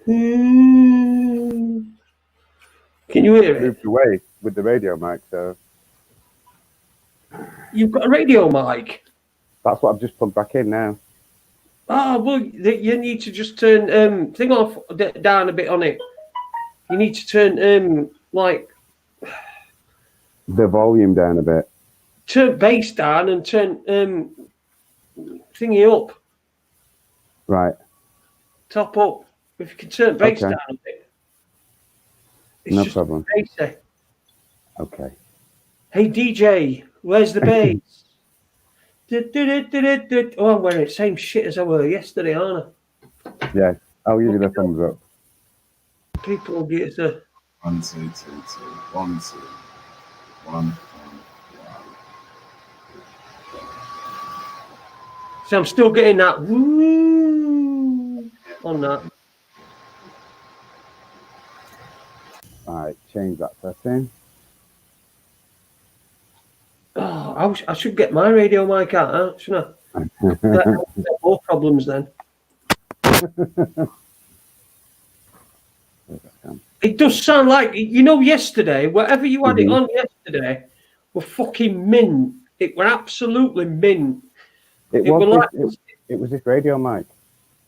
Can you hear it? Moved away with the radio mic, so. You've got a radio mic? That's what I've just plugged back in now. Oh, well, you need to just turn thing off down a bit on it. You need to turn like the volume down a bit. Turn bass down and turn thingy up. Right. Top up. If you can turn bass down a bit. It's no just problem. Bassy. Okay. Hey DJ, where's the bass? Oh, I'm wearing the same shit as I were yesterday, aren't I? Yeah. I'll give you the thumbs up. People will get the 1 2 2 2 1 2 1 1. So I'm still getting that woo on that. Alright, change that setting. Oh, I should get my radio mic out, shouldn't I? More problems then. It does sound like, you know, yesterday, whatever you had it on yesterday, were fucking mint. It were absolutely mint. It was this radio mic.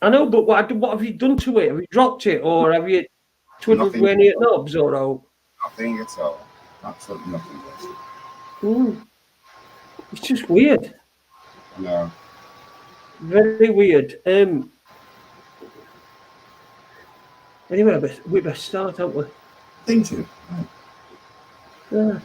I know, but what have you done to it? Have you dropped it, or have you twiddled with any knobs or all? Nothing at all. Absolutely nothing. It's just weird. No. Very weird. Anyway, we best start, haven't we? Thank you. Yeah.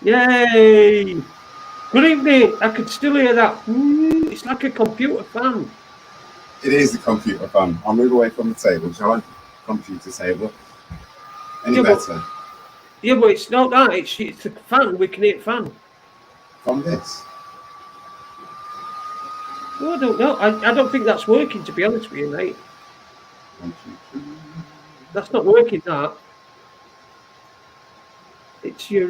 Yay! Good evening. I could still hear that. It's like a computer fan. It is the computer fan. I'll move away from the table. Shall I? Computer table. Any better? Yeah, but it's not that. It's a fan. We can hear fan. From this? Well, I don't know. I don't think that's working, to be honest with you, mate. That's not working, that. It's your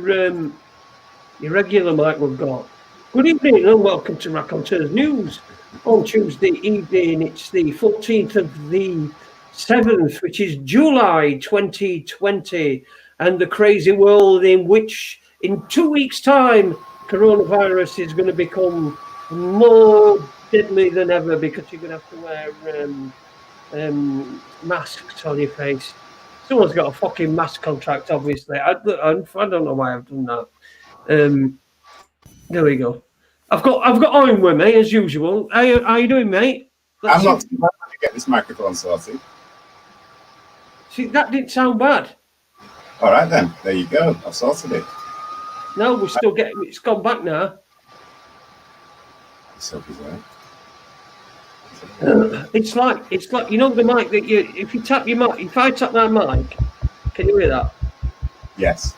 regular mic we've got. Good evening and welcome to Raconteurs News on Tuesday evening. It's the 14th of the 7th, which is July 2020, and the crazy world in which in 2 weeks' time coronavirus is going to become more deadly than ever because you're going to have to wear masks on your face. Someone's got a fucking mask contract, obviously. I don't know why I've done that. There we go. I've got Owen with me as usual. How you doing, mate? I'm not too bad to get this microphone sorted. See, that didn't sound bad. All right then, there you go. I've sorted it. No, we're still getting. It's gone back now. So bizarre. It's like you know the mic that if you tap your mic, if I tap my mic, can you hear that? Yes.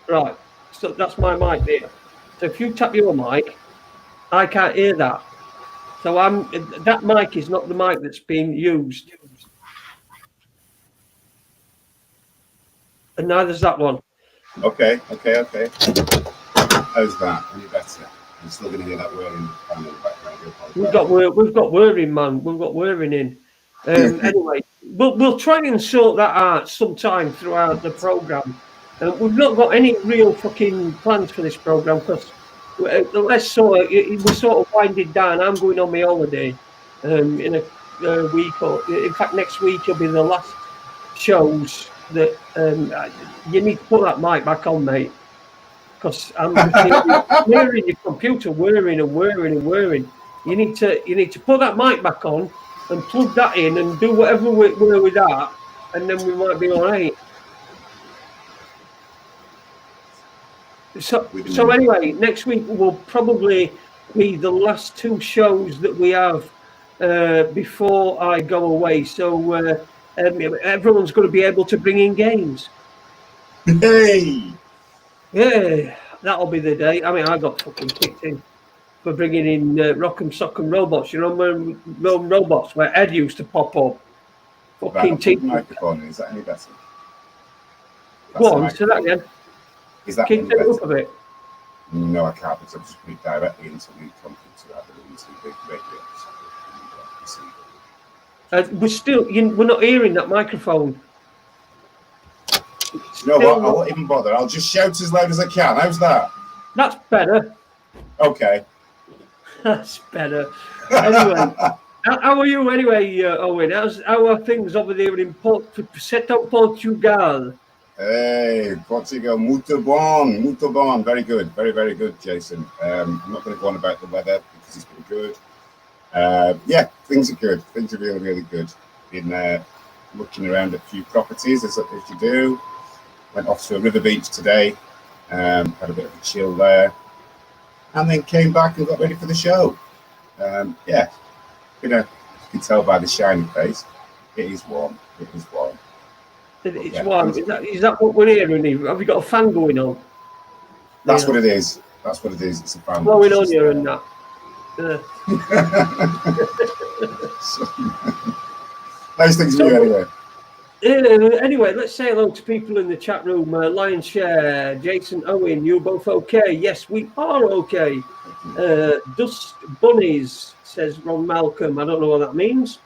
Right. So that's my mic there. So if you tap your mic, I can't hear that. So that mic is not the mic that's being used. And neither's that one. Okay. How's that? Any better? I'm still going to hear that whirring fan in the background. We've got whirring, man. We've got whirring in. Anyway, we'll try and sort that out sometime throughout the program. We've not got any real fucking plans for this program because we're sort of winding down. I'm going on my holiday in a week, or in fact next week will be the last shows that you need to put that mic back on, mate, because I'm hearing your computer whirring. You need to put that mic back on and plug that in and do whatever we're with that, and then we might be all right. So anyway, next week we'll probably be the last two shows that we have before I go away. So everyone's going to be able to bring in games. Hey! Yeah, that'll be the day. I mean, I got fucking kicked in for bringing in Rock'em Sock'em Robots. You know, when robots where Ed used to pop up. Right, Fucking I'll put the microphone in. Is that any better? Go on, say that again. Is that Can any you take it better? up a bit? No, I can't because I'm just putting it directly into the computer rather than into the big radio. We're still, we're not hearing that microphone. You know what? I won't even bother. I'll just shout as loud as I can. How's that? That's better. Okay. That's better. Anyway, how are you anyway, Owen? How are things over there in Portugal? Hey, Portugal, muito bom. Very good, very good, Jason. I'm not going to go on about the weather because it's been good. Yeah, things are good. Things are really good. Been looking around at a few properties as you do. Went off to a river beach today. Had a bit of a chill there, and then came back and got ready for the show. Yeah, you can tell by the shiny face. It is warm. It is warm. It's warm. Is that what we're hearing? Have you got a fan going on? That's what it is. That's what it is. It's a fan blowing on you and that. Nice things to you anyway. Anyway, let's say hello to people in the chat room. Lion's Share, Jason, Owen, you both okay? Yes, we are okay. Dust Bunnies, says Ron Malcolm. I don't know what that means.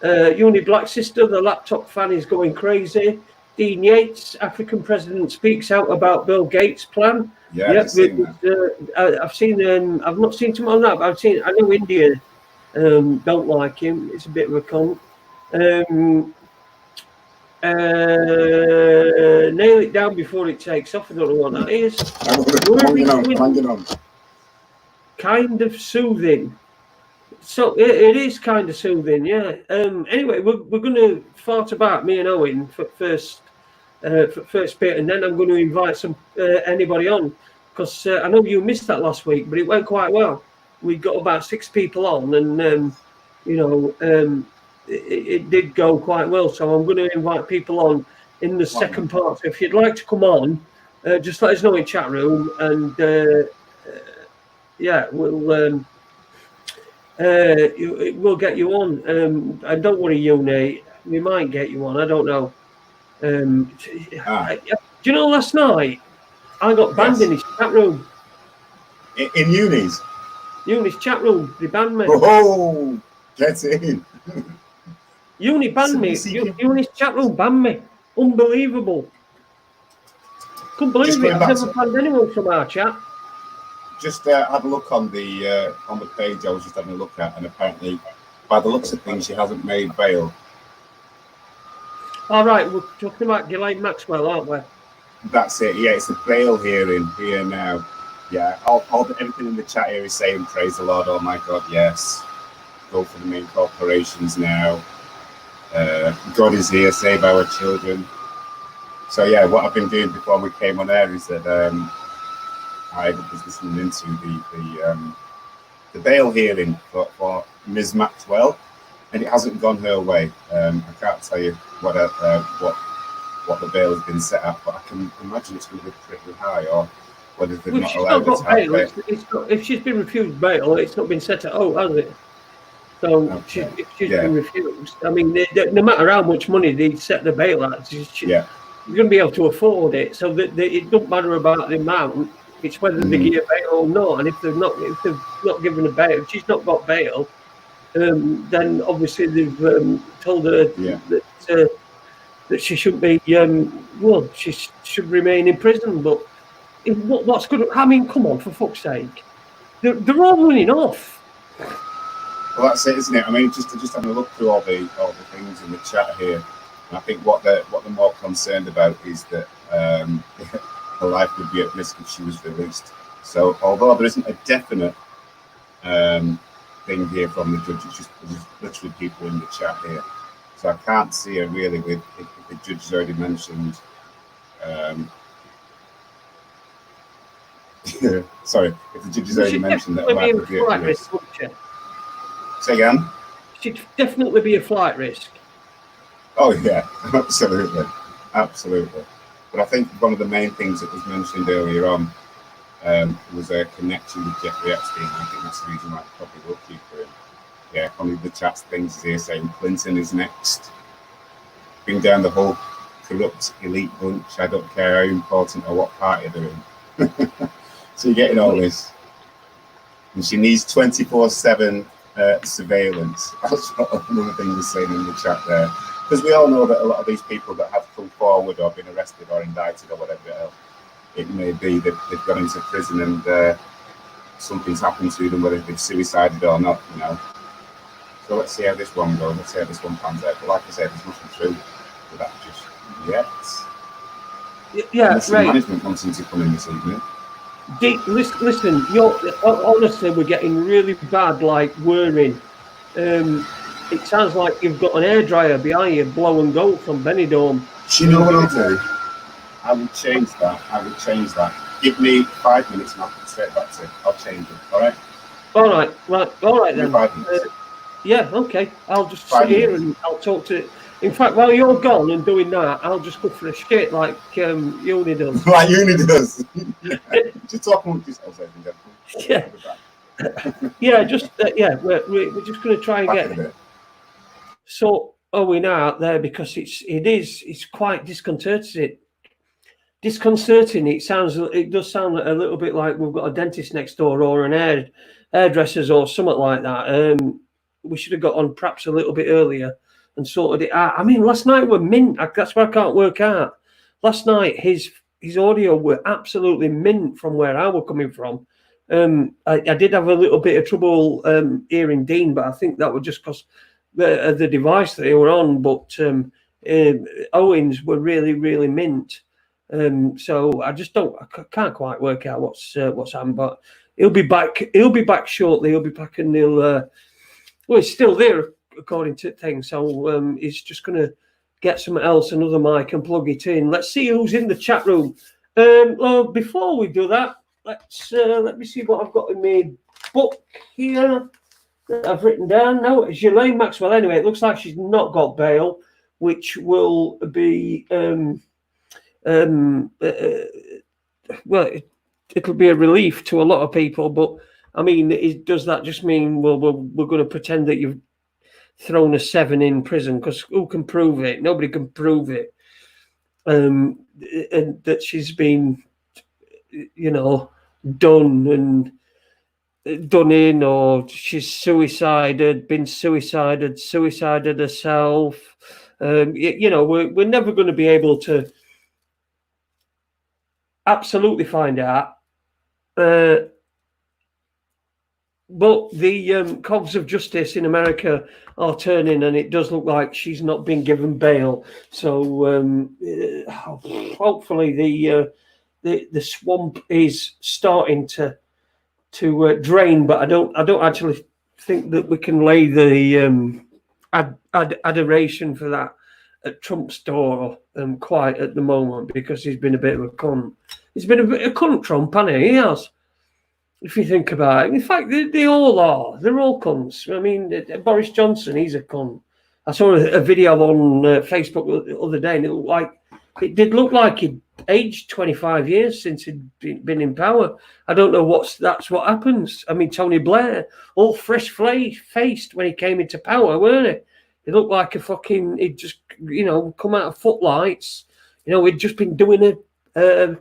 Uni Black Sister, the laptop fan is going crazy. Dean Yates, African president, speaks out about Bill Gates' plan. Yeah, I've seen. I've not seen him on that, but I know India don't like him. It's a bit of a cunt. Nail it down before it takes off. I don't know what that is. Hanging on. Kind of soothing. So it is kind of soothing, yeah. Anyway, we're going to fart about, me and Owen, for first bit, and then I'm going to invite some anybody on, because I know you missed that last week, but it went quite well. We got about 6 people on, and it did go quite well. So I'm going to invite people on in the second part. So if you'd like to come on, just let us know in chat room, and yeah, we'll get you on. And don't worry, Uni, we might get you on. I don't know. Do you know last night I got banned in his chat room? In Uni's chat room, they banned me. Oh, get in. Uni banned me. Uni's chat room banned me. Unbelievable. Couldn't believe it. I've never banned anyone from our chat. Just had a look on the page I was just having a look at, and apparently, by the looks of things, she hasn't made bail. All right, we're talking about Ghislaine Maxwell, aren't we? That's it. Yeah, it's a bail hearing here now. Yeah, everything in the chat here is saying, "Praise the Lord." Oh my God, yes. Go for the main corporations now. God is here, save our children. So yeah, what I've been doing before we came on air is that I was listening into the bail hearing for Ms. Maxwell, and it hasn't gone her way. I can't tell you what the bail has been set at, but I can imagine it's going to be pretty high, or whether they're not allowed to have bail. If she's been refused bail, it's not been set at all, has it? So if she's been refused, I mean, no matter how much money they set the bail at, you're going to be able to afford it. So that it doesn't matter about the amount. It's whether they give bail or not. And if they've not given a bail, if she's not got bail, then obviously they've told her that she shouldn't be. She should remain in prison. But what's good? I mean, come on, for fuck's sake, they're all running off. Well, that's it, isn't it? I mean, just having a look through all the things in the chat here, and I think what they're more concerned about is that her life would be at risk if she was released. So, although there isn't a definite thing here from the judge, it's just literally people in the chat here. So I can't see her really if the judge has already mentioned Sorry, if the judges already mentioned that Definitely might be be a at flight risk. risk, wouldn't she? Say again? She'd definitely be a flight risk. Oh yeah, absolutely, absolutely. But I think one of the main things that was mentioned earlier on was a connection with Jeffrey Epstein. I think that's the reason why I probably will keep her in. Yeah, one of the chat things is here saying Clinton is next. Bring down the whole corrupt elite bunch. I don't care how important or what party they're in. So you're getting all this. And she needs 24/7 surveillance. That's what another thing was saying in the chat there. Because we all know that a lot of these people that have come forward or been arrested or indicted or whatever it may be, they've gone into prison and something's happened to them, whether they've suicided or not, you know. So let's see how this one goes. Let's see how this one pans out. But like I said, there's nothing true with that just yet. Yeah, right. Management wanting to come in this evening. Listen, honestly, we're getting really bad, like, whirring. It sounds like you've got an hairdryer behind you, blow and go from Benidorm. Do you know what I'll do? I will change that. Give me 5 minutes and I'll put it straight back to it. I'll change it, all right? All right then. 5 minutes. Yeah, okay. I'll just sit here and I'll talk to... In fact, while you're gone and doing that, I'll just go for a shit like Uni does. Like Uni does. Just talk amongst yourselves, yeah. Yeah, just we're just going to try and get Owen out there because it's quite disconcerting. It does sound a little bit like we've got a dentist next door or an hairdressers or something like that. We should have got on perhaps a little bit earlier and sorted it out. I mean, last night were mint. That's what I can't work out. Last night his audio were absolutely mint from where I were coming from. I did have a little bit of trouble hearing Dean, but I think that was just because the device that they were on. But Owens were really, really mint. So I can't quite work out what's happened. But he'll be back. He'll be back shortly. He'll be back and he'll. Well, he's still there according to things. So he's just going to get something else, another mic, and plug it in. Let's see who's in the chat room. Well, before we do that, let me see what I've got in my book here that I've written down. No, it's Ghislaine Maxwell. Anyway, it looks like she's not got bail, which will be well, it'll be a relief to a lot of people. But I mean, does that just mean we're going to pretend that you've thrown a 7 in prison? Because who can prove it? Nobody can prove it. And that she's been, done in, or she's suicided herself. We're never going to be able to absolutely find out. But the cogs of justice in America are turning, and it does look like she's not been given bail. So hopefully the swamp is starting to drain. But I don't actually think that we can lay the adoration for that at Trump's door quite at the moment, because he's been a bit of a cunt. He's been a bit of a cunt, Trump, hasn't he? He has. If you think about it, in fact, they all are. They're all cunts. I mean, Boris Johnson, he's a cunt. I saw a video on Facebook the other day, and it did look like he'd aged 25 years since he'd been in power. I don't know that's what happens. I mean, Tony Blair, all fresh-faced when he came into power, weren't he? He looked like he'd just, come out of footlights. He'd just been doing a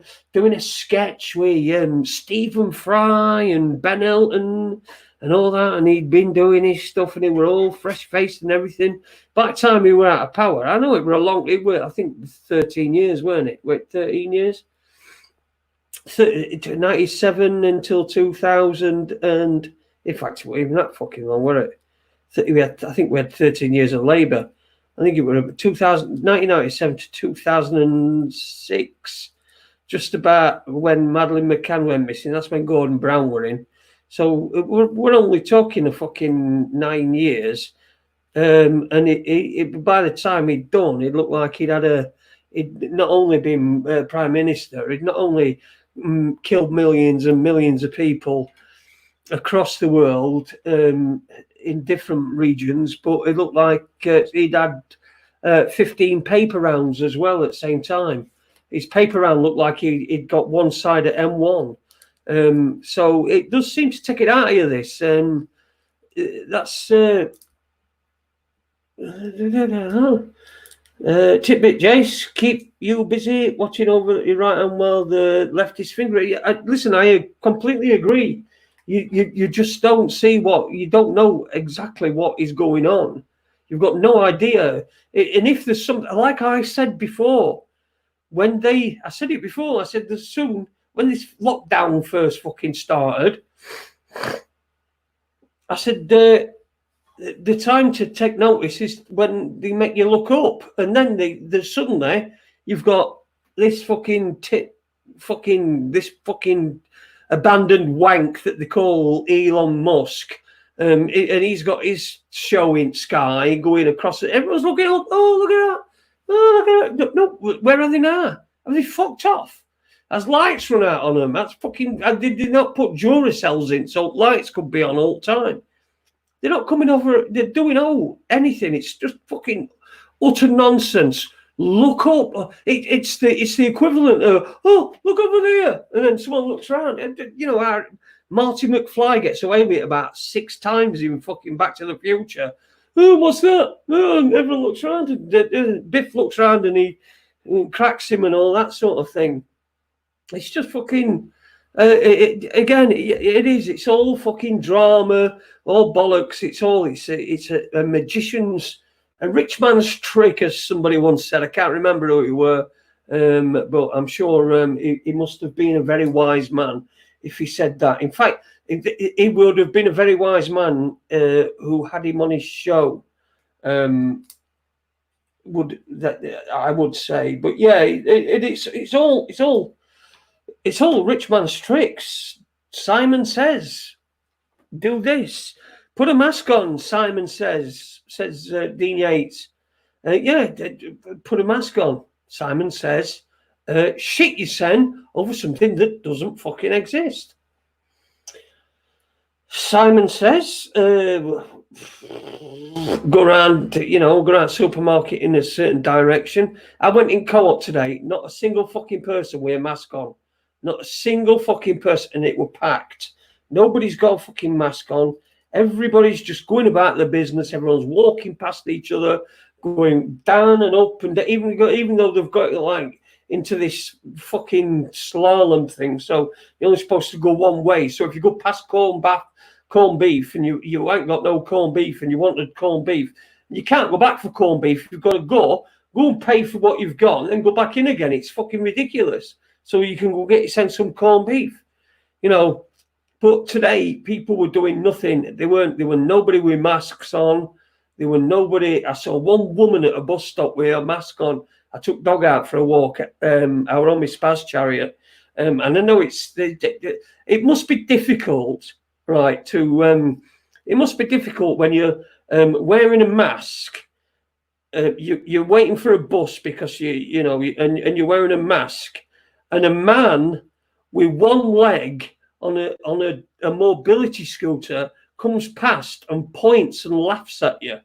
sketch with Stephen Fry and Ben Elton and all that, and he'd been doing his stuff, and he were all fresh-faced and everything. By the time he were out of power, I know it were I think 13 years, weren't it? Wait, 13 years? 97 until 2000, and in fact, it wasn't even that fucking long, were it? I think we had 13 years of Labour. I think it was 1997 to 2006. Just about when Madeleine McCann went missing. That's when Gordon Brown were in. So we're only talking a fucking 9 years. And by the time he'd done, it looked like he'd not only been Prime Minister, he'd not only killed millions and millions of people across the world in different regions, but it looked like he'd had 15 paper rounds as well at the same time. His paper round looked like he'd got one side at M1. So it does seem to take it out of this. That's Titbit Jace, keep you busy watching over your right hand while the left is fingering. Listen, I completely agree. You just don't see you don't know exactly what is going on. You've got no idea. And if there's something, like I said before, I said there's soon, when this lockdown first fucking started, I said, the time to take notice is when they make you look up, and then suddenly you've got this fucking abandoned wank that they call Elon Musk, and he's got his show in Sky going across it. Everyone's looking up. Oh, look at that! Oh, look at that! No, where are they now? Have they fucked off? Has lights run out on them? That's fucking. They did not put Duracells in, so lights could be on all the time. They're not coming over. They're doing anything. It's just fucking utter nonsense. Look up. It's the equivalent of, oh, look over there, and then someone looks around. You know, our Marty McFly gets away with it about 6 times in fucking Back to the Future. Oh, what's that? Oh, and everyone looks around. And Biff looks around and he cracks him and all that sort of thing. It's just fucking. It is. It's all fucking drama, all bollocks. It's a magician's, a rich man's trick, as somebody once said. I can't remember who he were, but I'm sure he must have been a very wise man if he said that. In fact, he would have been a very wise man who had him on his show. I would say, but yeah, it's all rich man's tricks. Simon says, do this. Put a mask on, Simon says Dean Yates. Put a mask on, Simon says. Shit you send over something that doesn't fucking exist. Simon says, go around supermarket in a certain direction. I went in Co-op today. Not a single fucking person with a mask on. Not a single fucking person, and it were packed. Nobody's got a fucking mask on. Everybody's just going about their business. Everyone's walking past each other, going down and up and down, even though they've got like into this fucking slalom thing. So you're only supposed to go one way. So if you go past corned beef and you ain't got no corned beef and you wanted corned beef, you can't go back for corned beef. You've got to go and pay for what you've got and then go back in again. It's fucking ridiculous. So you can go get yourself some corned beef, you know. But today people were doing nothing. There were nobody with masks on. There were nobody. I saw one woman at a bus stop with a mask on. I took dog out for a walk. I was on my Spaz chariot, and I know it must be difficult, right? It must be difficult when you're wearing a mask. You're waiting for a bus because and you're wearing a mask. And a man with one leg on a mobility scooter comes past and points and laughs at you.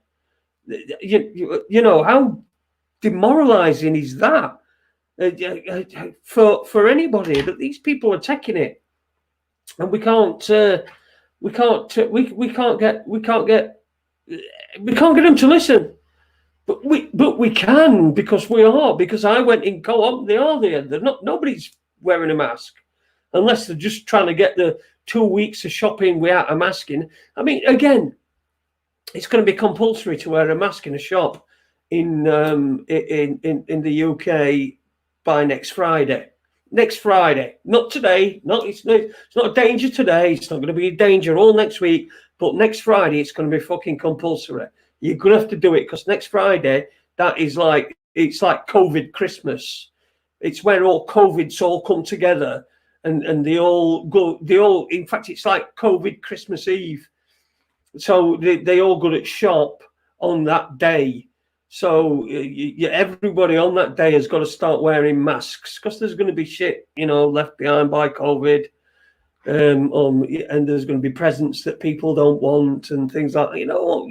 You know, how demoralizing is that for anybody? That these people are taking it, and we can't get them to listen. But we can, because I went in Co-op. They are there. Nobody's wearing a mask unless they're just trying to get the 2 weeks of shopping without a mask in. I mean, again, it's going to be compulsory to wear a mask in a shop in the UK by next Friday. Next Friday, not today. It's not a danger today. It's not going to be a danger all next week. But next Friday, it's going to be fucking compulsory. You're going to have to do it because next Friday, it's like COVID Christmas. It's where all COVIDs all come together and they all, in fact, it's like COVID Christmas Eve. So they all go to shop on that day. So everybody on that day has got to start wearing masks because there's going to be shit, left behind by COVID. And there's going to be presents that people don't want and things like that. What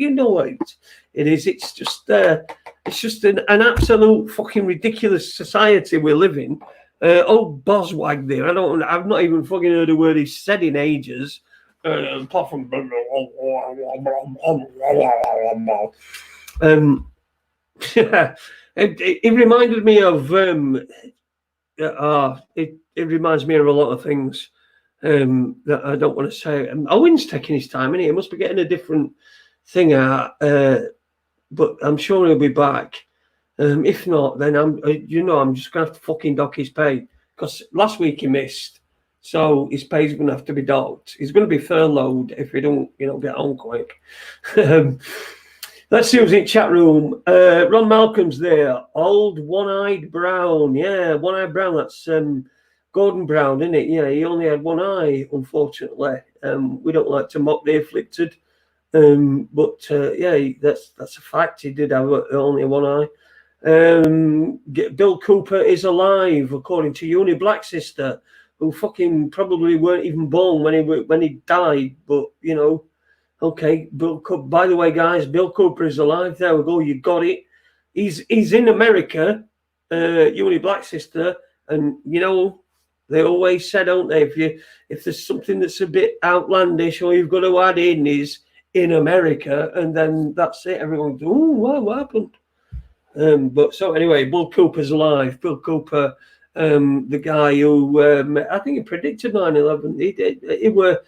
it is. It's just an absolute fucking ridiculous society we live in. Boswag there. I've not even fucking heard a word he's said in ages. Apart from it reminded me of it reminds me of a lot of things that I don't want to say. Owen's taking his time, he must be getting a different thing out, but I'm sure he'll be back. If not, then I'm just gonna have to fucking dock his pay because last week he missed, so his pay's gonna have to be docked. He's gonna be furloughed if he don't, get on quick. Let's see who's in chat room. Ron Malcolm's there. Old one-eyed Brown, one-eyed Brown. That's Gordon Brown, isn't it? Yeah, he only had one eye, unfortunately. We don't like to mock the afflicted, but that's a fact. He did have only one eye. Bill Cooper is alive, according to Uni Black Sister, who fucking probably weren't even born when he died. But okay, Bill Cooper. By the way, guys, Bill Cooper is alive. There we go. You got it. He's in America. Uni Black Sister, and they always said, don't they? If there's something that's a bit outlandish, all you've got to add in is in America, and then that's it. Everyone goes, "Oh, what happened?" But so anyway, Bill Cooper's alive. Bill Cooper, the guy who I think he predicted 9/11. He were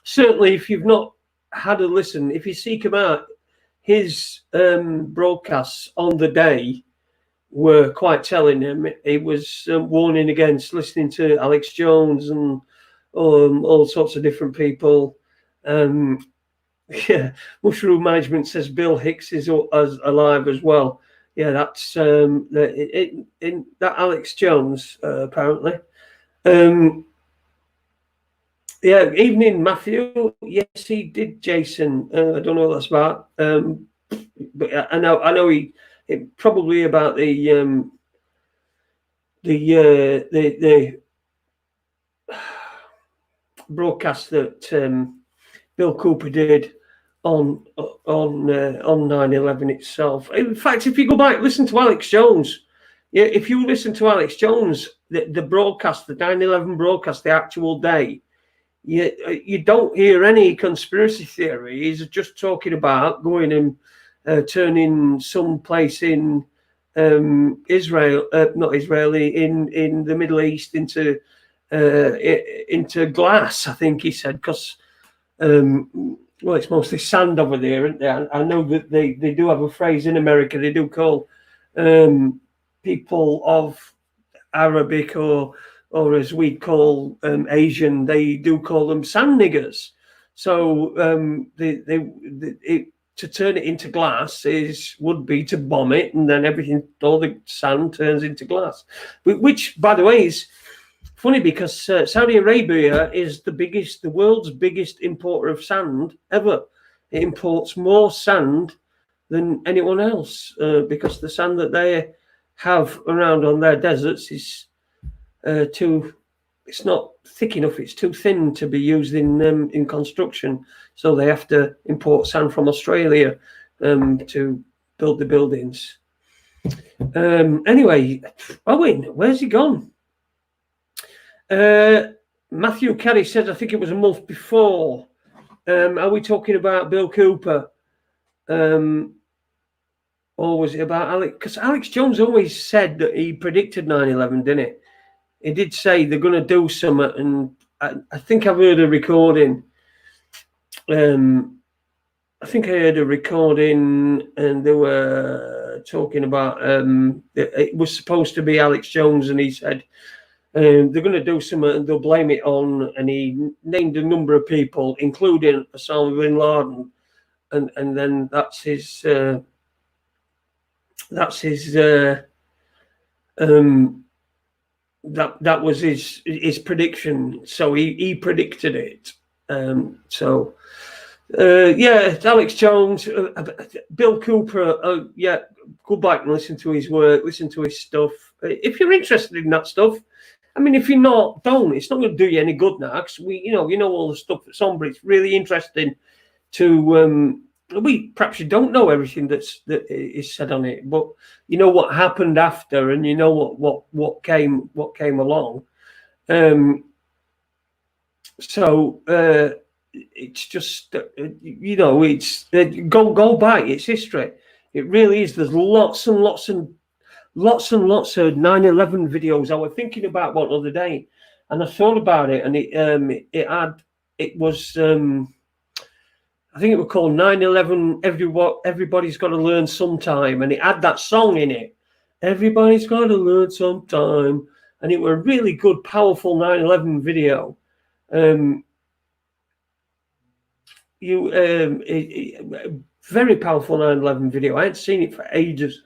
certainly, if you've not had a listen, if you seek him out, his broadcasts on the day were quite telling him. He was warning against listening to Alex Jones and all sorts of different people. Mushroom Management says Bill Hicks is alive as well. Yeah, that's that Alex Jones apparently. Evening, Matthew. Yes, he did, Jason. I don't know what that's about. But I know he. Probably about the broadcast that Bill Cooper did on 9/11 itself. In fact, if you go back, listen to Alex Jones. Yeah, if you listen to Alex Jones, the broadcast, the 9/11 broadcast, the actual day, you don't hear any conspiracy theory. He's just talking about going and turning some place in Israel, not Israeli, in the Middle East into glass. I think he said because it's mostly sand over there, isn't there? I know that they do have a phrase in America. They do call people of Arabic or as we call Asian, they do call them sand niggers. So to turn it into glass would be to bomb it, and then all the sand turns into glass. Which, by the way, is funny because Saudi Arabia is the world's biggest importer of sand ever. It imports more sand than anyone else because the sand that they have around on their deserts is it's not thick enough. It's too thin to be used in construction. So they have to import sand from Australia to build the buildings. Anyway, Owen, where's he gone? Matthew Kelly says, I think it was a month before. Are we talking about Bill Cooper? Or was it about Alex? Because Alex Jones always said that he predicted 9/11, didn't he? He did say they're going to do something, and I think I've heard a recording. I think I heard a recording, and they were talking about it was supposed to be Alex Jones, and he said they're going to do something, and they'll blame it on. And he named a number of people, including Osama bin Laden, and then that's his. That was his prediction. So he predicted it. So Yeah, it's Alex Jones, Bill Cooper. Yeah, go back and listen to his work, listen to his stuff. If you're interested in that stuff, I mean, if you're not, don't. It's not going to do you any good now. Cause you know all the stuff that's on, but it's really interesting to. Perhaps you don't know everything that is said on it, but you know what happened after, and you know what came along. It's just it's go back. It's history. It really is. There's lots and lots of 9/11 videos. I was thinking about one the other day, and I thought about it, and it was I think it was called 9/11. Everybody's got to learn sometime, and it had that song in it. Everybody's got to learn sometime, and it was a really good, powerful 9/11 video. Very powerful 9/11 video. I hadn't seen it for ages.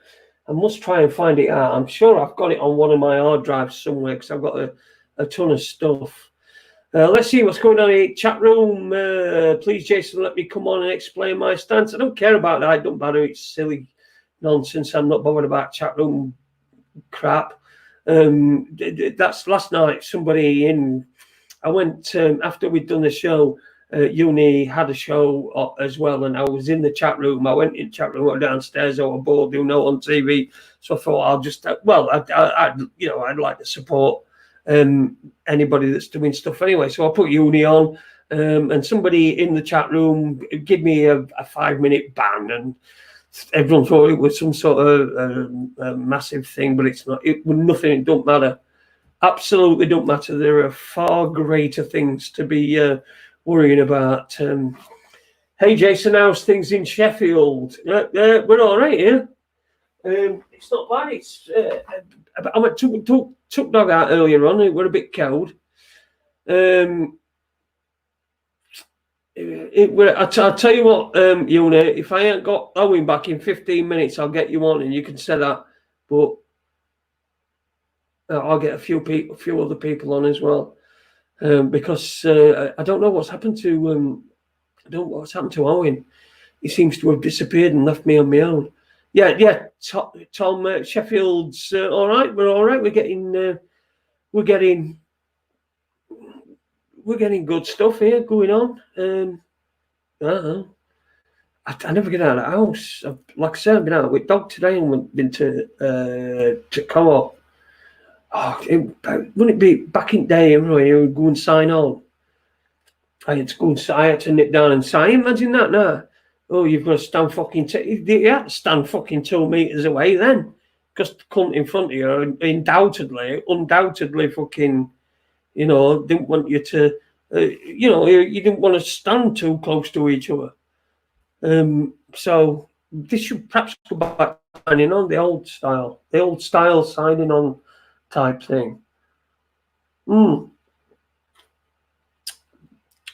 I must try and find it out. I'm sure I've got it on one of my hard drives somewhere because I've got a ton of stuff. Let's see what's going on in the chat room. Please, Jason, let me come on and explain my stance. I don't care about that. I don't bother. It's silly nonsense. I'm not bothered about chat room crap. That's last night. Somebody in. I went after we'd done the show. Uni had a show as well, and I was in the chat room. I went in the chat room, went downstairs. I was bored, doing no on TV, so I thought I'll just I'd like to support anybody that's doing stuff anyway. So I put Uni on, and somebody in the chat room gave me a 5-minute ban, and everyone thought it was some sort of massive thing, but it's not. It was nothing. It don't matter. Absolutely don't matter. There are far greater things to be worrying about. Hey Jason, how's things in Sheffield? We're all right here. It's not bad. It's I went took dog out earlier on. It were a bit cold. I'll tell you what, Una, if I ain't got Owen back in 15 minutes, I'll get you on, and you can say that. But I'll get a few other people on as well. Because I don't know what's happened to Owen. He seems to have disappeared and left me on my own. Yeah. Tom, Sheffield's all right. We're all right. We're getting good stuff here going on. I never get out of the house. Like I said, I've been out with dog today and been to co-op. Wouldn't it be back in day anyway? You would go and sign on. I had to nip down and sign. Imagine that now. Oh, you've got to stand fucking. You had to stand fucking 2 meters away then, because the cunt in front of you, undoubtedly, fucking, didn't want you to, you didn't want to stand too close to each other. So this should perhaps go back to signing on the old style signing on type thing.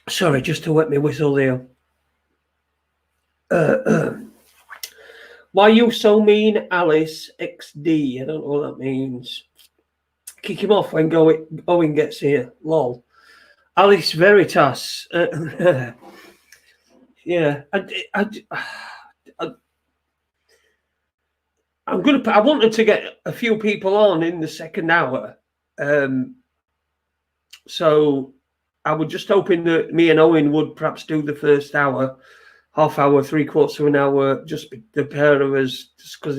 Sorry, just to wet my whistle there. Why you so mean, Alice XD? I don't know what that means. Kick him off when Owen gets here. Lol. Alice Veritas. Yeah. I wanted to get a few people on in the second hour. So I would just hoping that me and Owen would perhaps do the first hour, half hour, 3/4 of an hour, just the pair of us, just because,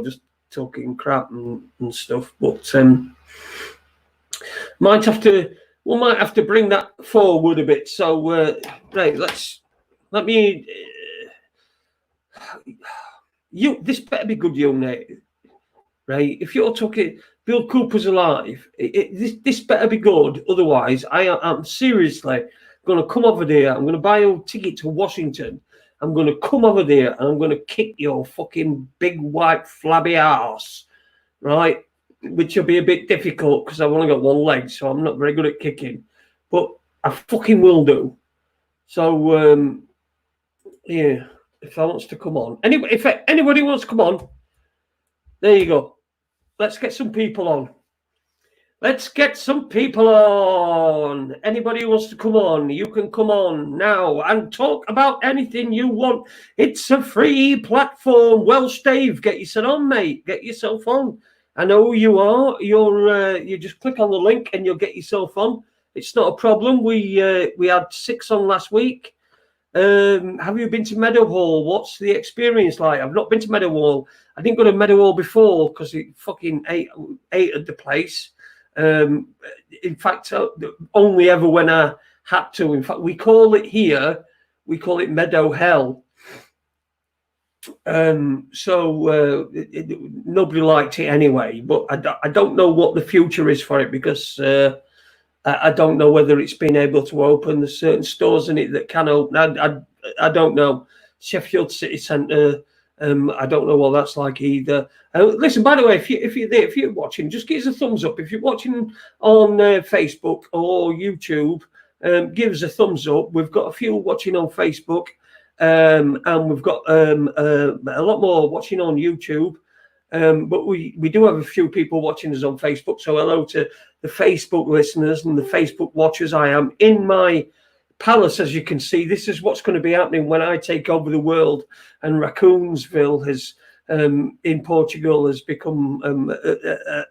just talking crap and stuff. But we might have to bring that forward a bit. So, right, let me, this better be good, Nate, right? If you're talking, Bill Cooper's alive, this better be good. Otherwise, I'm seriously going to come over there. I'm going to buy a ticket to Washington. I'm going to come over there and I'm going to kick your fucking big white flabby ass, right? Which will be a bit difficult because I've only got one leg, so I'm not very good at kicking. But I fucking will do. So, yeah, if I wants to come on. If anybody wants to come on, there you go. Let's get some people on. Let's get some people on. Anybody who wants to come on, you can come on now and talk about anything you want. It's a free platform. Welsh Dave, get yourself on, mate. Get yourself on. I know who you are. You just click on the link and you'll get yourself on. It's not a problem. We had 6 on last week. Have you been to Meadowhall? What's the experience like? I've not been to Meadowhall. I didn't go to Meadowhall before because it fucking ate at the place. In fact, only ever when I had to. In fact, we call it Meadow Hell. Nobody liked it anyway, but I don't know what the future is for it because I don't know whether it's been able to open. There's certain stores in it that can open. I don't know. Sheffield City Centre. I don't know what that's like either. Listen, by the way, if you're watching, just give us a thumbs up. If you're watching on Facebook or YouTube, give us a thumbs up. We've got a few watching on Facebook, and we've got a lot more watching on YouTube. But we do have a few people watching us on Facebook. So hello to the Facebook listeners and the Facebook watchers. I am in my palace, as you can see. This is what's going to be happening when I take over the world, and Raccoonsville has in Portugal has become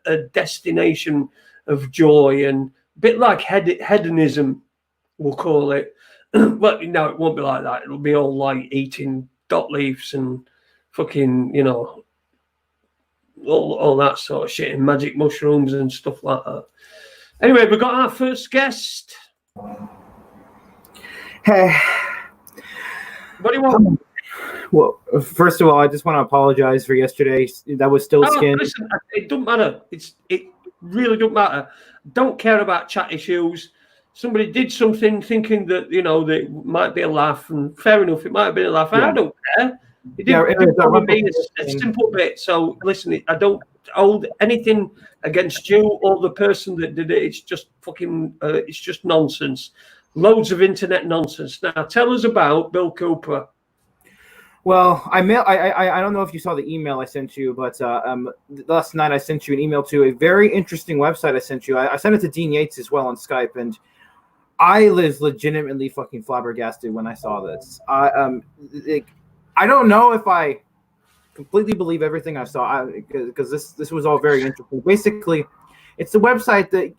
a destination of joy, and a bit like hedonism, we'll call it. But no, it won't be like that. It'll be all like eating dot leaves and fucking, all that sort of shit, and magic mushrooms and stuff like that. Anyway, we've got our first guest. Hey. What do you want? Well, first of all, I just want to apologize for yesterday. That was still skin. Listen, it doesn't matter. It really doesn't matter. Don't care about chat issues. Somebody did something thinking that, that it might be a laugh, and fair enough, it might have been a laugh. Yeah. I don't care. It didn't bother me a simple bit. So listen, I don't hold anything against you or the person that did it. It's just fucking, it's just nonsense. Loads of internet nonsense. Now, tell us about Bill Cooper. Well, I don't know if you saw the email I sent you, but last night I sent you an email to a very interesting website I sent you. I sent it to Dean Yates as well on Skype, and I was legitimately fucking flabbergasted when I saw this. I don't know if I completely believe everything I saw because this was all very interesting. Basically, it's a website that.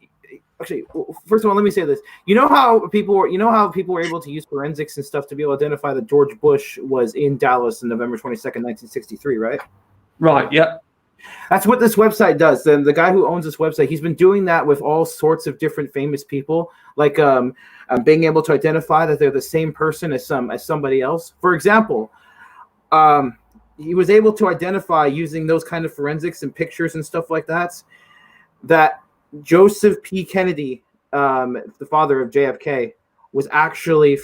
Actually, first of all, let me say this. You know how people were able to use forensics and stuff to be able to identify that George Bush was in Dallas on November 22nd, 1963, right? Right, yeah. That's what this website does. Then the guy who owns this website, he's been doing that with all sorts of different famous people, like being able to identify that they're the same person as somebody else. For example, he was able to identify using those kind of forensics and pictures and stuff like that Joseph P. Kennedy, the father of JFK, was actually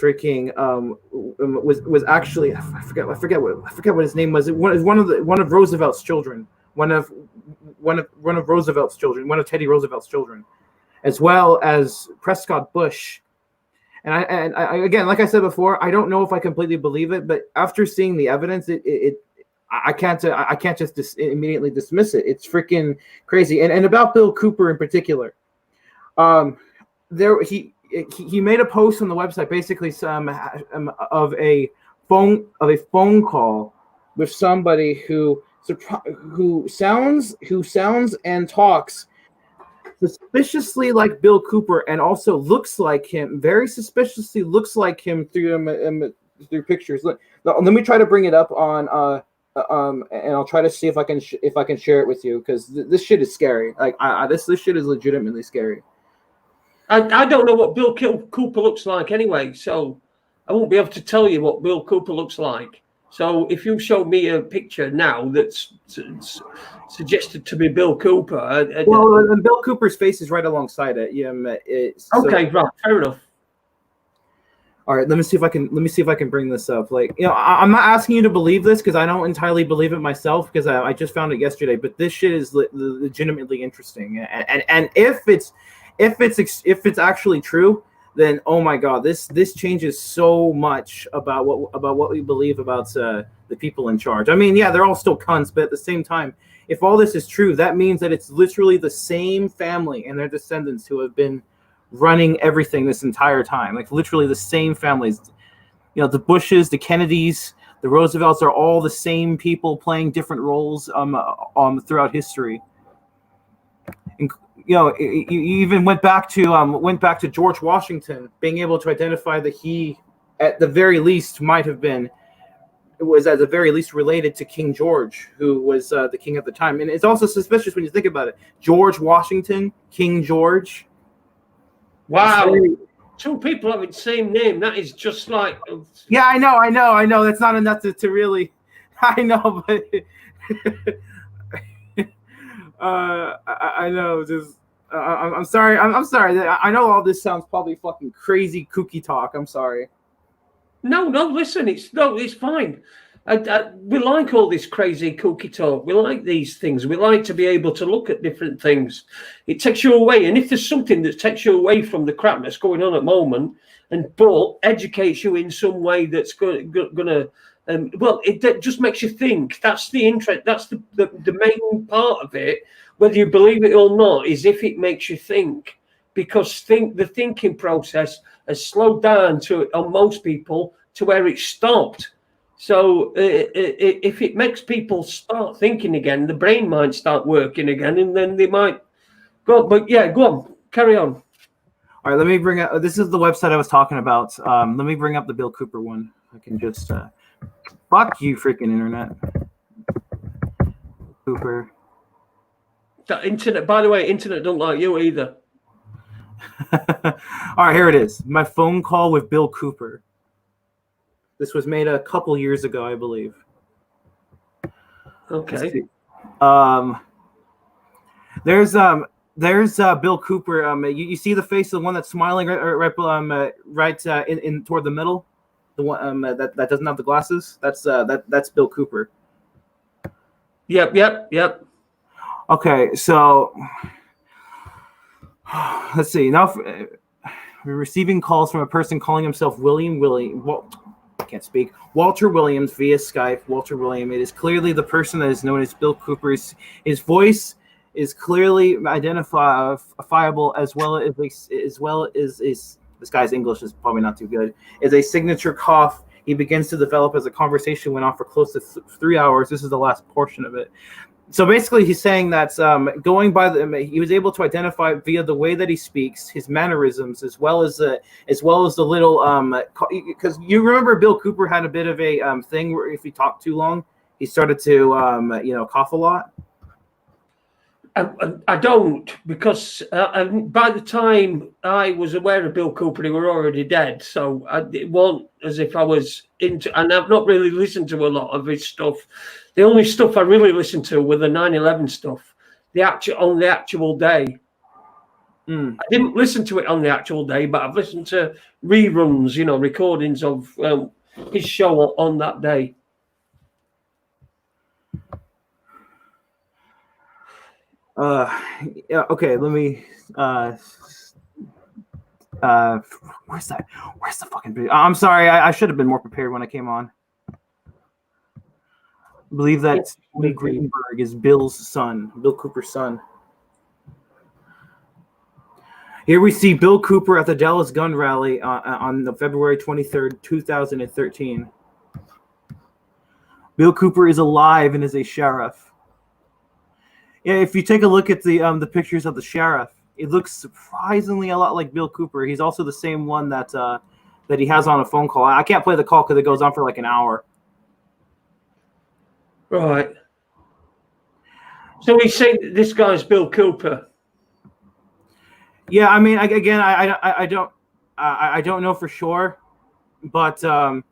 was actually I forget what his name was. It was one of Roosevelt's children, one of Roosevelt's children, one of Teddy Roosevelt's children, as well as Prescott Bush. And I again, like I said before, I don't know if I completely believe it, but after seeing the evidence, I can't just immediately dismiss it. It's freaking crazy. And about Bill Cooper in particular, he made a post on the website basically of a phone call with somebody who sounds and talks suspiciously like Bill Cooper, and also looks like him, very suspiciously looks like him through pictures. Let me try to bring it up on and I'll try to see if I can share it with you, because this shit is scary. Like this shit is legitimately scary. I don't know what Bill Cooper looks like anyway, so I won't be able to tell you what Bill Cooper looks like. So if you show me a picture now that's suggested to be Bill Cooper, Bill Cooper's face is right alongside it. Yeah, okay, right, fair enough. All right, let me see if I can bring this up. Like, I'm not asking you to believe this because I don't entirely believe it myself, because I just found it yesterday. But this shit is legitimately interesting, and if it's actually true, then oh my god, this changes so much about what we believe about the people in charge. I mean, yeah, they're all still cunts, but at the same time, if all this is true, that means that it's literally the same family and their descendants who have been running everything this entire time. Like literally the same families. You know, the Bushes, the Kennedys, the Roosevelts are all the same people playing different roles throughout history. And, you know, you even went back to George Washington being able to identify that he, at the very least, was at the very least related to King George, who was the king at the time. And it's also suspicious when you think about it. George Washington, King George. Wow. Two people having the same name. That is just like. Yeah, I know. That's not enough to really. I know, but I know. Just I'm sorry. I'm sorry. I know all this sounds probably fucking crazy, kooky talk. I'm sorry. No. Listen, it's fine. We like all this crazy kooky talk. We like these things. We like to be able to look at different things. It takes you away, and if there's something that takes you away from the crap that's going on at the moment, but educates you in some way that's going to, it just makes you think. That's the interest. That's the main part of it. Whether you believe it or not, is if it makes you think, because the thinking process has slowed down on most people to where it stopped. So if it makes people start thinking again, the brain might start working again, and then they might go. But yeah, go on, carry on. All right, let me bring up. This is the website I was talking about. Let me bring up the Bill Cooper one. I can just fuck you, freaking internet. Cooper. That internet, by the way, internet don't like you either. All right, here it is. My phone call with Bill Cooper. This was made a couple years ago, I believe. Okay. There's Bill Cooper. You see the face of the one that's smiling right in toward the middle, the one that doesn't have the glasses. That's Bill Cooper. Yep. Okay, so let's see. Now we're receiving calls from a person calling himself I can't speak. Walter Williams via Skype. Walter William. It is clearly the person that is known as Bill Cooper. His voice is clearly identifiable, as well as this guy's English is probably not too good. Is a signature cough. He begins to develop as the conversation went on for close to 3 hours. This is the last portion of it. So basically, he's saying that he was able to identify via the way that he speaks, his mannerisms, as well as the little because you remember Bill Cooper had a bit of a thing where if he talked too long, he started to cough a lot. I don't, because by the time I was aware of Bill Cooper, he were already dead. So it wasn't as if I was into, and I've not really listened to a lot of his stuff. The only stuff I really listened to were the 9/11 stuff, on the actual day. I didn't listen to it on the actual day, but I've listened to reruns, recordings of his show on that day. Yeah, okay, let me where's the fucking video? I'm sorry, I should have been more prepared when I came on. I believe that Lee Greenberg is Bill Cooper's son. Here we see Bill Cooper at the Dallas gun rally on February 23rd, 2013. Bill Cooper is alive and is a sheriff. Yeah, if you take a look at the pictures of the sheriff, it looks surprisingly a lot like Bill Cooper. He's also the same one that he has on a phone call. I can't play the call because it goes on for like an hour. Right. So he's saying this guy's Bill Cooper. Yeah, I mean, I don't know for sure, but the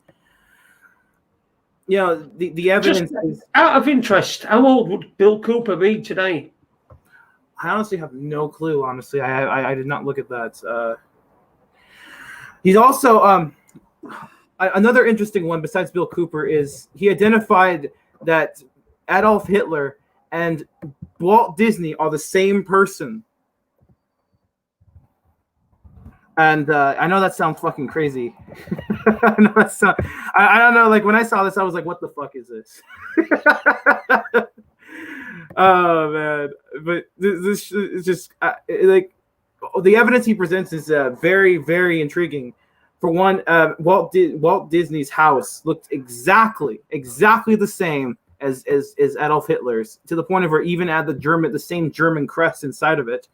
evidence is out of interest. How old would Bill Cooper be today? I honestly have no clue. Honestly, I did not look at that. He's also another interesting one besides Bill Cooper is he identified that Adolf Hitler and Walt Disney are the same person. And I know that sounds fucking crazy. I don't know. Like when I saw this, I was like, "What the fuck is this?" Oh man, but this is just like the evidence he presents is very, very intriguing. For one, Walt Disney's house looked exactly the same as Adolf Hitler's, to the point of where even had the same German crest inside of it.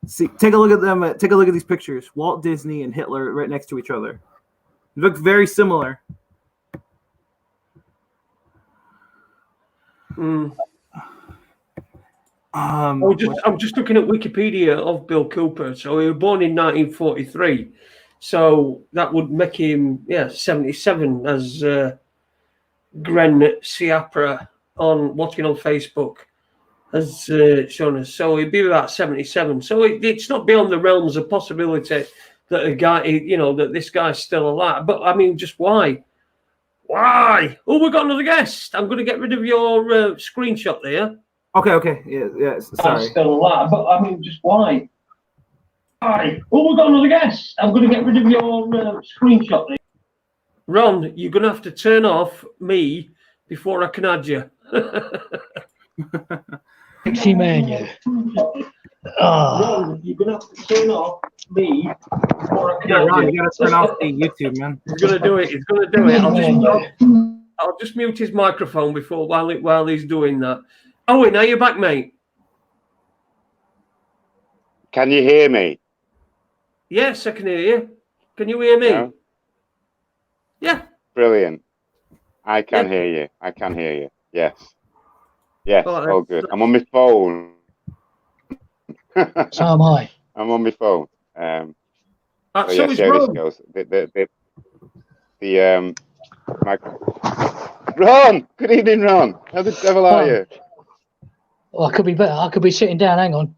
See, take a look at them. Take a look at these pictures. Walt Disney and Hitler right next to each other. They look very similar. I'm just looking at Wikipedia of Bill Cooper. So he was born in 1943. So that would make him 77, as Gren Siapra watching on Facebook has shown us. So he'd be about 77. So it's not beyond the realms of possibility that that this guy's still alive. But I mean, just why? Why? Oh, we've got another guest. I'm going to get rid of your screenshot there. Okay. Yeah. Sorry. I'm still alive, but I mean, just why? Why? Oh, we've got another guest. I'm going to get rid of your screenshot there. Ron, you're going to have to turn off me before I can add you. Sexy man, you. Ron, you're going to have to turn off me before I can add Ron, you. you got to turn off the YouTube, man. He's going to do it. He's going to do it. I'll just mute his microphone while he's doing that. Owen, are you back, mate? Can you hear me? Yes, I can hear you. Can you hear me? No? Yeah. Brilliant. I can hear you. I can hear you. Yes. Yes. Oh, good. I'm on my phone. So am I. I'm on my phone. So yes, is this Ron. goes. Ron! Good evening, Ron. How the devil are you? Well, I could be better. I could be sitting down. Hang on.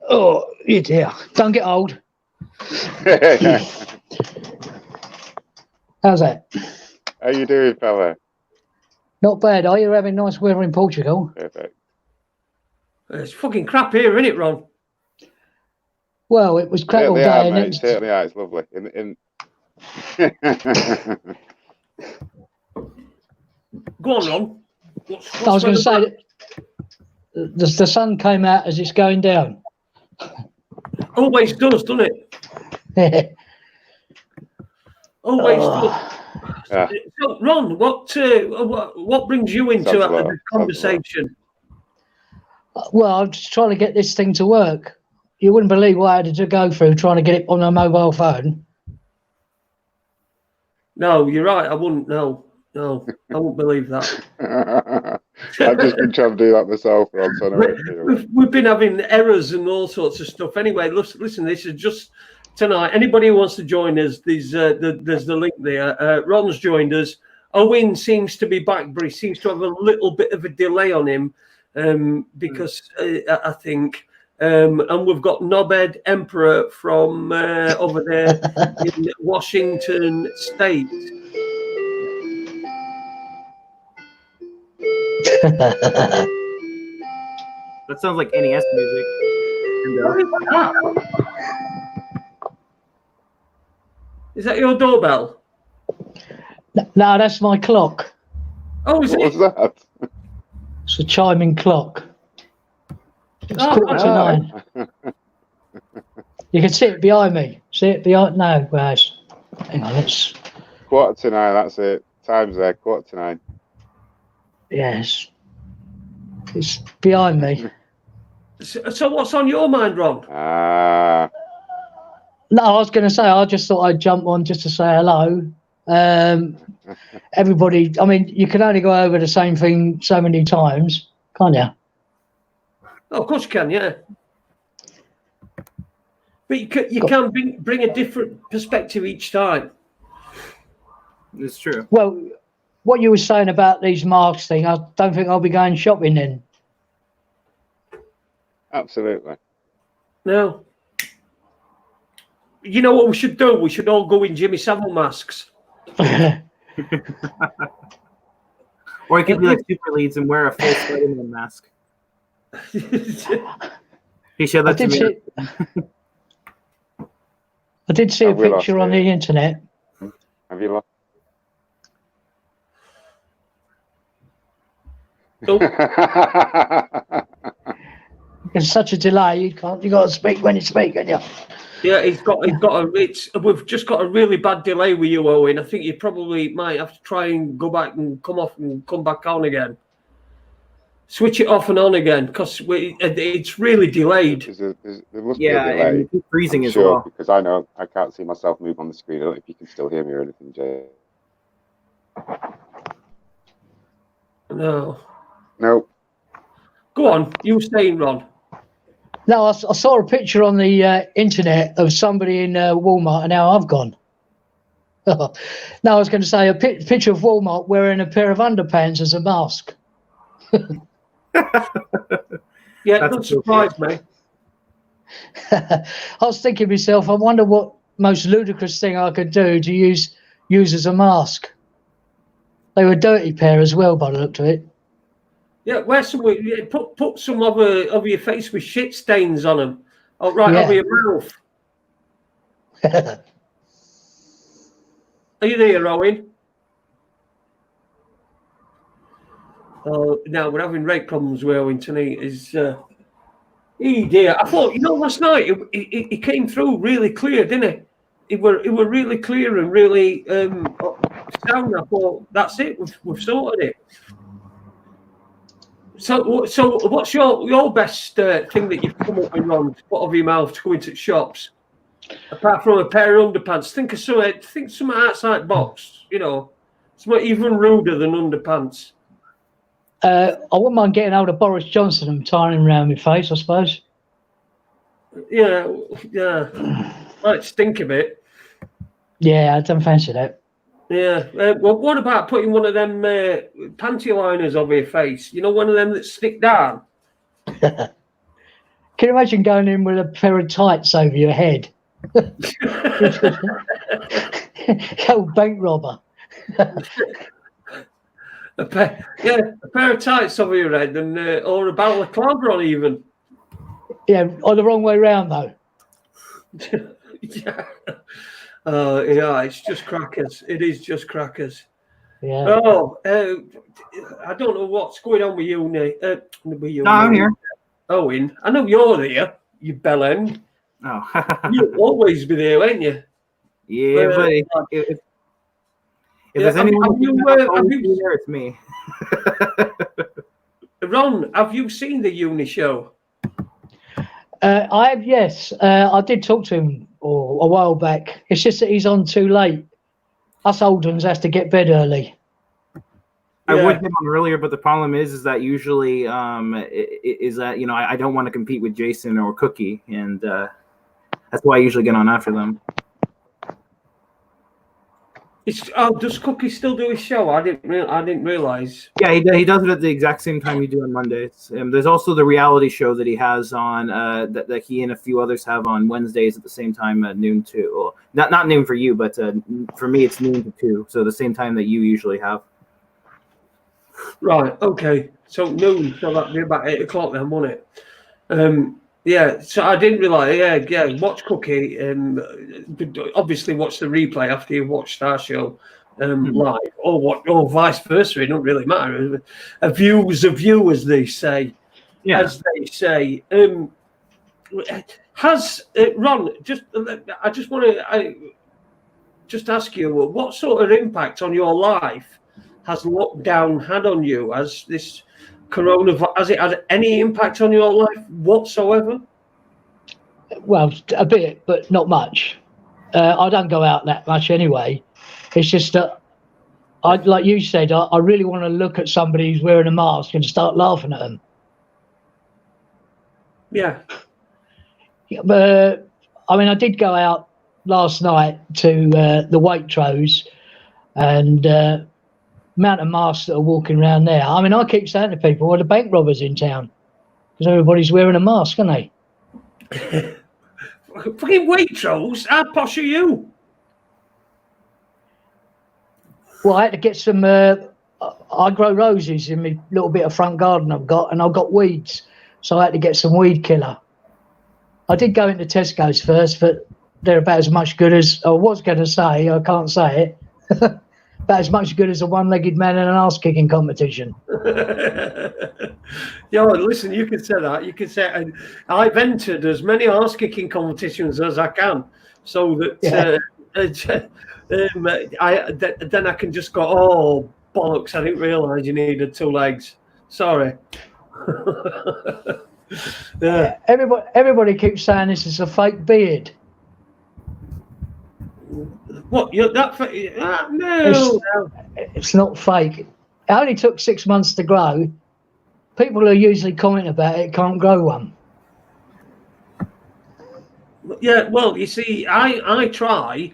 Oh, you dear. Don't get old. How's that? How you doing, fella? Not bad. Are you having nice weather in Portugal? Perfect. It's fucking crap here, isn't it, Ron? Well, it was crap all Certainly day. are, mate. Certainly are. It's lovely. Go on, Ron. I was going to say that the sun came out as it's going down. Always does, doesn't it? Always does. Yeah. So, Ron, what brings you into the conversation? Well, I'm just trying to get this thing to work. You wouldn't believe what I had to go through trying to get it on a mobile phone. No, you're right. I wouldn't. No, I wouldn't believe that. I've just been trying to do that myself, Ron. So I know what it feels. We've been having errors and all sorts of stuff. Anyway, listen, this is just tonight. Anybody who wants to join us, there's the link there. Ron's joined us. Owen seems to be back, but he seems to have a little bit of a delay on him because I think. And we've got Knobhead Emperor from over there in Washington State. That sounds like NES music. Is that your doorbell? No, that's my clock. Oh, is What was it? that? It's a chiming clock. It's 9:15. You can see it behind me. See it behind? No, guys. Hang on, let's. 9:15. That's it. Time's there. 9:15. Yes. It's behind me. So what's on your mind, Ron? No, I was going to say, I just thought I'd jump on just to say hello. Everybody, I mean, you can only go over the same thing so many times, can't you? Oh, of course you can, yeah. But you can bring a different perspective each time. It's true. Well, what you were saying about these masks thing, I don't think I'll be going shopping then. Absolutely. No. You know what we should do? We should all go in Jimmy Savile masks. Or you could be like Super Leads and wear a full Spider-Man mask. He showed that to me. I did see a picture on the internet. Have you lost? Oh, There's such a delay. You got to speak when you speak, haven't you? yeah, we've just got a really bad delay with you, Owen. I think you probably might have to try and go back and come off and come back on again. Switch it off and on again because it's really delayed. There must be a delay. And you keep freezing I'm as sure, well. because I know I can't see myself move on the screen. I don't know if you can still hear me or anything, Jay. No. Nope. Go on, you were saying, Ron. No, I saw a picture on the internet of somebody in Walmart, and now I've gone. No, I was going to say a picture of Walmart wearing a pair of underpants as a mask. Yeah, that doesn't surprise me. I was thinking to myself, I wonder what most ludicrous thing I could do to use as a mask. They were a dirty pair as well, by the look of it. Yeah, wear some. Yeah, put some over your face with shit stains on them. Oh, right, over your mouth. Are you there, Owen? Oh, now we're having rate problems with Owen tonight. Dear. I thought, last night it came through really clear, didn't it? It were really clear and really sound. I thought, that's it. We've sorted it. So what's your best thing that you've come up with, Ron, to put over your mouth to go into shops? Apart from a pair of underpants, think some outside box. Something even ruder than underpants. I wouldn't mind getting hold of Boris Johnson and tying him around my face, I suppose. Yeah. Might stink a bit. Yeah, I don't fancy that. Yeah. Well, what about putting one of them panty liners over your face? One of them that stick down. Can you imagine going in with a pair of tights over your head? Old bank robber. A pair of tights over your head, and or a balaclava on even. Yeah, or the wrong way round though. Yeah. Yeah, it's just crackers. It is just crackers. Yeah. Oh, I don't know what's going on with you, Nate. No, I'm here. Owen, I know you're there, you bellend. Oh. You'll always be there, won't you? Yeah, but if there's anyone there, it's me. Ron, have you seen the Uni show? I have, yes. I did talk to him a while back. It's just that he's on too late. Us old ones has to get bed early. I would get on earlier, but the problem is that usually I don't want to compete with Jason or Cookie, and that's why I usually get on after them. Does Cookie still do his show? I didn't realize. Yeah, he does it at the exact same time you do on Mondays. There's also the reality show that he has on that he and a few others have on Wednesdays at the same time at noon to. Well, not noon for you, but for me it's noon to 2. So the same time that you usually have. Right. Okay. So noon. So that'd be about 8 o'clock then, won't it? Yeah. So I didn't realize. Yeah. Watch Cookie. Obviously, watch the replay after you watched our show live, or vice versa. It don't really matter. A view's a view, as they say. Yeah. As they say. Has Ron? I just want to just ask you, what sort of impact on your life has lockdown had on you? Has this coronavirus, has it had any impact on your life whatsoever? Well, a bit, but not much. I don't go out that much anyway. It's just that, like you said, I really want to look at somebody who's wearing a mask and start laughing at them. Yeah. But I did go out last night to the Waitrose, and amount of masks that are walking around there. I keep saying to people, the bank robbers in town, because everybody's wearing a mask, aren't they? Fucking Waitrose, how posh are you? Well, I had to get some. I grow roses in my little bit of front garden I've got, and I've got weeds, so I had to get some weed killer. I did go into Tesco's first, but they're about as much good as I was going to say. I can't say it. about as much good as a one-legged man in an arse-kicking competition. Yeah, listen, you could say that. You could say I've entered as many arse-kicking competitions as I can, so that then I can just go, oh, bollocks, I didn't realise you needed 2 legs. Sorry. Yeah. Everybody keeps saying this is a fake beard. What? You're that? No. It's not fake. It only took 6 months to grow. People are usually commenting about it can't grow one. Yeah. Well, you see, I try.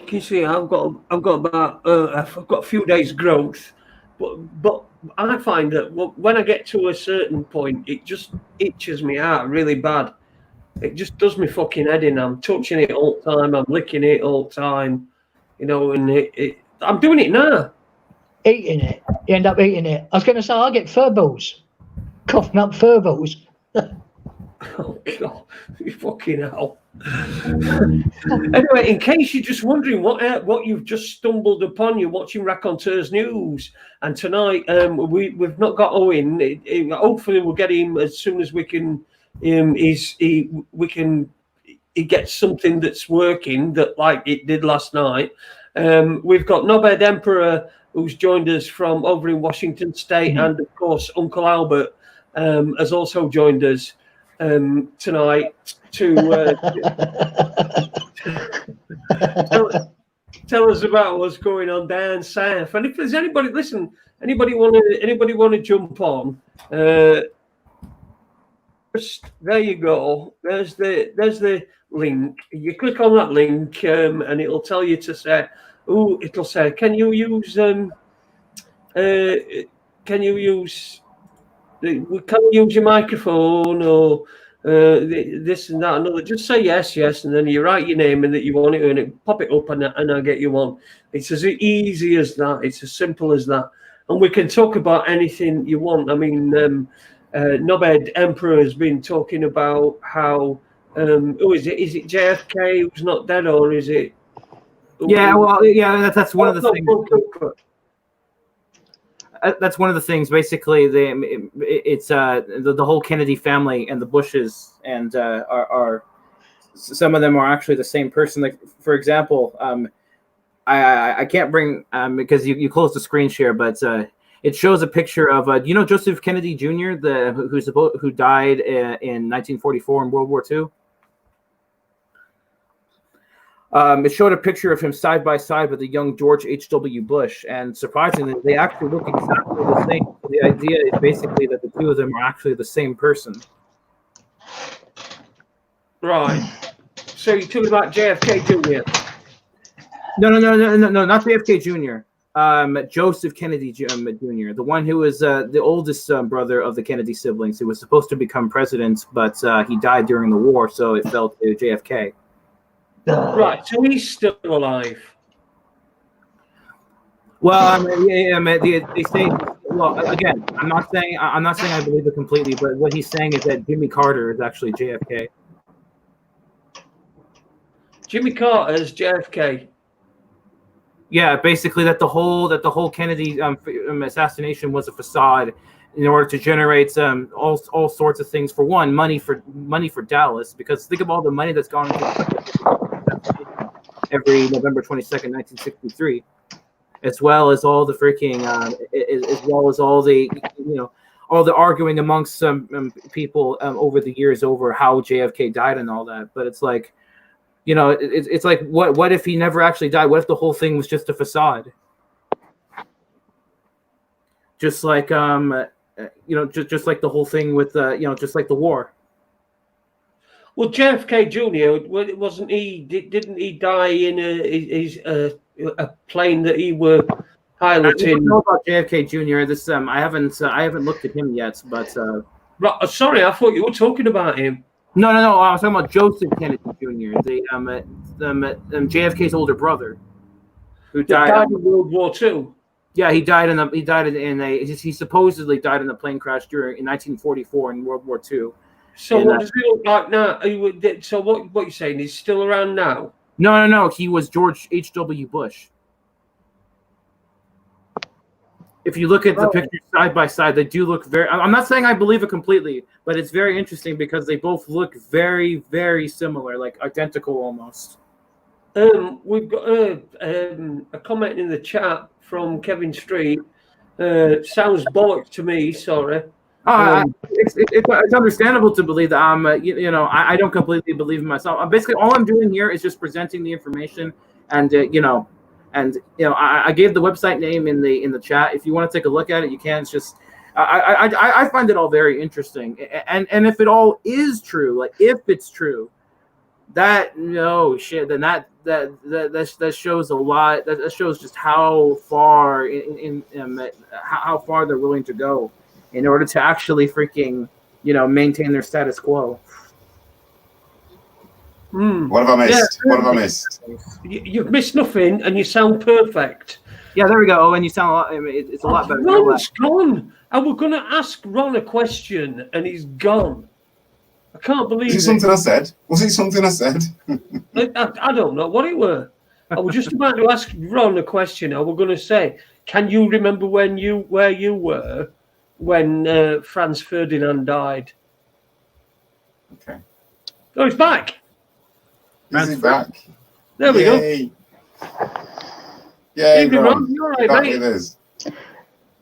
You see, I've got about I've got a few days growth, but I find that when I get to a certain point, it just itches me out really bad. It just does me fucking head in. I'm touching it all the time. I'm licking it all the time, you know. And I'm doing it now. Eating it, you end up eating it. I was going to say I get fur balls, coughing up fur balls. Oh God, you fucking hell. Anyway, in case you're just wondering what you've just stumbled upon, you're watching Raconteurs News, and tonight we've not got Owen. Hopefully, we'll get him as soon as we can. He gets something that's working that like it did last night. We've got Knobhead Emperor who's joined us from over in Washington State, and of course Uncle Albert has also joined us tonight to tell us about what's going on down south. And if there's anybody, listen, anybody want to jump on? There you go. There's the link. You click on that link, and it'll tell you to say, it'll say, can you use your microphone or this and that and other? Just say yes, and then you write your name and that you want it, and it pop it up, and I'll get you on. It's as easy as that. It's as simple as that, and we can talk about anything you want. I mean, Knobhead Emperor has been talking about how is it JFK who's not dead, or is it? Yeah, well, yeah, that's one of the things. That's one of the things. Basically, it's the whole Kennedy family and the Bushes, and are some of them are actually the same person. Like, for example, I can't bring because you closed the screen share, but it shows a picture of Joseph Kennedy Jr., who died in 1944 in World War II. It showed a picture of him side by side with the young George H.W. Bush, and surprisingly, they actually look exactly the same. So the idea is basically that the two of them are actually the same person. Right. So you're talking about JFK Jr.? No, not JFK Jr. Joseph Kennedy Jr., the one who was the oldest brother of the Kennedy siblings, who was supposed to become president, but he died during the war, so it fell to JFK. Right, so he's still alive. Well, they say. Well, again, I'm not saying I believe it completely, but what he's saying is that Jimmy Carter is actually JFK. Jimmy Carter is JFK. Yeah, basically that the whole Kennedy assassination was a facade in order to generate all sorts of things. For one, money for Dallas, because think of all the money that's gone into every November 22nd, 1963, as well as all the freaking, as well as all the all the arguing amongst some people over the years over how JFK died and all that. But it's like, it's like what if he never actually died? What if the whole thing was just a facade? Just like just like the whole thing with just like the war. Well, JFK Jr. wasn't he? Didn't he die in a plane that he were piloting? I don't know about JFK Jr. This I haven't looked at him yet, but sorry, I thought you were talking about him. No. I was talking about Joseph Kennedy Jr., the JFK's older brother, who died in World War II. Yeah, he supposedly died in a plane crash in 1944 in World War II. So what does he look like now? So what you're saying? He's still around now? No. He was George H.W. Bush. If you look at the pictures side by side, they do look very. I'm not saying I believe it completely, but it's very interesting because they both look very, very similar, like identical almost. We've got a comment in the chat from Kevin Street. Sounds bollocks to me. Sorry. It's understandable to believe that. I don't completely believe in myself. Basically, all I'm doing here is just presenting the information, and I gave the website name in the chat. If you want to take a look at it, you can. It's just I find it all very interesting, and if it all is true, like if it's true, then that shows a lot. That shows just how far how far they're willing to go in order to actually freaking maintain their status quo. What have I missed? What have I missed? You've missed nothing, and you sound perfect. Yeah, there we go. Oh, and you sound a lot. It's a lot better. Ron's gone. I was going to ask Ron a question, and he's gone. I can't believe it. Was it something I said? Was it something I said? I don't know what it were. I was just about to ask Ron a question. I was going to say, can you remember where you were when Franz Ferdinand died? Okay. Oh, he's back. Is he back? There we go. Yay, Evening, Ron. Ron. You all right, Back mate? with us.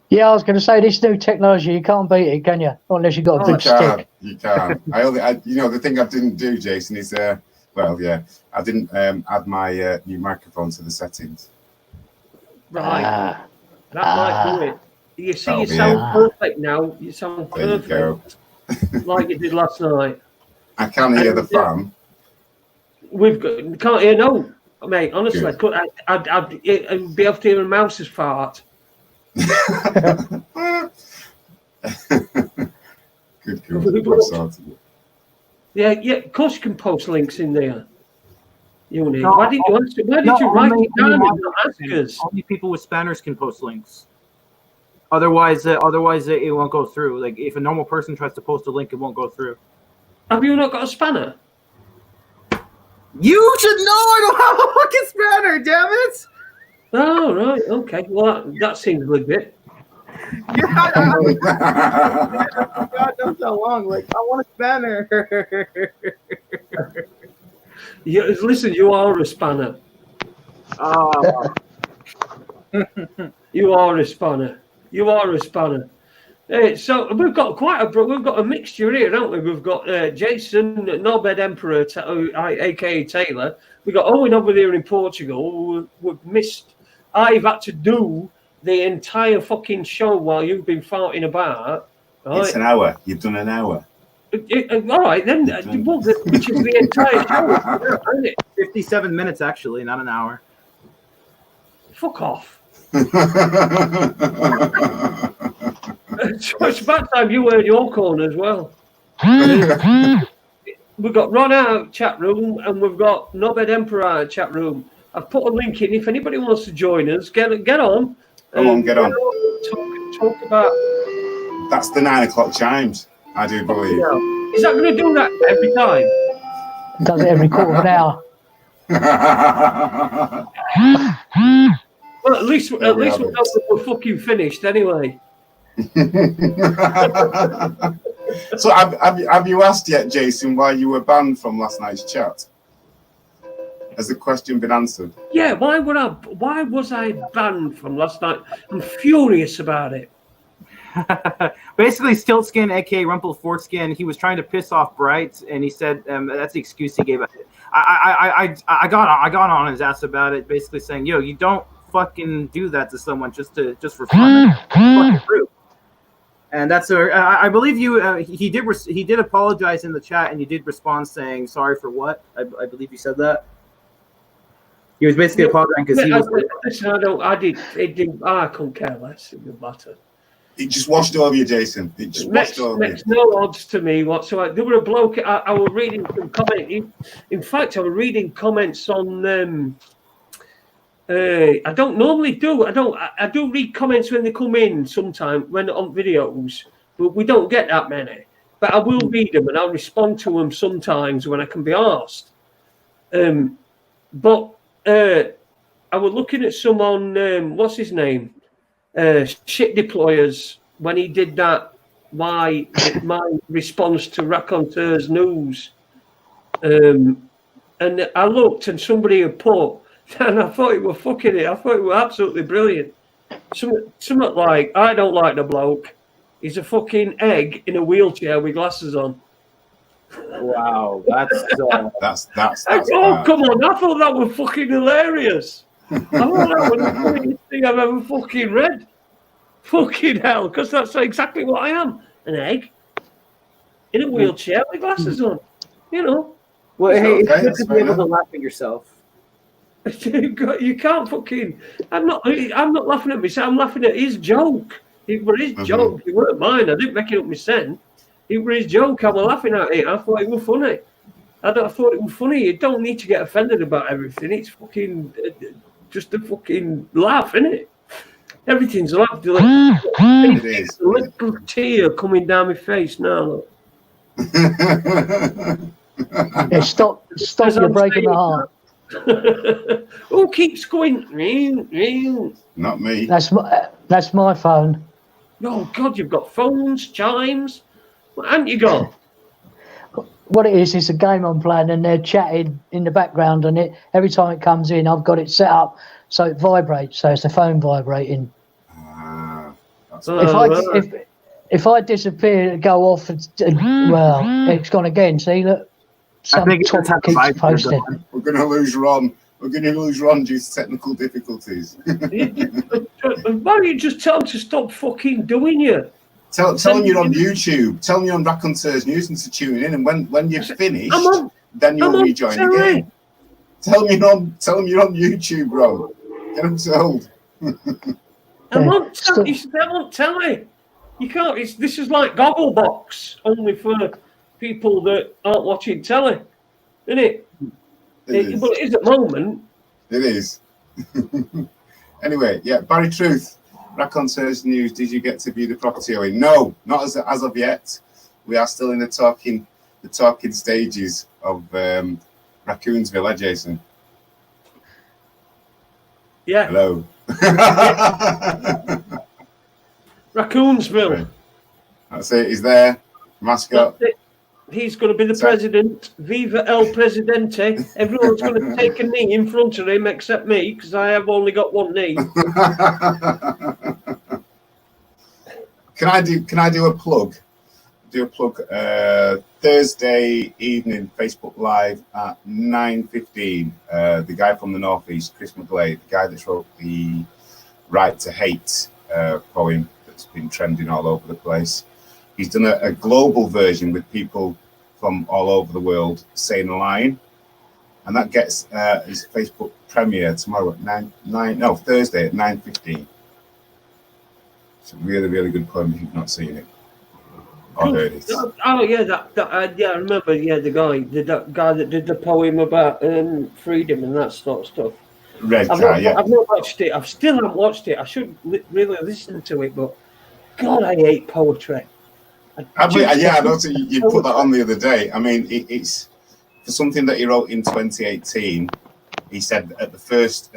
Yeah, I was going to say, this new technology, you can't beat it, can you? Unless you've got a good stick. You can't. The thing I didn't do, Jason, is I didn't add my new microphone to the settings. Right. That might do it. You see, That'll you be sound perfect now. You sound There you perfect. go. Like you did last night. I can hear the fan. Can't hear no, mate. Honestly, Good. I'd be able to hear a mouse's fart. Good God. Yeah. Of course you can post links in there. Uni. No, Why did you answer? Why did you write it down and not ask us? Only people with spanners can post links. Otherwise, it won't go through. Like if a normal person tries to post a link, it won't go through. Have you not got a spanner? You should know I don't have a fucking spanner, damn it! Oh, right. Okay. Well, that seems legit. Yeah, God knows how long. Like, I want a spanner. Listen, you are a spanner. Oh. You are a spanner. You are a spanner. So we've got a mixture here, haven't we? We've got Jason, Norbert Emperor, aka Taylor. We've got Owen over there in Portugal. We've missed. I've had to do the entire fucking show while you've been farting about. Right? It's an hour. You've done an hour. All right, then. Which is the entire show, isn't it? 57 minutes, actually, not an hour. Fuck off. It's about time you heard your corner as well. We've got Ron out chat room and we've got Norbert Emperor chat room. I've put a link in. If anybody wants to join us, get on. Come on, get on. Talk about. That's the 9 o'clock chimes, I do believe. Is that going to do that every time? It does it every quarter of an hour. Well, at least we know that we're fucking finished anyway. So have you asked yet, Jason, why you were banned from last night's chat? Has the question been answered? Yeah, why was I banned from last night? I'm furious about it. Basically, Stiltskin, aka Rumple Fortskin, he was trying to piss off Bright, and he said that's the excuse he gave. I got on his ass about it, basically saying, "Yo, you don't fucking do that to someone just for fun." Fucking rude. And that's I believe you. He did apologize in the chat, and you did respond saying sorry for what? I believe you said that. He was basically apologizing because he was. Listen, I couldn't care less. It didn't matter. It just washed over you, Jason. It just washed over you. Makes no odds to me whatsoever. There were a bloke. I was reading some comments. In fact, I was reading comments on. I don't normally do. I do read comments when they come in sometimes when on videos, but we don't get that many. But I will read them and I'll respond to them sometimes when I can be asked. But I was looking at some on what's his name, shit deployers when he did that. My response to Raconteurs news, and I looked and somebody had put, and I thought it were fucking it. I thought it were absolutely brilliant. Something like, I don't like the bloke. He's a fucking egg in a wheelchair with glasses on. Wow, that's Oh, come on! I thought that was fucking hilarious. I thought that was the funniest thing I've ever fucking read. Fucking hell, because that's exactly what I am. An egg in a wheelchair with glasses on. You know. Well, hey, okay, it's good to be able to laugh at yourself. You can't fucking. I'm not laughing at myself. I'm laughing at his joke. It was his joke. It weren't mine. I didn't make it up myself. It was his joke. I was laughing at it. I thought it was funny. I thought it was funny. You don't need to get offended about everything. It's fucking just a fucking laugh, isn't it? Everything's a laugh. Like, It is. a little tear coming down my face now. Look. Yeah, stop! You're breaking my heart. Who keeps going? Ring. Not me. That's my phone. Oh God, you've got phones, chimes. What haven't you got? What it is, it's a game I'm playing, and they're chatting in the background, and it every time it comes in, I've got it set up so it vibrates, so it's the phone vibrating. If I disappear, go off, well, it's gone again. See, look, some top keeps posting. We're going to lose Ron. We're going to lose Ron due to technical difficulties. Why don't you just tell him to stop fucking doing you? Tell him you're on YouTube. Tell him you're on Raconteurs News and to tune in. And when you're finished, then you'll rejoin again. Tell him you're on YouTube, bro. Get him told. I'm on telly. You can't. This is like Gogglebox, only for people that aren't watching telly, isn't it? Well, it is at the moment. It is. Anyway, yeah, Barry Truth, Raconteurs News. Did you get to view the property, Owen? No, not as of yet. We are still in the talking stages of Raccoonsville, Jason? Yeah. Hello. Raccoonsville. That's it. He's there. Mascot. He's going to be the president. Viva el Presidente. Everyone's going to take a knee in front of him except me because I have only got one knee. Can I do a plug? Thursday evening, Facebook Live at 9:15. The guy from the Northeast, Chris McGlade, the guy that wrote the Right to Hate poem that's been trending all over the place. He's done a global version with people from all over the world saying a line, and that gets his Facebook premiere tomorrow at Thursday at 9:15. It's a really, really good poem if you've not seen it. Oh yeah, I remember. Yeah, the guy that did the poem about freedom and that sort of stuff. I've not watched it. I still haven't watched it. I should really listen to it, but God, I hate poetry. I noticed you put that on the other day. I mean, it's for something that he wrote in 2018. He said at the first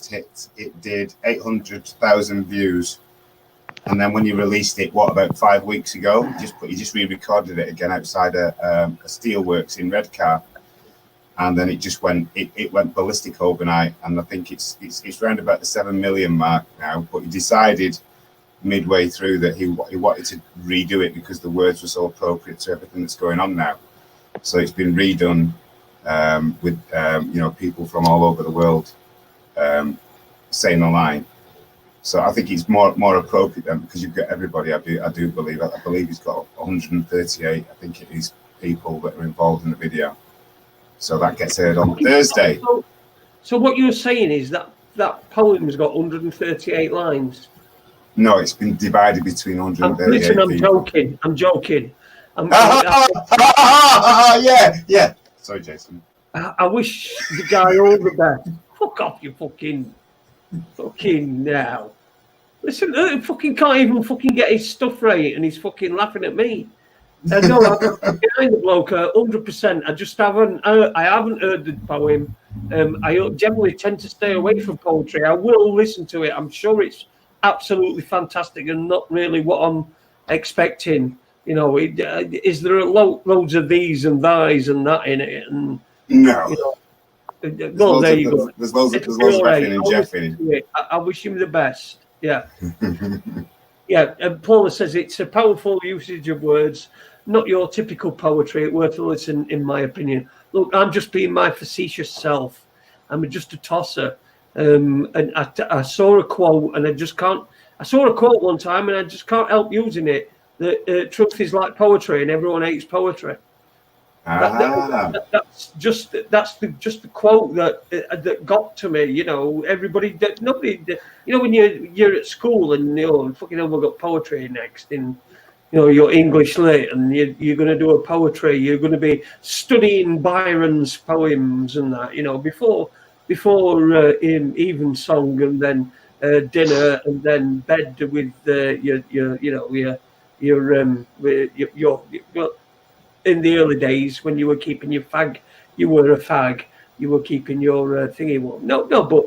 hit, it did 800,000 views. And then when you released it, about 5 weeks ago, he just re-recorded it again outside a steelworks in Redcar, and then it went ballistic overnight. And I think it's around about the 7 million mark now. But he decided midway through that he wanted to redo it because the words were so appropriate to everything that's going on now. So it's been redone with people from all over the world saying a line. So I think it's more appropriate then because you've got everybody. I do believe. I believe he's got 138. I think it is people that are involved in the video. So that gets heard on Thursday. So what you're saying is that poem's got 138 lines. No, it's been divided between 138. Listen, I'm joking. Yeah. Sorry, Jason. I wish the guy all the best. Fuck off, you fucking now. Listen, he fucking can't even fucking get his stuff right, and he's fucking laughing at me. No, I'm behind the bloke 100%. I just haven't. I haven't heard the poem. I generally tend to stay away from poetry. I will listen to it. I'm sure it's absolutely fantastic and not really what I'm expecting. You know, is there loads of these and thys and that in it? And No. you know, well, there you go. There's loads of effing and jeffing. I wish him the best. Yeah. Yeah, and Paula says it's a powerful usage of words, not your typical poetry. Worth a listen, in my opinion. Look, I'm just being my facetious self. I'm just a tosser. And I saw a quote, and I just can't. I saw a quote one time, and I just can't help using it. That truth is like poetry, and everyone hates poetry. That's just the quote that got to me. You know, nobody. You know, when you're at school and fucking hell, we've got poetry next in, your English lit, and you're going to do a poetry. You're going to be studying Byron's poems and that. You know, before evensong and then dinner and then bed with your in the early days when you were keeping your fag, you were a fag. You were keeping your thingy. Well, no, but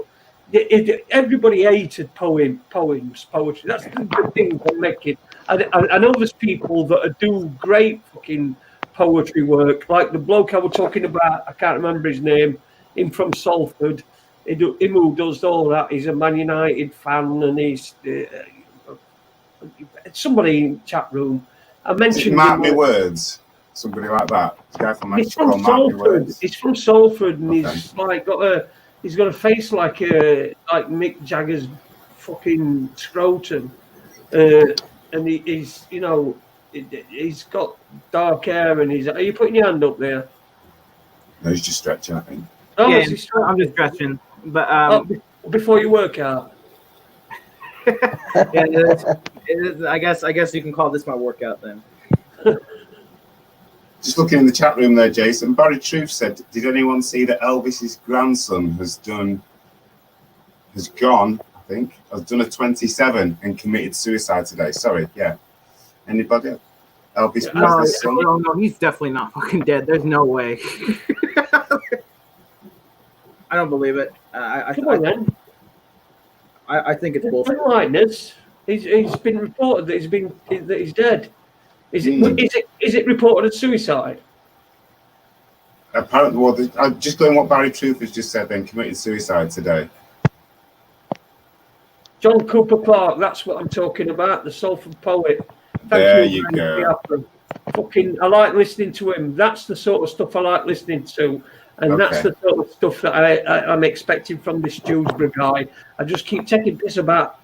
everybody hated poetry. That's the thing I'm making. I know there's people that do great fucking poetry work, like the bloke I was talking about. I can't remember his name. Him from Salford. Him who does all that. He's a Man United fan, and he's somebody in the chat room. I mentioned. Mark me words. Somebody like that. He's from Salford. He's from Salford, and he's like he's got a face like Mick Jagger's fucking scrotum, and he's he's got dark hair, and he's. Are you putting your hand up there? No, he's just stretching, I think. Oh, yeah, I'm just stretching, but before you work out. Yeah, I guess you can call this my workout then. Just looking in the chat room there, Jason. Barry Truth said, "Did anyone see that Elvis's grandson has done a 27 and committed suicide today?" Sorry, yeah. Anybody? Elvis? No, he's definitely not fucking dead. There's no way. I don't believe it. Come on, then. I think it's bullshit. He's been reported that he's dead. Is it reported as suicide? Apparently, well, I'm just going what Barry Truth has just said. Then committed suicide today. John Cooper Clarke. That's what I'm talking about. The Salford poet. There you go. I like listening to him. That's the sort of stuff I like listening to. And that's the sort of stuff that I'm expecting from this Dewsbury guy. I just keep taking piss about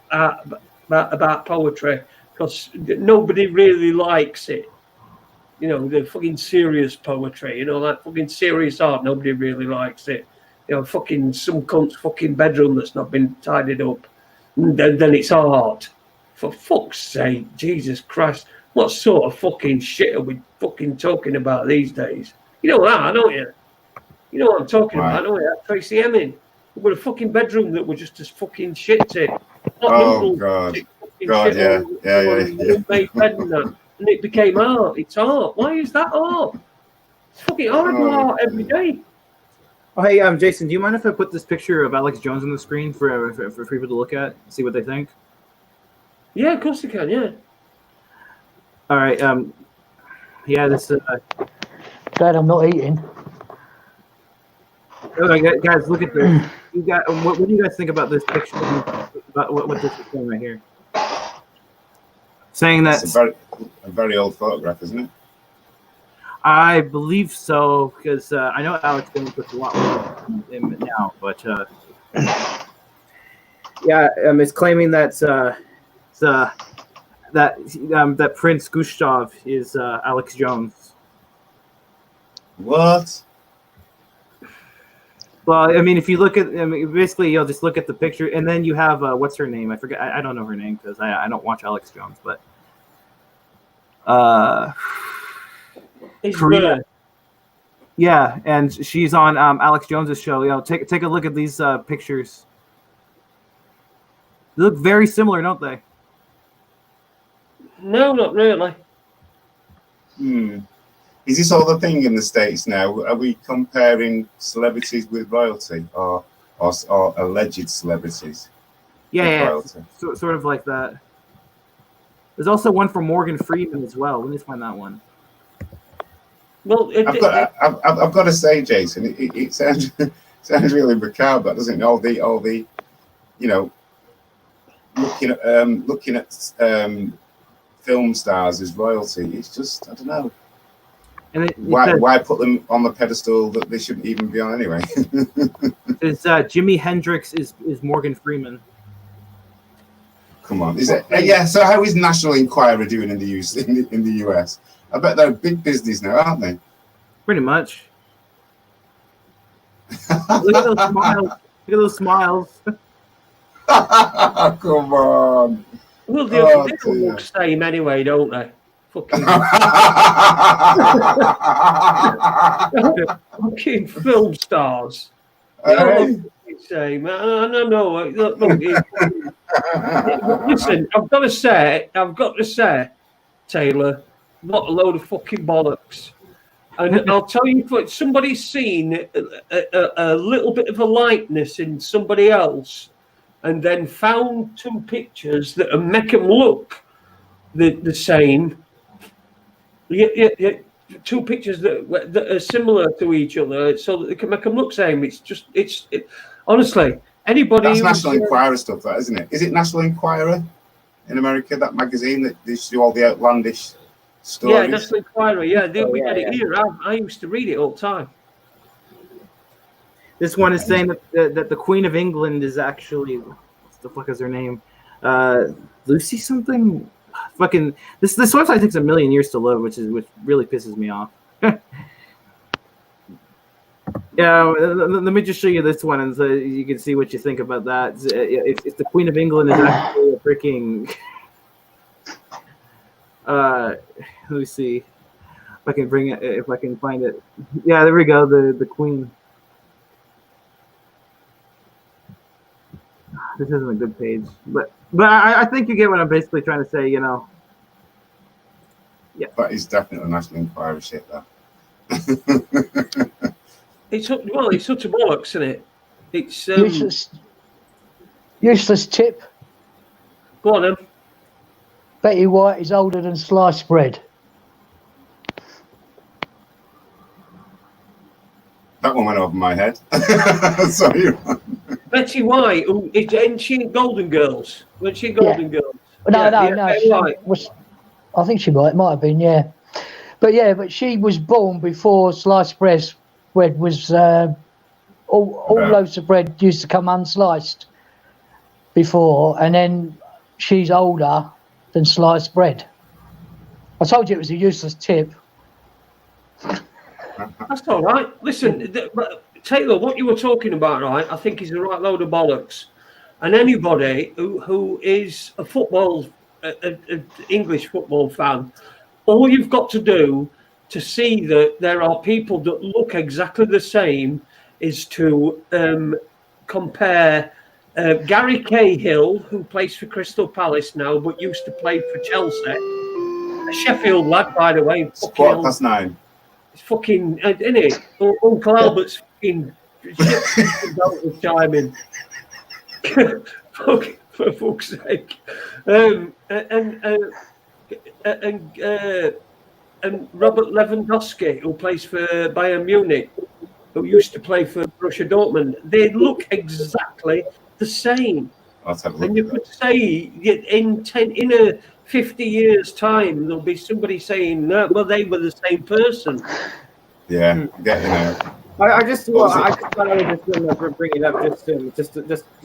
poetry because nobody really likes it. The fucking serious poetry. That fucking serious art. Nobody really likes it. Fucking some cunt's fucking bedroom that's not been tidied up. And then it's art. For fuck's sake, Jesus Christ! What sort of fucking shit are we fucking talking about these days? You know that, don't you? You know what I'm talking about, don't you? Tracy Emin. With a fucking bedroom that was just as fucking shit to it. Oh, God. Yeah. Made bed and that. And it became art. It's art. Why is that art? It's fucking art every day. Oh, hey, Jason, do you mind if I put this picture of Alex Jones on the screen for people to look at, see what they think? Yeah, of course they can, yeah. All right. Yeah, this... Glad I'm not eating. Oh, guys, look at this. What do you guys think about this picture? About what this is saying right here? Saying that it's a very old photograph, isn't it? I believe so, because I know Alex Jones puts a lot more in it now, but yeah, it's claiming that that Prince Gustav is Alex Jones. What? Well, I mean, if you look at, basically, you'll just look at the picture, and then you have what's her name? I forget. I don't know her name because I don't watch Alex Jones, but Korea. Yeah, and she's on Alex Jones's show. Take a look at these pictures. They look very similar, don't they? No, not really. Is this all the thing in the States now? Are we comparing celebrities with royalty or alleged celebrities? Yeah, royalty. sort of like that. There's also one for Morgan Freeman as well. Let me find that one. Well, I've got to say, Jason, it sounds really macabre, doesn't it? All the you know, looking at film stars as royalty. It's just, I don't know. And why put them on the pedestal that they shouldn't even be on anyway? It's Jimi Hendrix is Morgan Freeman. Come on, is it? Yeah. So how is National Enquirer doing in the US? I bet they're big business now, aren't they? Pretty much. Look at those smiles. Look at those smiles. Come on. Well, they all look the same anyway, don't they? Fucking film stars. They all look the same. No. Look, listen, I've got to say, Taylor, what a load of fucking bollocks. And I'll tell you, if somebody's seen a little bit of a likeness in somebody else, and then found two pictures that make them look the same. Yeah, two pictures that are similar to each other, so that they can make them look same. It's honestly, anybody. That's National Enquirer stuff, that isn't it? Is it National Enquirer in America? That magazine that they do all the outlandish stories. Yeah, National Enquirer. Yeah, we get it here. I used to read it all the time. This one is saying that the Queen of England is actually, what the fuck is her name? Lucy something? Fucking this website takes a million years to load, which really pisses me off. Yeah, let me just show you this one, and so you can see what you think about that. If the Queen of England is actually a freaking, let me see if I can bring it, if I can find it. Yeah, there we go. The Queen. This isn't a good page, but I think you get what I'm basically trying to say. You know. Yeah. That is definitely National Enquirer shit, though. It's such a bollocks, isn't it? It's useless tip. Go on, then. Betty White is older than sliced bread. That one went over my head. Sorry. Betty White, isn't she in Golden Girls? Was she in Golden Girls? No. I think she might have been, yeah. But she was born before sliced bread was all loaves of bread used to come unsliced before, and then she's older than sliced bread. I told you it was a useless tip. That's all right. Listen, Taylor, what you were talking about, right, I think is a right load of bollocks. And anybody who is a English football fan, all you've got to do to see that there are people that look exactly the same is to compare Gary Cahill, who plays for Crystal Palace now, but used to play for Chelsea, a Sheffield lad, by the way. Quarter past 9. It's fucking, isn't it? Uncle Albert's fucking shit chiming. For fuck's sake. And Robert Lewandowski, who plays for Bayern Munich, who used to play for Borussia Dortmund, they look exactly the same. And you could say in 50 years' time, there'll be somebody saying, no, well, they were the same person. Yeah, getting out. I just thought I would just bring it up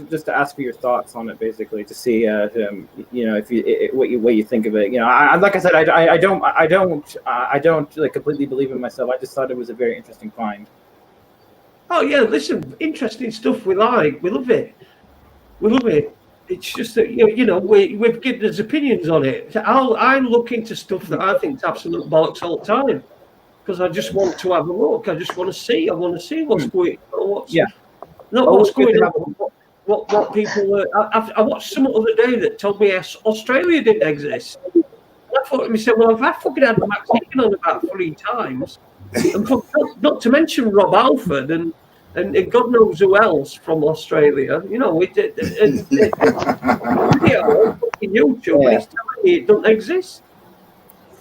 just to ask for your thoughts on it, basically, to see what you think of it. You know, like I said, I don't like completely believe in myself. I just thought it was a very interesting find. Oh yeah, listen, interesting stuff. We like, we love it. It's just that we've given us opinions on it. I look into stuff that I think is absolute bollocks all the time. Because I just want to have a look. I just want to see. I want to see what's going on. What's going on. What people. I watched some other day that told me Australia didn't exist. And I thought to myself, well, if I fucking had Max Hicken on about 3 times, and not to mention Rob Alford and and God knows who else from Australia. You know, video on fucking YouTube, and he's telling me it doesn't exist.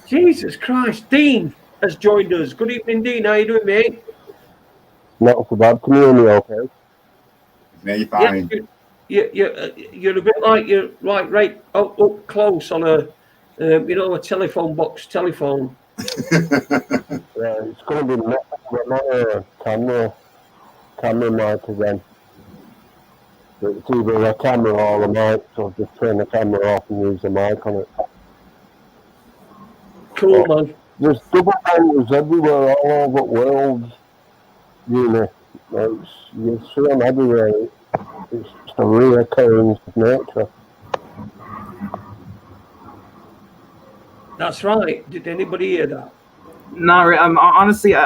Jesus Christ, Dean has joined us. Good evening, Dean. How you doing, mate? Not so bad. Can you hear me okay? No, you're fine. You're a bit like you're right up close on a a telephone box telephone. Yeah, it's going to be not a camera mic again. It's either a camera or a mic, so just turn the camera off and use the mic on it. Cool, man. There's double bangers everywhere, all over the world. You see them everywhere. It's just a reoccurrence of nature. That's right. Did anybody hear that? No, honestly, he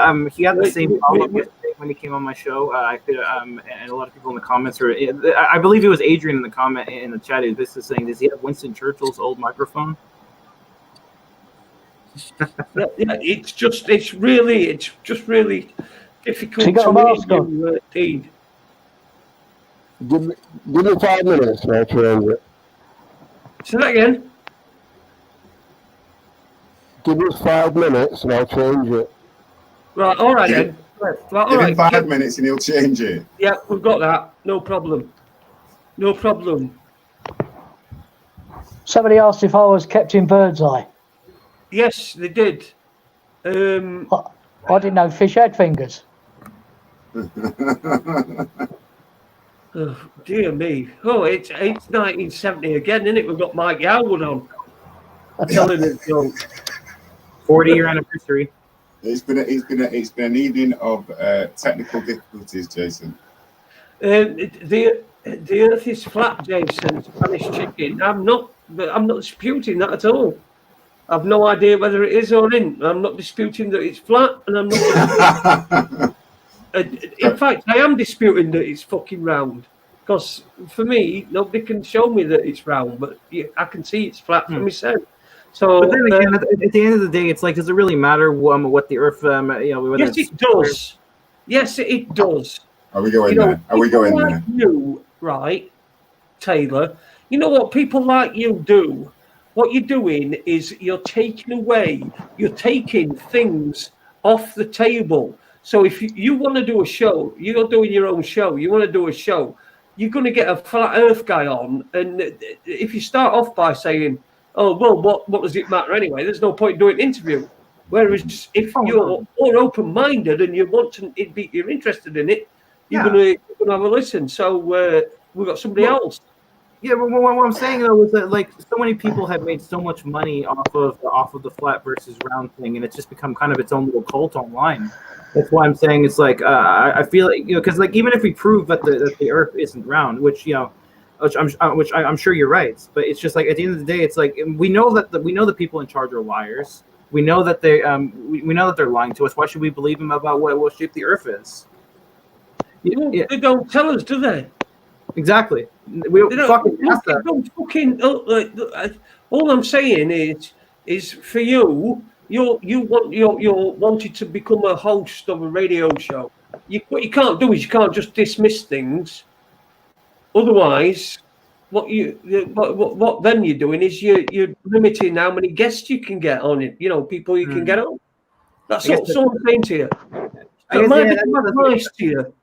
had the same problem when he came on my show. I could, and a lot of people in the comments were. I believe it was Adrian in the comment in the chat. He was basically saying, "Does he have Winston Churchill's old microphone?" Yeah, it's just really difficult got a to mask hear on. you, Dean. Give me 5 minutes and I'll change it. Say that again. Give us 5 minutes and I'll change it. Right, all right then. Right, all Give right. him 5 minutes and he'll change it. Yeah, we've got that. No problem. No problem. Somebody asked if I was Captain Birdseye. Yes, they did. I didn't know fish had fingers. Oh, dear me. Oh, it's 1970 again, isn't it? We've got Mike Yarwood on. Telling a joke. 40-year anniversary. It's been an evening of technical difficulties, Jason. The Earth is flat, Jason. Spanish chicken. I'm not disputing that at all. I've no idea whether it is or isn't. I'm not disputing that it's flat, and I'm not. In fact, I am disputing that it's fucking round. Because for me, nobody can show me that it's round, but I can see it's flat for myself. So, but then again, at the end of the day, it's like, does it really matter what the Earth? Yes, it does. Yes, it does. Are we going there? Are we going there? You, right, Taylor? You know what people like you do? What you're doing is you're taking things off the table. So if you want to do a show, you're doing your own show, you want to do a show, you're going to get a flat earth guy on. And if you start off by saying, oh, well, what does it matter anyway? There's no point doing an interview. Whereas if you're more open-minded and you're interested in it, you're going to have a listen. So we've got somebody else. Yeah, but what I'm saying though is that like so many people have made so much money off of the flat versus round thing, and it's just become kind of its own little cult online. That's why I'm saying it's like I feel like because like even if we prove that the Earth isn't round, which I'm sure you're right, but it's just like at the end of the day, it's like we know that the people in charge are liars. We know that we know that they're lying to us. Why should we believe them about what shape the Earth is? They don't tell us, do they? Exactly. We fucking ask that. All I'm saying is for you wanted to become a host of a radio show. What you can't do is you can't just dismiss things. Otherwise, what then you're doing is you're limiting how many guests you can get on it. People you can get on. That's all I'm saying to you. That might be my advice to you.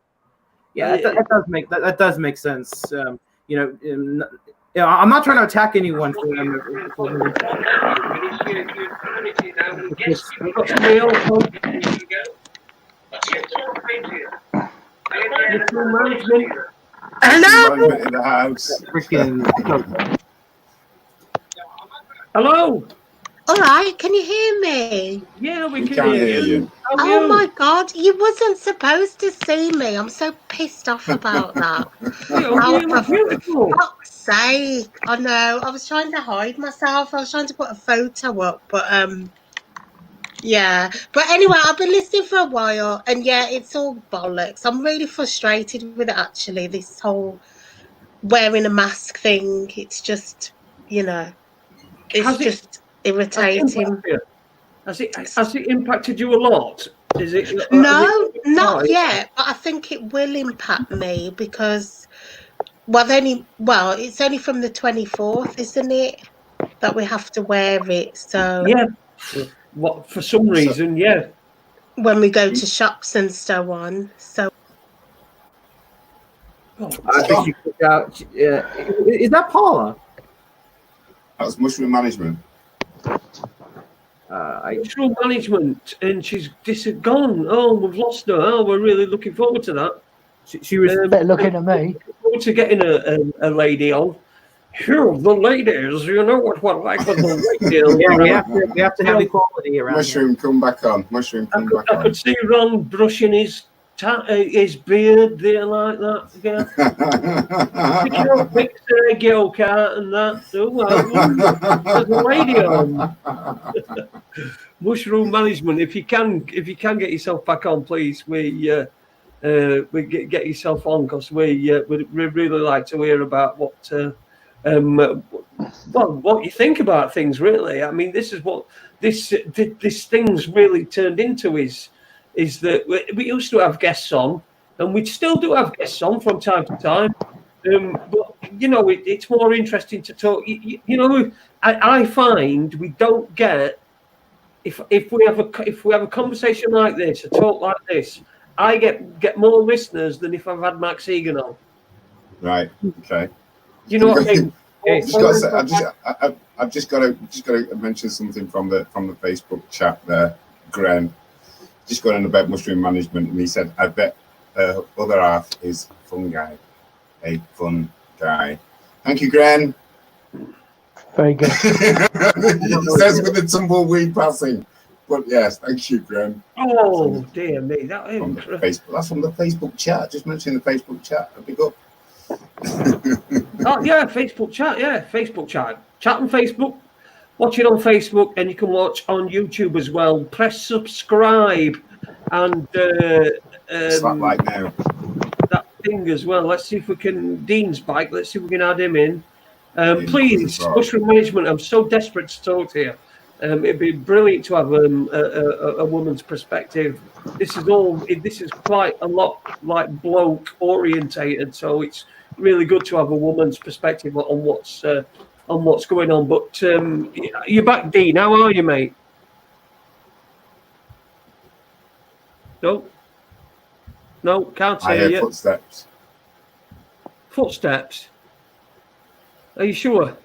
Yeah, that does make sense. I'm not trying to attack anyone for them. Hello. In the house. Hello. All right, can you hear me? Yeah, we can hear you. Oh my God, you wasn't supposed to see me. I'm so pissed off about that. For fuck's sake. I know. I was trying to hide myself. I was trying to put a photo up, but yeah. But anyway, I've been listening for a while, and yeah, it's all bollocks. I'm really frustrated with it actually. This whole wearing a mask thing. It's just, it's just irritating. Has it impacted you a lot? Is it? No, Not yet, but I think it will impact me because, it's only from the 24th, isn't it, that we have to wear it. So Yeah, for some reason, yeah. when we go to shops and so on. So I think she took out. Is that Paula? That was mushroom management. Mushroom management, and she's gone. Oh, we've lost her. Oh, we're really looking forward to that. She was better looking at me. Looking forward to getting a lady on. Here, the ladies, you know what like with the ladies. Yeah, we have to have equality around Mushroom, here. come back on. Mushroom, come back on. I could see Ron brushing his beard there like that. Yeah. Picking up big go kart and that. There's a lady on. Mushroom management. If you can get yourself back on, please. We get yourself on because we really like to hear about what what you think about things. Really, I mean, this is what this thing's really turned into is that we used to have guests on, and we still do have guests on from time to time. But you know, it's more interesting to talk. You know, I find we don't get if we have a conversation like this, a talk like this. I get more listeners than if I've had Max Egan on. Right. Okay. You know what I mean? I've just got to mention something from the Facebook chat there, Gren. Just going on about mushroom management, and he said, "I bet other half is fun guy, a fun guy." Thank you, Gren. Very good. He says with the tumbleweed passing, but yes, thank you, Gren. Oh dear me, that's from the Facebook chat. Just mentioning the Facebook chat. A big up. Oh yeah, Facebook chat. Yeah, Facebook chat. Chat on Facebook. Watch it on Facebook, and you can watch on YouTube as well. Press subscribe and Slap like now. that thing as well. Let's see if we can Dean's bike. Let's see if we can add him in. Please, mushroom management. I'm so desperate to talk to you. It'd be brilliant to have a woman's perspective. This is quite a lot like bloke orientated, so it's really good to have a woman's perspective on what's going on. But you're back, Dean. How are you, mate? No, can't see you. Footsteps. Footsteps. Are you sure?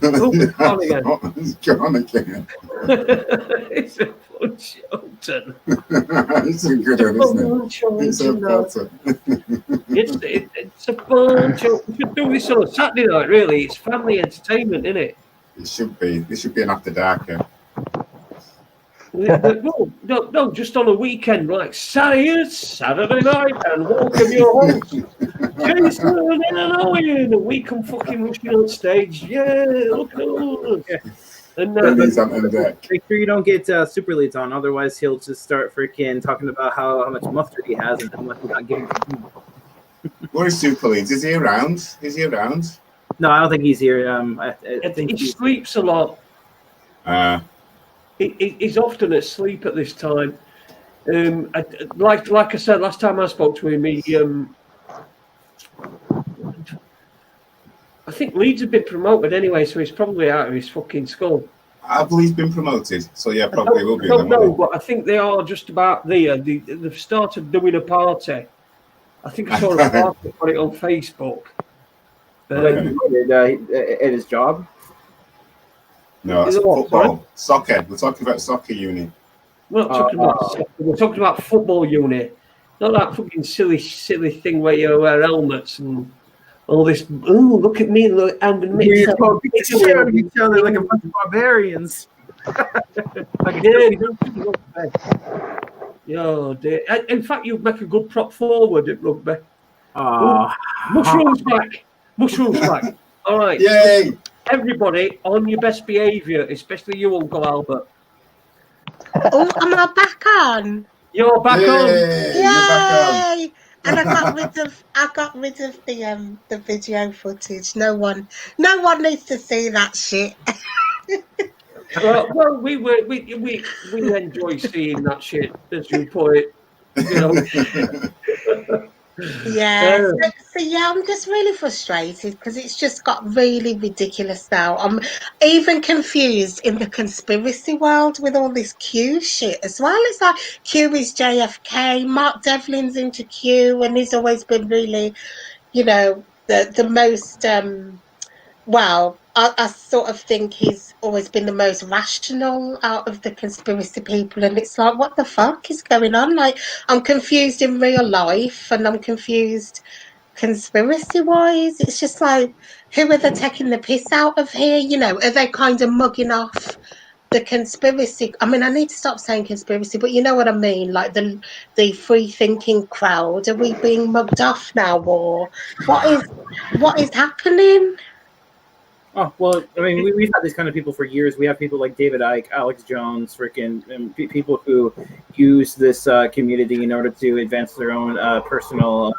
Oh, it's gone again. It's gone again. It's a fun Shelton. It's a good one, isn't it? It's a pattern. It's a fun show. We should do this on a Saturday night, really. It's family entertainment, isn't it? It should be. This should be an after darker. No, just on a weekend, like Saturday night, and welcome your host, Jason and Owen, and we come fucking rushing on stage. Yeah, look at us. And make sure you don't get super leads on, otherwise he'll just start freaking talking about how much mustard he has and how much he's not getting. Where is super leads? Is he around? No, I don't think he's here. I think he sleeps a lot. He's often asleep at this time. Like I said last time I spoke to him, I think Leeds have been promoted anyway, so he's probably out of his fucking skull. I believe he's been promoted, so yeah, probably will be. I don't know, but I think they are just about there. They've started doing a party. I think I saw a party on it on Facebook. At his job? No, that's football. Soccer. We're talking about soccer uni. We're not talking about soccer. We're talking about football uni. Not that fucking silly thing where you wear helmets and all this. Oh, look at me! Look, and each other like a bunch of barbarians. Oh dear! In fact, you'd make a good prop forward at rugby. Mushrooms back. All right. Yay! Everybody on your best behaviour, especially you, Uncle Albert. Oh, am I back on? You're back on. Yay! Back on. And I got rid of the video footage. No one needs to see that shit. Well, we enjoy seeing that shit, as you put it. You know. Yeah, so yeah, I'm just really frustrated because it's just got really ridiculous now. I'm even confused in the conspiracy world with all this Q shit as well. It's like Q is JFK, Mark Devlin's into Q, and he's always been really, the most well, I sort of think he's always been the most rational out of the conspiracy people, and it's like, what the fuck is going on? Like, I'm confused in real life, and I'm confused conspiracy-wise. It's just like, who are they taking the piss out of here? Are they kind of mugging off the conspiracy? I mean, I need to stop saying conspiracy, but you know what I mean? Like the free-thinking crowd. Are we being mugged off now, or what is happening? Oh, well, I mean, we've had these kind of people for years. We have people like David Icke, Alex Jones, and people who use this community in order to advance their own personal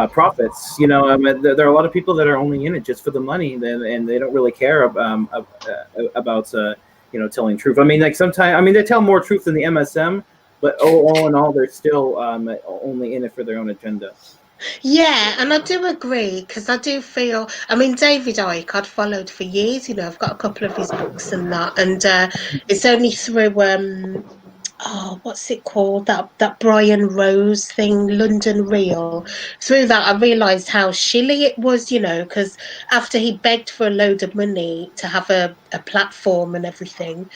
profits. There are a lot of people that are only in it just for the money, and they don't really care about telling truth. I mean, like sometimes, I mean, they tell more truth than the MSM, but all in all, they're still only in it for their own agenda. Yeah, and I do agree because I do feel. I mean, David Icke, I'd followed for years. I've got a couple of his books and that, and it's only through what's it called? That Brian Rose thing, London Real. Through that, I realised how shilly it was. Because after he begged for a load of money to have a platform and everything.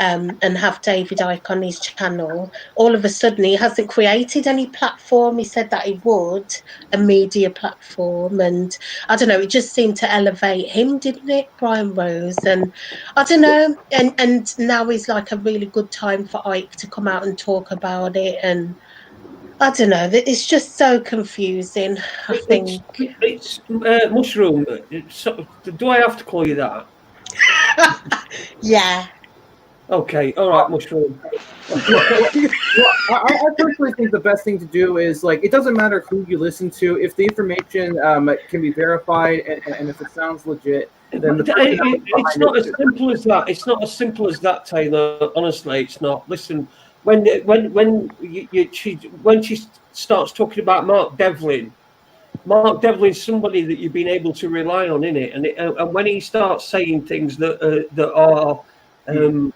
And have David Icke on his channel, all of a sudden he hasn't created any platform. He said that he would, a media platform, and I don't know, it just seemed to elevate him, didn't it, Brian Rose? And I don't know, and now is like a really good time for Icke to come out and talk about it, and I don't know, it's just so confusing. I think it's Mushroom. Do I have to call you that? Yeah. Okay, all right, Mushroom. I personally think the best thing to do is, like, it doesn't matter who you listen to. If the information can be verified and if it sounds legit, then it's not as simple as that. It's not as simple as that, Taylor. Honestly, it's not. Listen, when she starts talking about Mark Devlin's somebody that you've been able to rely on, innit? And when he starts saying things that are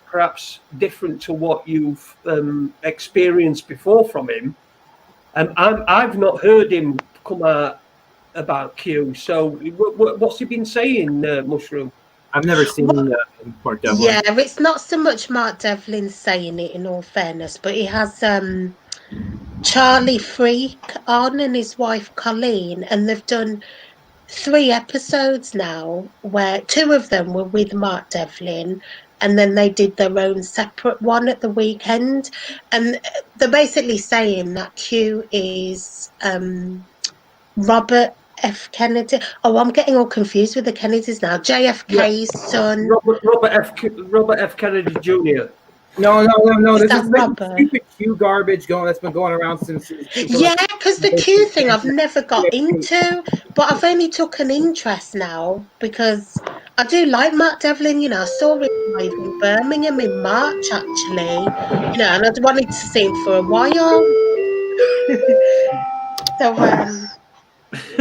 perhaps different to what you've experienced before from him, I've not heard him come out about Q. So what's he been saying, Mushroom? I've never seen Mark Devlin. Yeah, it's not so much Mark Devlin saying it, in all fairness, but he has Charlie Freak on and his wife Colleen, and they've done 3 episodes now where 2 of them were with Mark Devlin, and then they did their own separate one at the weekend, and they're basically saying that Q is Robert F. Kennedy. Oh, I'm getting all confused with the Kennedys now. JFK's son. Robert F. Kennedy Jr. No. Is This is Robert? stupid Q garbage that's been going around since. Yeah, because the Q thing I've never got into, but I've only took an interest now because I do like Mark Devlin. I saw him live in Birmingham in March, actually. And I'd wanted to see him for a while. So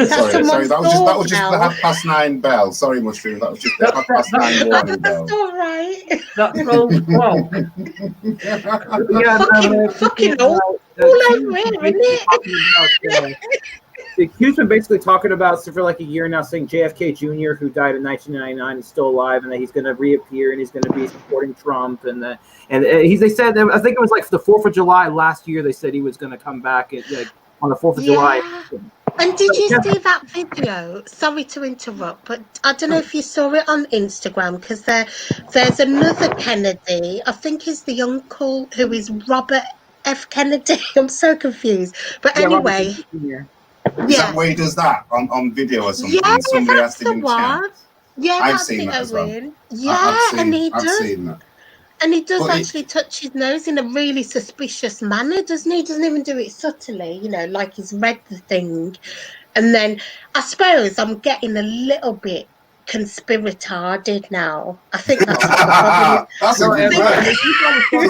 sorry, that was just the 9:30 bell. Sorry, Mushroom, that was just the 9:30 warning bell. That's all right. That sounds well. Fucking all over here, isn't it? The Q's been basically talking about for like a year now, saying Jfk Jr., who died in 1999, is still alive, and that he's going to reappear and he's going to be supporting Trump. And they said, I think it was like the 4th of July last year, they said he was going to come back on the 4th of July. And did you see that video? Sorry to interrupt, but I don't know if you saw it on Instagram, because there's another Kennedy. I think he's the uncle who is Robert F. Kennedy. I'm so confused. But anyway. Is that where he does that on video or something? Yeah, somebody that's asked him the one. Yeah, I've seen that as well. Yeah, I've seen that. And he does actually touch his nose in a really suspicious manner, doesn't he? He doesn't even do it subtly, like he's read the thing. And then I suppose I'm getting a little bit conspiratarded now. I think that's what the problem is. That's a good word.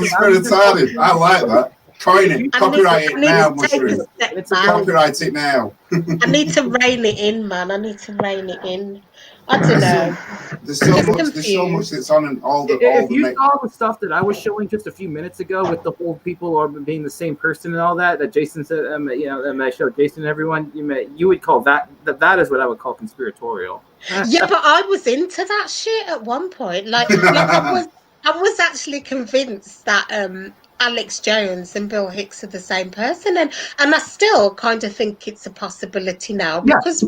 Conspiratarded. I like that. Coin it. Copyright it now, Mushroom. Copyright it now. I need to rein it in, man. I need to rein it in. I don't know. There's so much that's on, and all the saw the stuff that I was showing just a few minutes ago with the whole people or being the same person and all that Jason said, I showed Jason and everyone, you would call that is what I would call conspiratorial. Yeah, but I was into that shit at one point. Like I was actually convinced that Alex Jones and Bill Hicks are the same person, and I still kind of think it's a possibility now because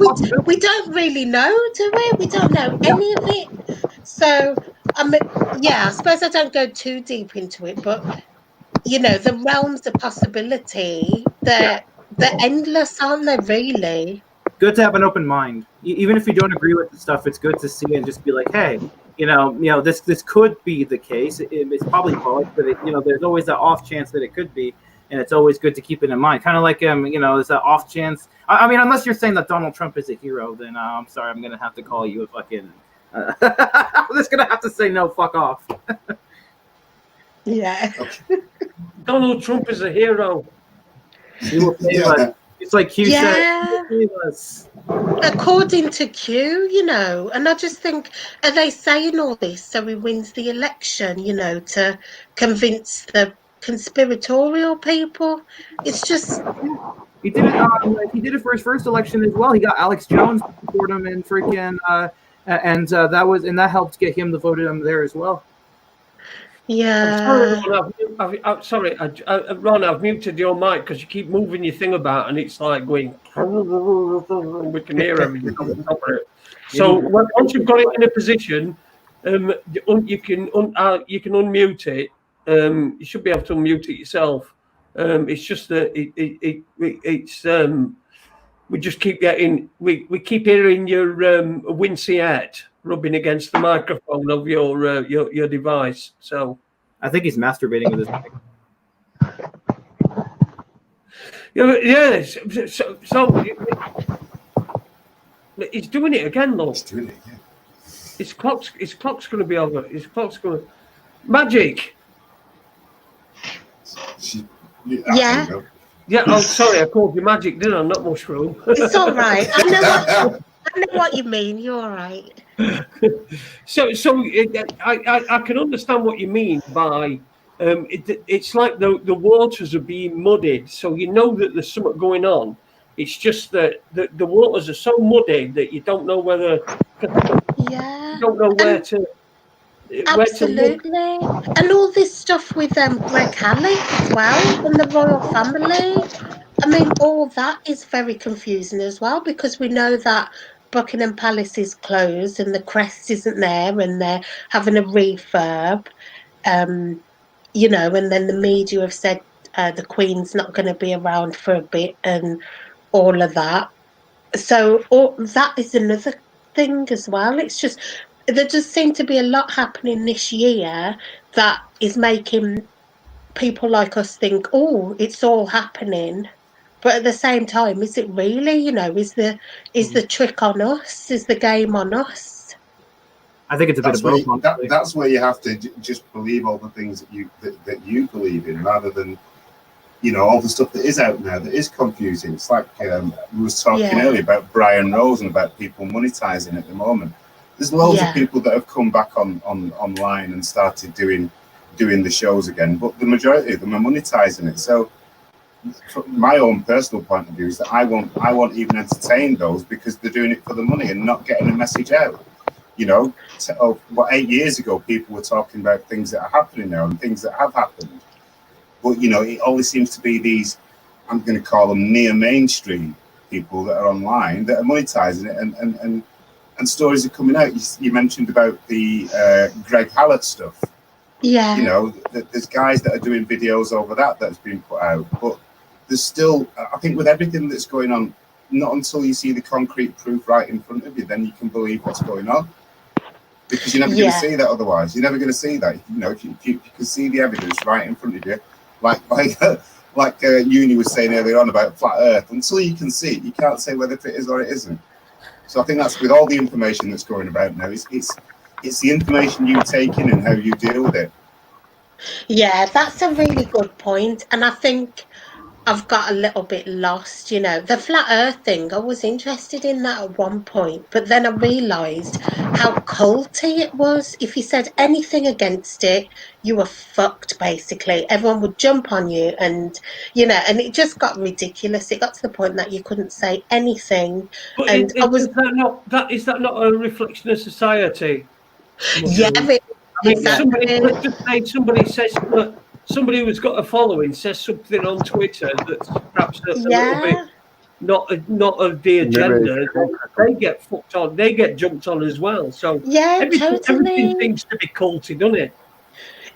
we don't really know, do we? We don't know any of it. So I suppose I don't go too deep into it, but the realms of possibility, they're endless, aren't they? Really. Good to have an open mind, even if you don't agree with the stuff. It's good to see and just be like, hey, this could be the case. It's probably false, but there's always that off chance that it could be, and it's always good to keep it in mind. Kind of like there's that off chance. I mean, unless you're saying that Donald Trump is a hero, then I'm sorry, I'm gonna have to call you a fucking. I'm just gonna have to say no. Fuck off. Yeah. Donald Trump is a hero. He will save us. It's like Q said. According to Q, and I just think, are they saying all this so he wins the election, to convince the conspiratorial people? It's just. He did it. He did it for his first election as well. He got Alex Jones to support him and freaking, that helped get him the vote there as well. Yeah. I'm sorry, Ron, I've muted your mic because you keep moving your thing about and it's like going. We can hear everything. So once you've got it in a position, you can unmute it. You should be able to unmute it yourself. It's just that we just keep getting we keep hearing your Winciette rubbing against the microphone of your device. So I think he's masturbating with his mic. Yeah. So he's doing it again, though. He's doing it again. His clock's going to be over. His clock's going to Magic. Yeah. Yeah. Oh, sorry, I called you Magic, didn't I? Not Mushroom. It's all right. I know what you mean. You're all right. So I can understand what you mean by it's like the waters are being muddied, so you know that there's something going on. It's just that the waters are so muddy that you don't know whether you don't know where to. Absolutely. And all this stuff with Greg Hallett as well and the royal family. I mean, all that is very confusing as well, because we know that Buckingham Palace is closed and the crest isn't there and they're having a refurb, and then the media have said the Queen's not going to be around for a bit and all of that. So that is another thing as well. It's just, there just seems to be a lot happening this year that is making people like us think, oh, it's all happening. But at the same time, is it really? Is the trick on us? Is the game on us? I think it's a bit of both. That's where you have to just believe all the things that you believe in, rather than all the stuff that is out now that is confusing. It's like we was talking earlier about Brian Rose and about people monetizing at the moment. There's loads of people that have come back online and started doing the shows again, but the majority of them are monetizing it. So from my own personal point of view is that I won't even entertain those, because they're doing it for the money and not getting a message out. 8 years ago, people were talking about things that are happening now and things that have happened. But, it only seems to be these, I'm going to call them near mainstream people that are online that are monetizing it, and stories are coming out. You mentioned about the Greg Hallett stuff. Yeah. There's guys that are doing videos over that's been put out. But there's still, I think with everything that's going on, not until you see the concrete proof right in front of you, then you can believe what's going on. Because you're never going to see that otherwise. You're never going to see that. If you can see the evidence right in front of you, like Uni was saying earlier on about flat Earth, until you can see it, you can't say whether it is or it isn't. So I think that's with all the information that's going about now. It's the information you take in and how you deal with it. Yeah, that's a really good point. And I think I've got a little bit lost, The flat earth thing, I was interested in that at one point, but then I realised how culty it was. If you said anything against it, you were fucked, basically. Everyone would jump on you and it just got ridiculous. It got to the point that you couldn't say anything. But And I was, is that not a reflection of society? yeah, Muslim? I mean, exactly. let's just say somebody who's got a following says something on Twitter that's perhaps a little bit Yeah, not of the Maybe agenda. They get fucked on. They get jumped on as well. So yeah, everything totally. seems to be culty, doesn't it?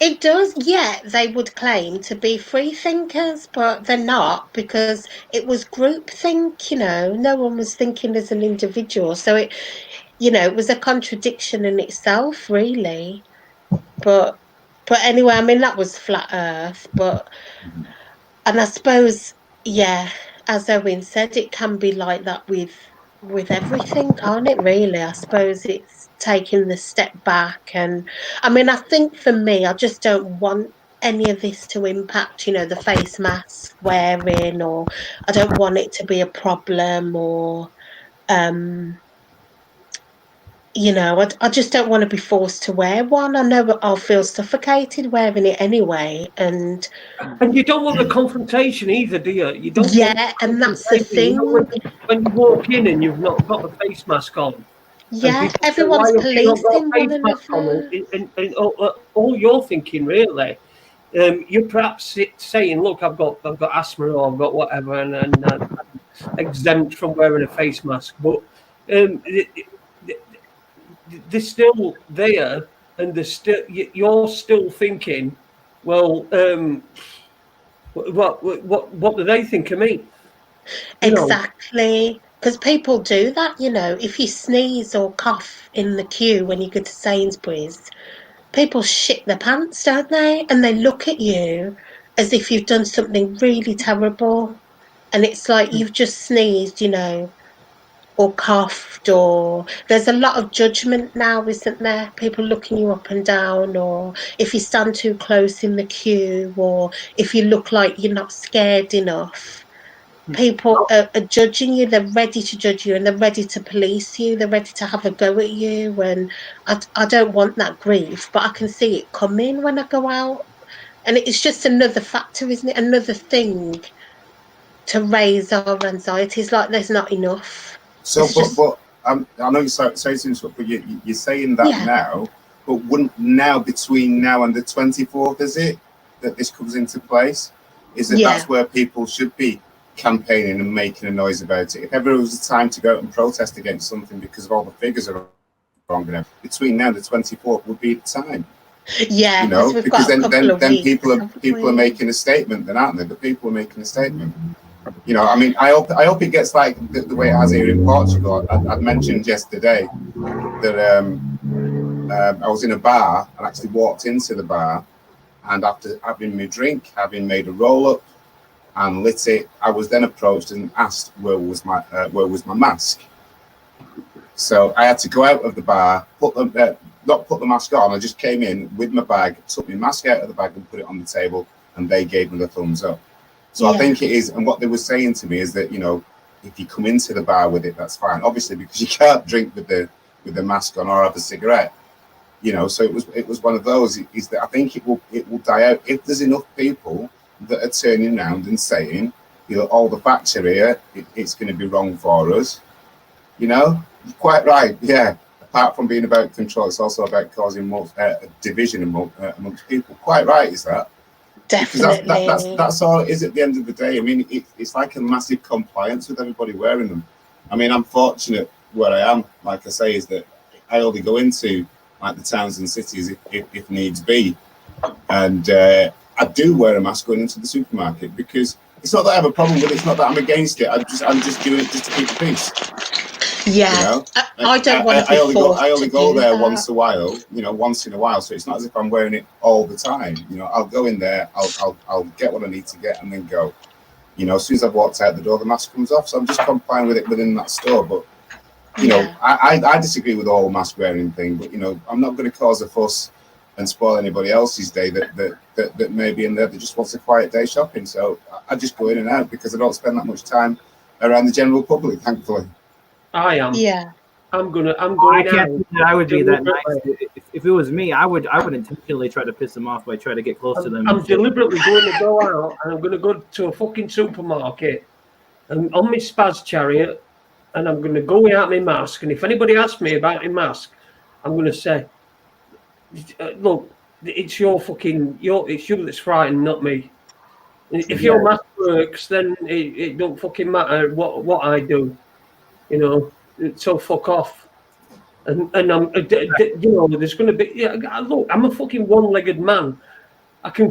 It does, yeah, they would claim to be free thinkers, but they're not because it was groupthink, no one was thinking as an individual. So it was a contradiction in itself, really. But anyway, I mean that was flat earth, and I suppose, yeah, as Owen said, it can be like that with everything, can't it, really? I suppose it's taking the step back. And I mean, I think for me, I just don't want any of this to impact, the face mask wearing, or I don't want it to be a problem, or um I just don't want to be forced to wear one. I know I'll feel suffocated wearing it anyway. And you don't want the confrontation either, do you? You don't want yeah, and that's the confrontation. thing. When you walk in and you've not got a face mask on, and Yeah, people say, "Why everyone's have you not got policing a one face mask on?" another. And all you're thinking really, you're perhaps saying, "Look, I've got asthma or I've got whatever, and I'm exempt from wearing a face mask." But they're still there, and you're still thinking, "Well, what do they think of me?" You know. Exactly. Because people do that, If you sneeze or cough in the queue when you go to Sainsbury's, people shit their pants, don't they? And they look at you as if you've done something really terrible. And it's like you've just sneezed, or coughed, or there's a lot of judgment now, isn't there? People looking you up and down, or if you stand too close in the queue, or if you look like you're not scared enough. People are judging you. They're ready to judge you, and they're ready to police you. They're ready to have a go at you. And I don't want that grief, but I can see it coming when I go out. And it's just another factor, isn't it? Another thing to raise our anxieties. Like there's not enough. So, It's just, I know you're sorry to interrupt, but you're saying that yeah, now, but wouldn't now, between now and the 24th, is it, that this comes into place? Is that yeah, that's where people should be campaigning and making a noise about it? If ever it was a time to go out and protest against something because of all the figures are wrong, between now and the 24th would be the time. yeah. Because we've Because got a couple of weeks, people are we? making a statement, then, aren't they? The people are making a statement. I mean, I hope it gets like the way it has here in Portugal. I'd mentioned yesterday that I was in a bar and actually walked into the bar, and after having my drink, having made a roll up and lit it, I was then approached and asked where was my mask. So I had to go out of the bar, not put the mask on. I just came in with my bag, took my mask out of the bag and put it on the table, and they gave me the thumbs up. So Yeah. I think it is, and what they were saying to me is that, if you come into the bar with it, that's fine. Obviously, because you can't drink with the mask on or have a cigarette, So it was one of those. Is that I think it will die out if there's enough people that are turning around and saying, all the facts are here. It's going to be wrong for us. Quite right. Yeah. Apart from being about control, it's also about causing division amongst people. Quite right, is that? Definitely. Because that's all it is at the end of the day. I mean, it's like a massive compliance with everybody wearing them. I mean, I'm fortunate where I am, like I say, is that I only go into like the towns and cities if needs be. And I do wear a mask going into the supermarket because it's not that I have a problem with it. It's not that I'm against it. I'm just doing it just to keep the peace. Yeah, I don't want to be forced I only to go do there that. once in a while. So it's not as if I'm wearing it all the time. I'll go in there, I'll get what I need to get, and then go. As soon as I've walked out the door, the mask comes off. So I'm just complying with it within that store. But I disagree with the whole mask wearing thing. But I'm not going to cause a fuss and spoil anybody else's day that may be in there that just wants a quiet day shopping. So I just go in and out because I don't spend that much time around the general public, thankfully. I am. Yeah. I'm going I can't out. think that I would be that nice. Deliberately. If it was me, I would intentionally try to piss them off by trying to get close to them. I'm deliberately going to go out and I'm going to go to a fucking supermarket and on my spaz chariot, and I'm going to go without my mask. And if anybody asks me about my mask, I'm going to say, look, it's it's you that's frightened, not me. If your mask works, then it don't fucking matter what I do, you know. So fuck off. And I'm, there's going to be. Look, I'm a fucking one-legged man. I can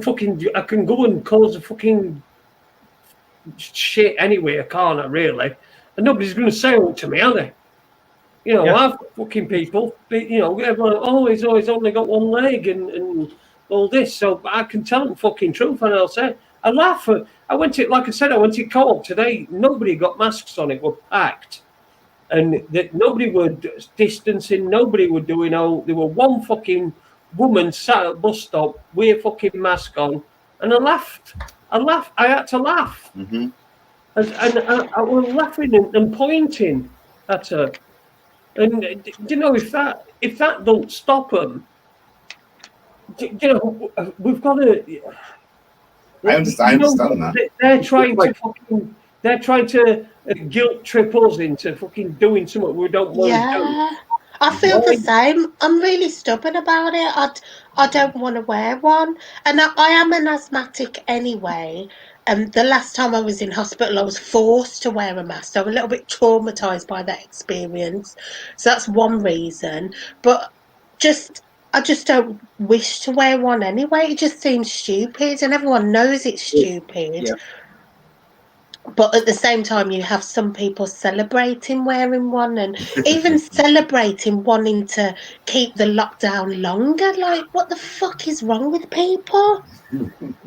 go and cause a fucking shit anyway, can't I? Really, and nobody's going to say it to me, are they? You know, I've got fucking people. You know, everyone. He's only got one leg and all this. So I can tell them fucking truth, and I'll say, I laugh. I went to Co-op today. Nobody got masks on. It were packed. And nobody were distancing, nobody were doing all. There were one fucking woman sat at bus stop with a fucking mask on, and I laughed. I had to laugh, and I was laughing and pointing at her. And if that don't stop them, we've got to. I understand that. They're trying to guilt trip us into fucking doing something we don't want to do. I feel the same. I'm really stubborn about it. I don't want to wear one. And I am an asthmatic anyway. The last time I was in hospital, I was forced to wear a mask. So I'm a little bit traumatised by that experience. So that's one reason. But I just don't wish to wear one anyway. It just seems stupid. And everyone knows it's stupid. Yeah. But at the same time, you have some people celebrating wearing one and even celebrating wanting to keep the lockdown longer. Like, what the fuck is wrong with people?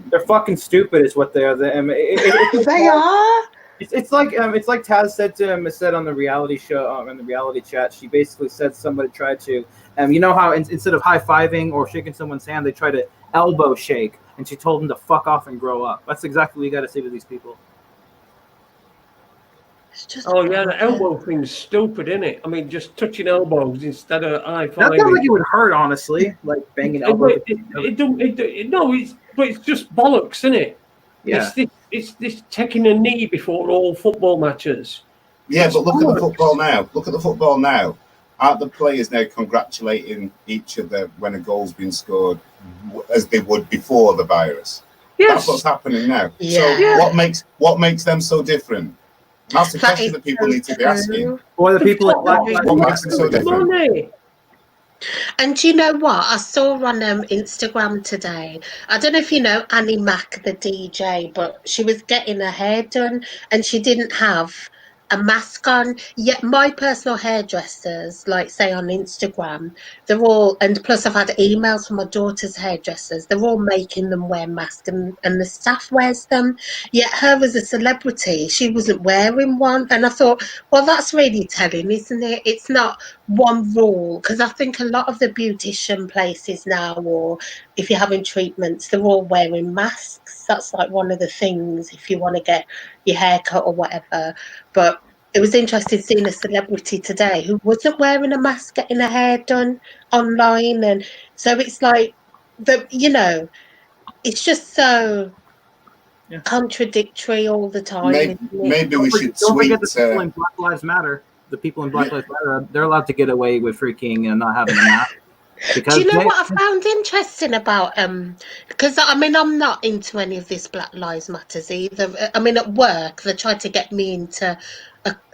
They're fucking stupid is what they are. They are. It's like Taz said on the reality show, in the reality chat. She basically said somebody tried to, you know how instead of high-fiving or shaking someone's hand, they try to elbow shake. And she told them to fuck off and grow up. That's exactly what you got to say to these people. The elbow thing's stupid, isn't it? I mean, just touching elbows instead of high-fiving. That sounds like it would hurt, honestly. Like banging elbows. It's just bollocks, isn't it? Yeah. It's this taking a knee before all football matches. Yeah, but look at the football now. Look at the football now. Aren't the players now congratulating each other when a goal's been scored, as they would before the virus? Yes. That's what's happening now. Yeah. So what makes them so different? That's the question that people need to be asking. Or the people at Black Lives What makes them so different? And do you know what? I saw on Instagram today, I don't know if you know Annie Mac, the DJ, but she was getting her hair done and she didn't have a mask on. Yet my personal hairdressers, like say on Instagram, they're all, and plus I've had emails from my daughter's hairdressers, they're all making them wear masks and the staff wears them. Yet her as a celebrity, she wasn't wearing one. And I thought, well, that's really telling, isn't it? It's not one rule, because I think a lot of the beautician places now, or if you're having treatments, they're all wearing masks. That's like one of the things if you want to get your hair cut or whatever. But it was interesting seeing a celebrity today who wasn't wearing a mask getting her hair done online. And so it's like, it's just so contradictory all the time. Maybe we should don't tweet. Forget the people in Black Lives Matter. The people in Black Lives Matter, they're allowed to get away with freaking not having a mask. Do you know what I found interesting about because I mean I'm not into any of this Black Lives Matters either. I mean at work they tried to get me into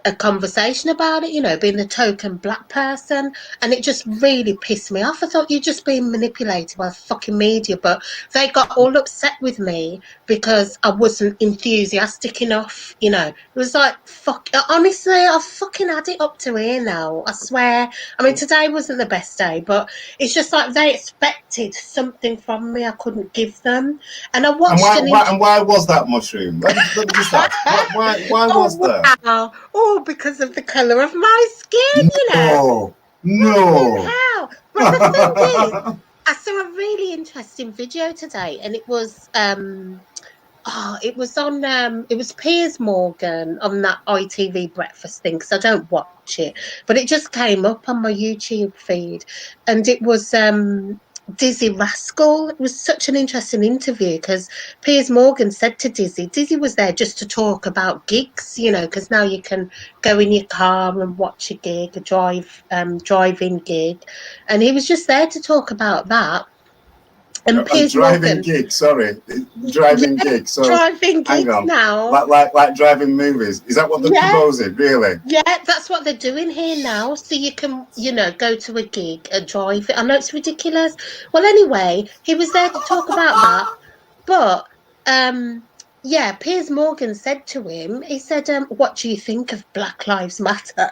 a conversation about it, being the token black person, and it just really pissed me off. I thought you're just being manipulated by the fucking media, but they got all upset with me because I wasn't enthusiastic enough. It was like, fuck, honestly, I've fucking had it up to here now, I swear. I mean, today wasn't the best day, but it's just like they expected something from me I couldn't give them. And I watched and why was that, Mushroom? Let me just ask. Why was that? Wow. Oh, because of the colour of my skin, No. How? But the thing is, I saw a really interesting video today, and it was it was on it was Piers Morgan on that ITV breakfast thing, because I don't watch it, but it just came up on my YouTube feed, and it was Dizzy Rascal. It was such an interesting interview because Piers Morgan said to Dizzy was there just to talk about gigs, you know, because now you can go in your car and watch a gig, a drive-in gig, and he was just there to talk about that. And Piers driving Morgan, gig, sorry, driving gig. So driving hang gigs on, now. like driving movies. Is that what they're proposing? Really? Yeah, that's what they're doing here now. So you can, you know, go to a gig, a drive. I know it's ridiculous. Well, anyway, he was there to talk about that. But yeah, Piers Morgan said to him, he said, what do you think of Black Lives Matter?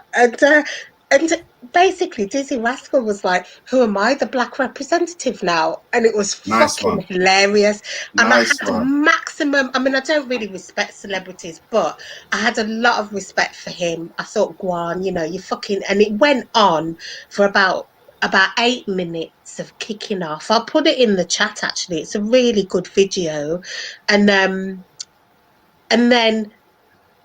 And basically Dizzy Rascal was like, who am I, the black representative now? And it was fucking hilarious. And I had maximum, I mean, I don't really respect celebrities, but I had a lot of respect for him. I thought, Guan, you know, you fucking, and it went on for about 8 minutes of kicking off. I'll put it in the chat, actually. It's a really good video. And then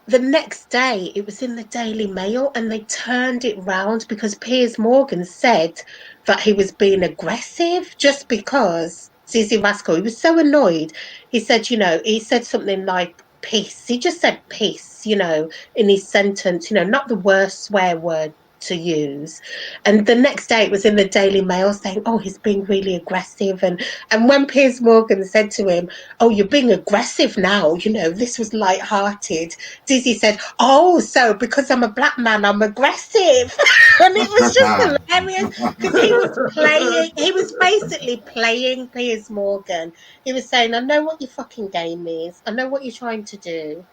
the next day it was in the Daily Mail, and they turned it round because Piers Morgan said that he was being aggressive just because Dizzy Rascal, he was so annoyed. He said, you know, he said something like peace. He just said peace, you know, in his sentence, you know, not the worst swear word to use. And the next day it was in the Daily Mail saying, oh, he's being really aggressive. And when Piers Morgan said to him, oh, you're being aggressive now, you know, this was light-hearted, Dizzy said, oh, so because I'm a black man, I'm aggressive. And it was just hilarious because he was basically playing Piers Morgan. He was saying, I know what your fucking game is. I know what you're trying to do.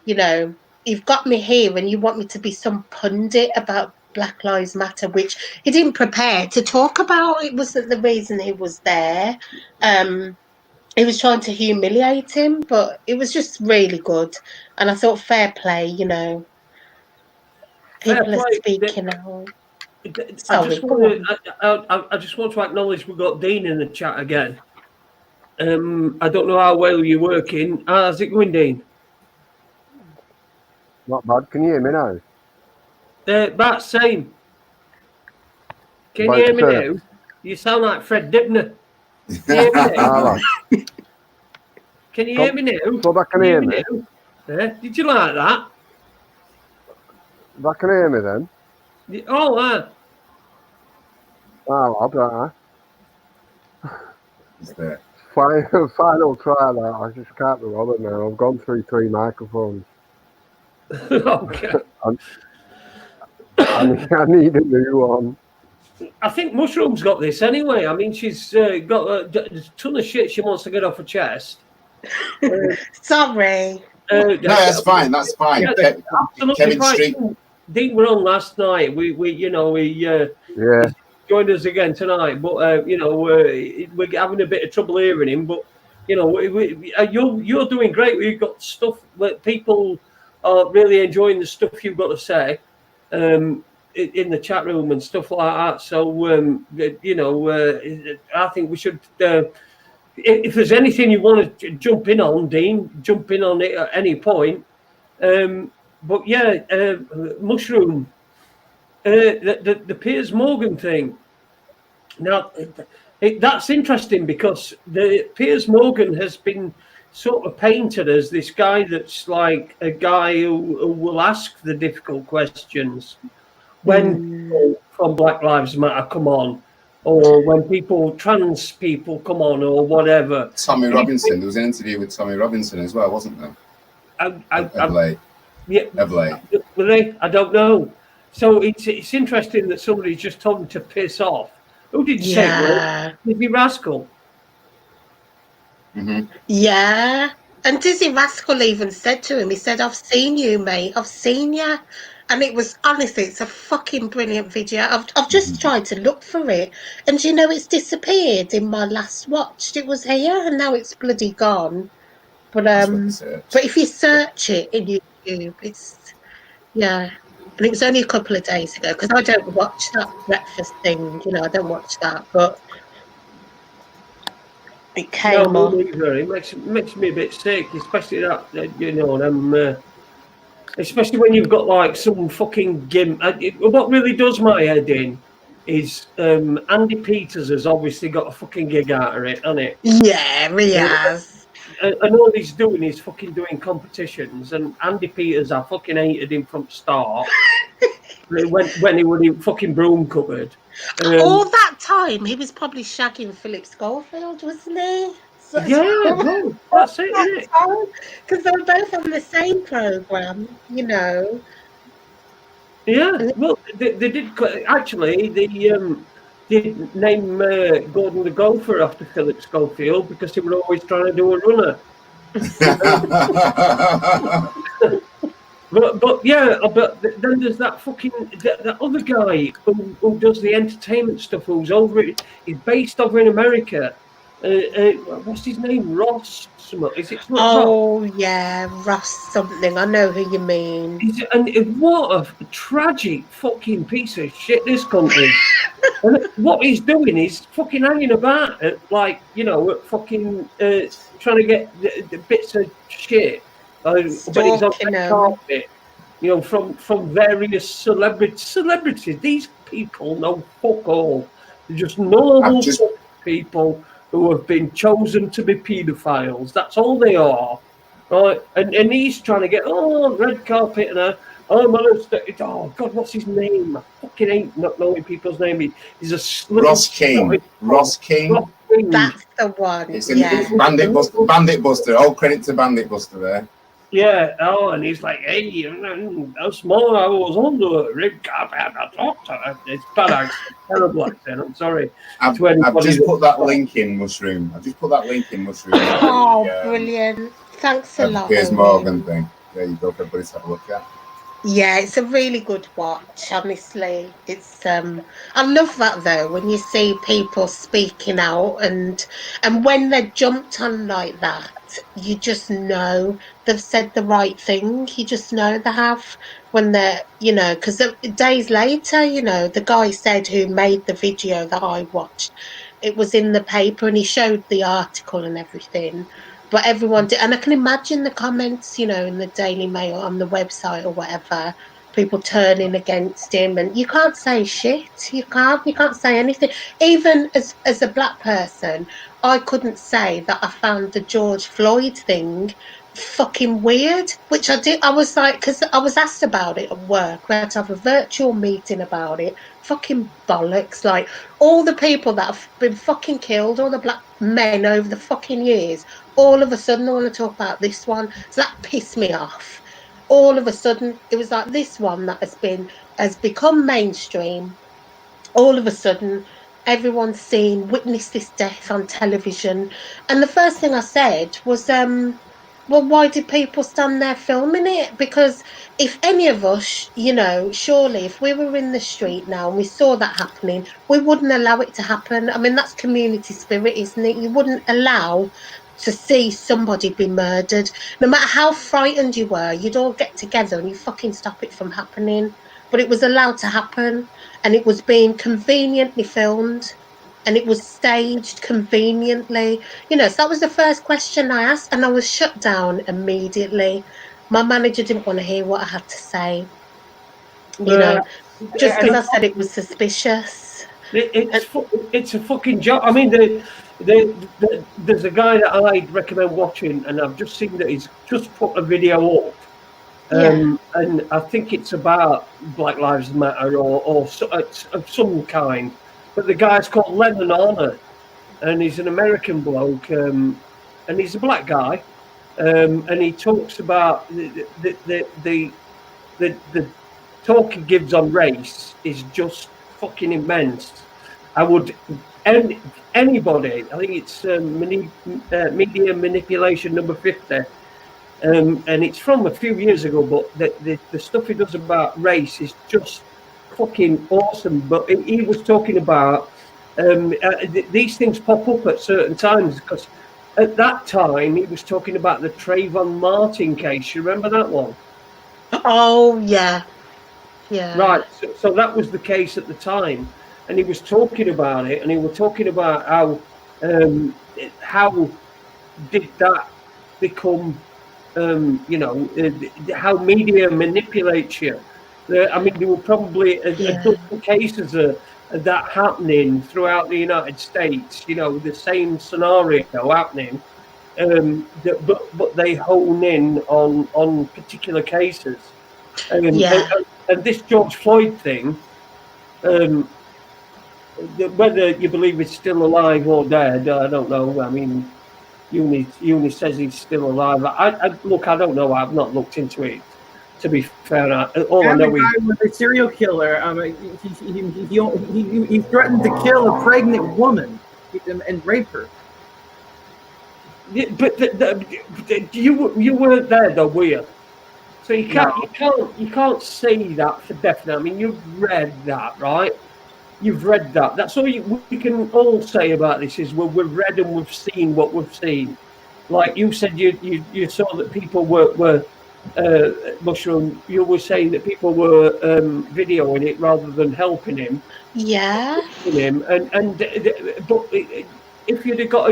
You know, you've got me here and you want me to be some pundit about Black Lives Matter, which he didn't prepare to talk about. It wasn't the reason he was there. He was trying to humiliate him, but it was just really good. And I thought, fair play, you know. People are speaking out. I just want to acknowledge we've got Dean in the chat again. I don't know how well you're working. How's it going, Dean? Not bad. Can you hear me now? About same. Can you hear me now? You sound like Fred Dibner. Can you hear me now? Can you hear me now? So that can hear me. Did you like that? That can hear me then. Oh, I'll try. Final try that. I just can't be bothered now. I've gone through 3 microphones. Okay. I need a new one. I think Mushroom's got this anyway. I mean, she's got a ton of shit she wants to get off her chest. Sorry. No, that's fine. That's fine. Yeah, Kevin Street. Dean were on last night. We joined us again tonight, but we're having a bit of trouble hearing him. But you know, you're doing great. We've got stuff that people are really enjoying the stuff you've got to say in the chat room and stuff like that. So I think we should. If there's anything you want to jump in on, Dean, jump in on it at any point. But yeah, Mushroom, the Piers Morgan thing. Now, that's interesting because the Piers Morgan has been sort of painted as this guy that's like a guy who will ask the difficult questions when people from Black Lives Matter come on, or when trans people come on, or whatever. Tommy Robinson. There was an interview with Tommy Robinson as well, wasn't there? Of late. Yeah, were they? I don't know. So it's interesting that somebody just told him to piss off. Who did you say? Dizzy Rascal. Mm-hmm. Yeah, and Dizzy Rascal even said to him, he said, "I've seen you, mate. I've seen you." And it was, honestly, it's a fucking brilliant video. I've just tried to look for it, and you know, it's disappeared in my last watch. It was here, and now it's bloody gone. But if you search it in YouTube, it's and it was only a couple of days ago because I don't watch that breakfast thing. You know, I don't watch that, but It came no, up. me neither. It makes me a bit sick, especially that, you know, especially when you've got like some fucking gimp. What really does my head in is Andy Peters has obviously got a fucking gig out of it, hasn't it? Yeah, he has. And all he's doing is fucking doing competitions. And Andy Peters, I fucking hated him from the start. when he was in fucking broom cupboard. All that time, he was probably shagging Philip Schofield, wasn't he? So, Yeah, well, that's it, isn't it? because they were both on the same program, you know. Yeah, well, they did actually. They did name Gordon the Golfer after Philip Schofield because they were always trying to do a runner. But yeah, but then there's that fucking that other guy who does the entertainment stuff. Who's over it? He's based over in America. What's his name? Ross? Is it not Ross? Oh yeah, Ross something. I know who you mean. And what a tragic fucking piece of shit this country. And what he's doing is fucking hanging about at, like, you know, at fucking trying to get the bits of shit. But he's on the carpet, you know, from various celebrities. These people know fuck all. They're just normal people who have been chosen to be paedophiles. That's all they are. Right? And he's trying to get red carpet and oh God, what's his name? I fucking ain't not knowing people's name. He's a Ross King. Ross King. That's the one. It's in Bandit Buster. All credit to Bandit Buster there. Yeah. Oh, and he's like, hey, how small I was on the red carpet. I talked to her. It's bad accent, terrible accent. I'm sorry. I've just put that link in, Mushroom. Oh, brilliant. Thanks a lot. Piers Morgan thing. There you go, everybody to have a look at. Yeah, it's a really good watch, honestly. It's I love that though, when you see people speaking out and when they're jumped on like that, you just know they've said the right thing. You just know they have when they're, you know, because days later, you know, the guy said who made the video that I watched, it was in the paper and he showed the article and everything. But everyone did, and I can imagine the comments, you know, in the Daily Mail on the website or whatever, people turning against him, and you can't say shit. You can't say anything. Even as a black person, I couldn't say that I found the George Floyd thing fucking weird, which I did. I was like, because I was asked about it at work. We had to have a virtual meeting about it. Fucking bollocks! Like all the people that have been fucking killed, all the black men over the fucking years. All of a sudden, I want to talk about this one. So that pissed me off. All of a sudden, it was like this one that has become mainstream. All of a sudden, everyone's witnessed this death on television. And the first thing I said was, well, why did people stand there filming it? Because if any of us, you know, surely if we were in the street now and we saw that happening, we wouldn't allow it to happen. I mean, that's community spirit, isn't it? You wouldn't allow to see somebody be murdered. No matter how frightened you were, you'd all get together and you fucking stop it from happening. But it was allowed to happen, and it was being conveniently filmed, and it was staged conveniently. You know, so that was the first question I asked, and I was shut down immediately. My manager didn't want to hear what I had to say. You know, just because I said it was suspicious. It's a fucking job. I mean, there's a guy that I'd recommend watching, and I've just seen that he's just put a video up. And I think it's about Black Lives Matter or of some kind. But the guy's called Lennon Honor, and he's an American bloke, and he's a black guy, and he talks about the talk he gives on race is just fucking immense. I would anybody. I think it's media manipulation number 50. And it's from a few years ago, but the stuff he does about race is just fucking awesome. But he was talking about these things pop up at certain times, because at that time he was talking about the Trayvon Martin case. You remember that one? Oh yeah. Right. So that was the case at the time, and he was talking about it, and he was talking about how how did that become? How media manipulates you. I mean, there were probably a dozen cases of that happening throughout the United States. The same scenario happening, but they hone in on particular cases. And this George Floyd thing, whether you believe it's still alive or dead, I don't know. I mean, Uni says he's still alive. I don't know. I've not looked into it. To be fair, all I know is a serial killer. He threatened to kill a pregnant woman and rape her. Yeah, but you weren't there though, were you? So you can't say that for definite. I mean, you've read that, right? You've read that. That's all we can all say about this is we've read and we've seen what we've seen. Like you said, you saw that people were Mushroom. You were saying that people were videoing it rather than helping him. Yeah. But if you'd have got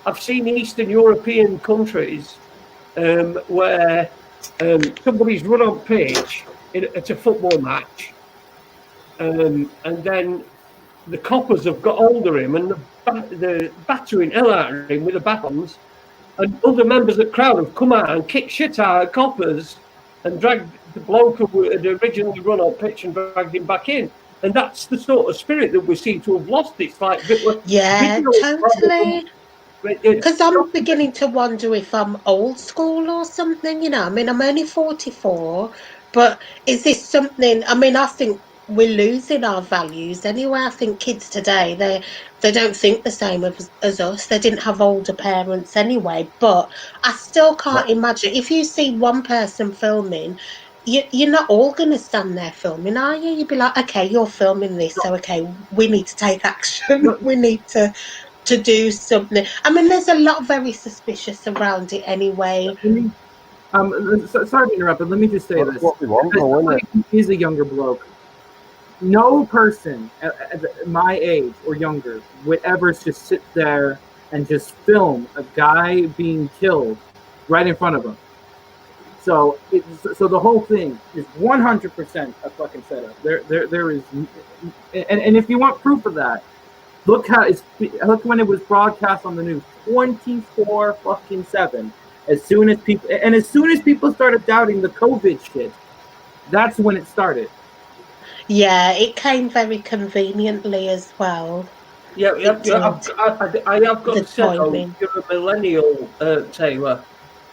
I've seen Eastern European countries where somebody's run on pitch at a football match. And then the coppers have got hold of him and the battering hell out of him with the batons, and other members of the crowd have come out and kicked shit out of coppers and dragged the bloke who had originally run on pitch and dragged him back in. And that's the sort of spirit that we seem to have lost. It's like totally. Because I'm beginning to wonder if I'm old school or something. I mean, I'm only 44, but is this something? I mean, I think we're losing our values anyway. I think kids today, they don't think the same as us. They didn't have older parents anyway. But I still can't imagine if you see one person filming, you're not all going to stand there filming, are you? You'd be like, okay, you're filming this, so okay, we need to take action. We need to do something. I mean, there's a lot very suspicious around it anyway. Sorry to interrupt, but let me just say this. He's a younger bloke. No person at my age or younger would ever just sit there and just film a guy being killed right in front of him. So the whole thing is 100% a fucking setup. There is, and if you want proof of that, look when it was broadcast on the news, 24/7. As soon as people started doubting the COVID shit, that's when it started. Yeah, it came very conveniently as well. Yeah, I have got to say, you're a millennial, Taylor,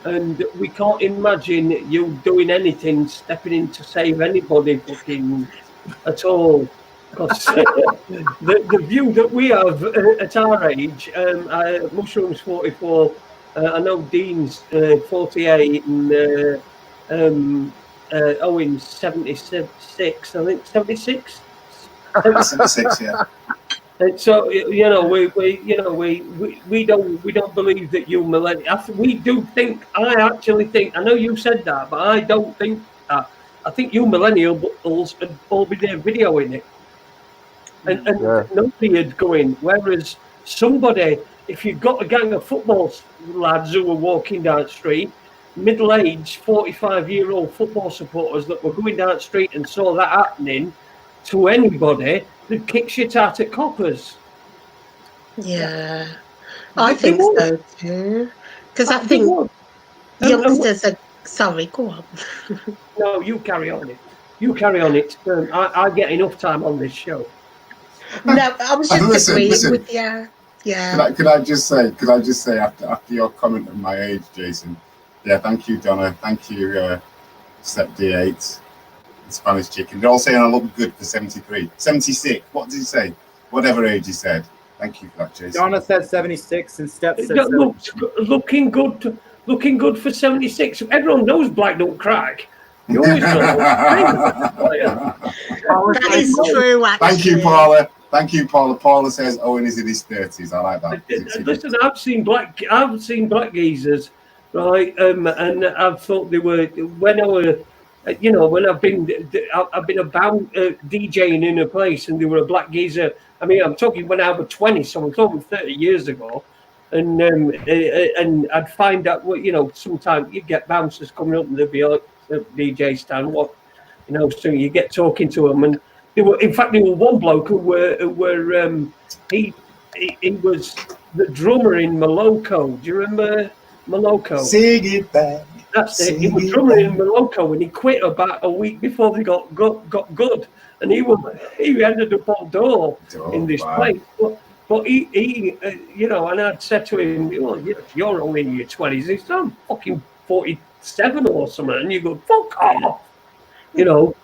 and we can't imagine you doing anything, stepping in to save anybody fucking at all. Because the view that we have at our age, Mushroom's 44, I know Dean's 48, and Owen's 76, I think 76. 76, yeah. And so we don't believe that you millennials. We do think. I actually think. I know you said that, but I don't think that. I think you millennials would all be there videoing it, and nobody would go in. Whereas somebody, if you've got a gang of football lads who were walking down the street, middle-aged, 45-year-old football supporters that were going down the street and saw that happening to anybody, they'd kick shit out at coppers. Yeah, I think so too. Because I think youngsters are... Sorry, go on. No, you carry on it. You carry on it. I get enough time on this show. No, I was just agreeing with you. Yeah. Could I just say after your comment of my age, Jason? Yeah, thank you, Donna. Thank you, Step D8, Spanish Chicken. They're all saying I look good for 73, 76. What did he say? Whatever age he said. Thank you for that, Jason. Donna said 76 and Step said looking good for 76. Everyone knows black don't crack. You always know. That is true, actually. Thank you, Paula. Thank you, Paula. Paula says Owen is in his 30s. I like that. Listen, I've seen black geezers, right? And I've thought they were when I were, when I've been about DJing in a place and there were a black geezer I mean, I'm talking when I was 20, so I'm talking 30 years ago. And I'd find out, well, you know, sometimes you get bouncers coming up and they'd be like, DJ stand, what, you know, so you get talking to them. And there were, in fact, there was one bloke who he was the drummer in Moloko. Do you remember Moloko? Sing it back. That's it. He was drummer in Moloko, and he quit about a week before they got good. And he ended up on door in this place. But he you know, and I'd said to him, well, you're only in your 20s. He's I'm fucking 47 or something, and you go, fuck off, you know.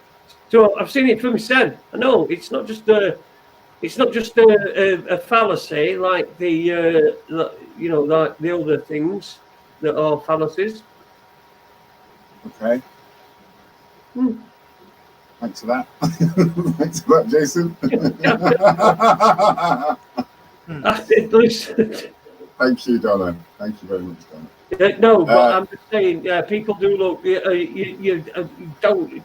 So I've seen it for myself. I know it's not just a fallacy like the you know, like the other things that are fallacies. Okay. Thanks for that. Thanks for that, Jason. Thank you, Donna. Thank you very much, Donna. No, but I'm just saying, people do look. You don't.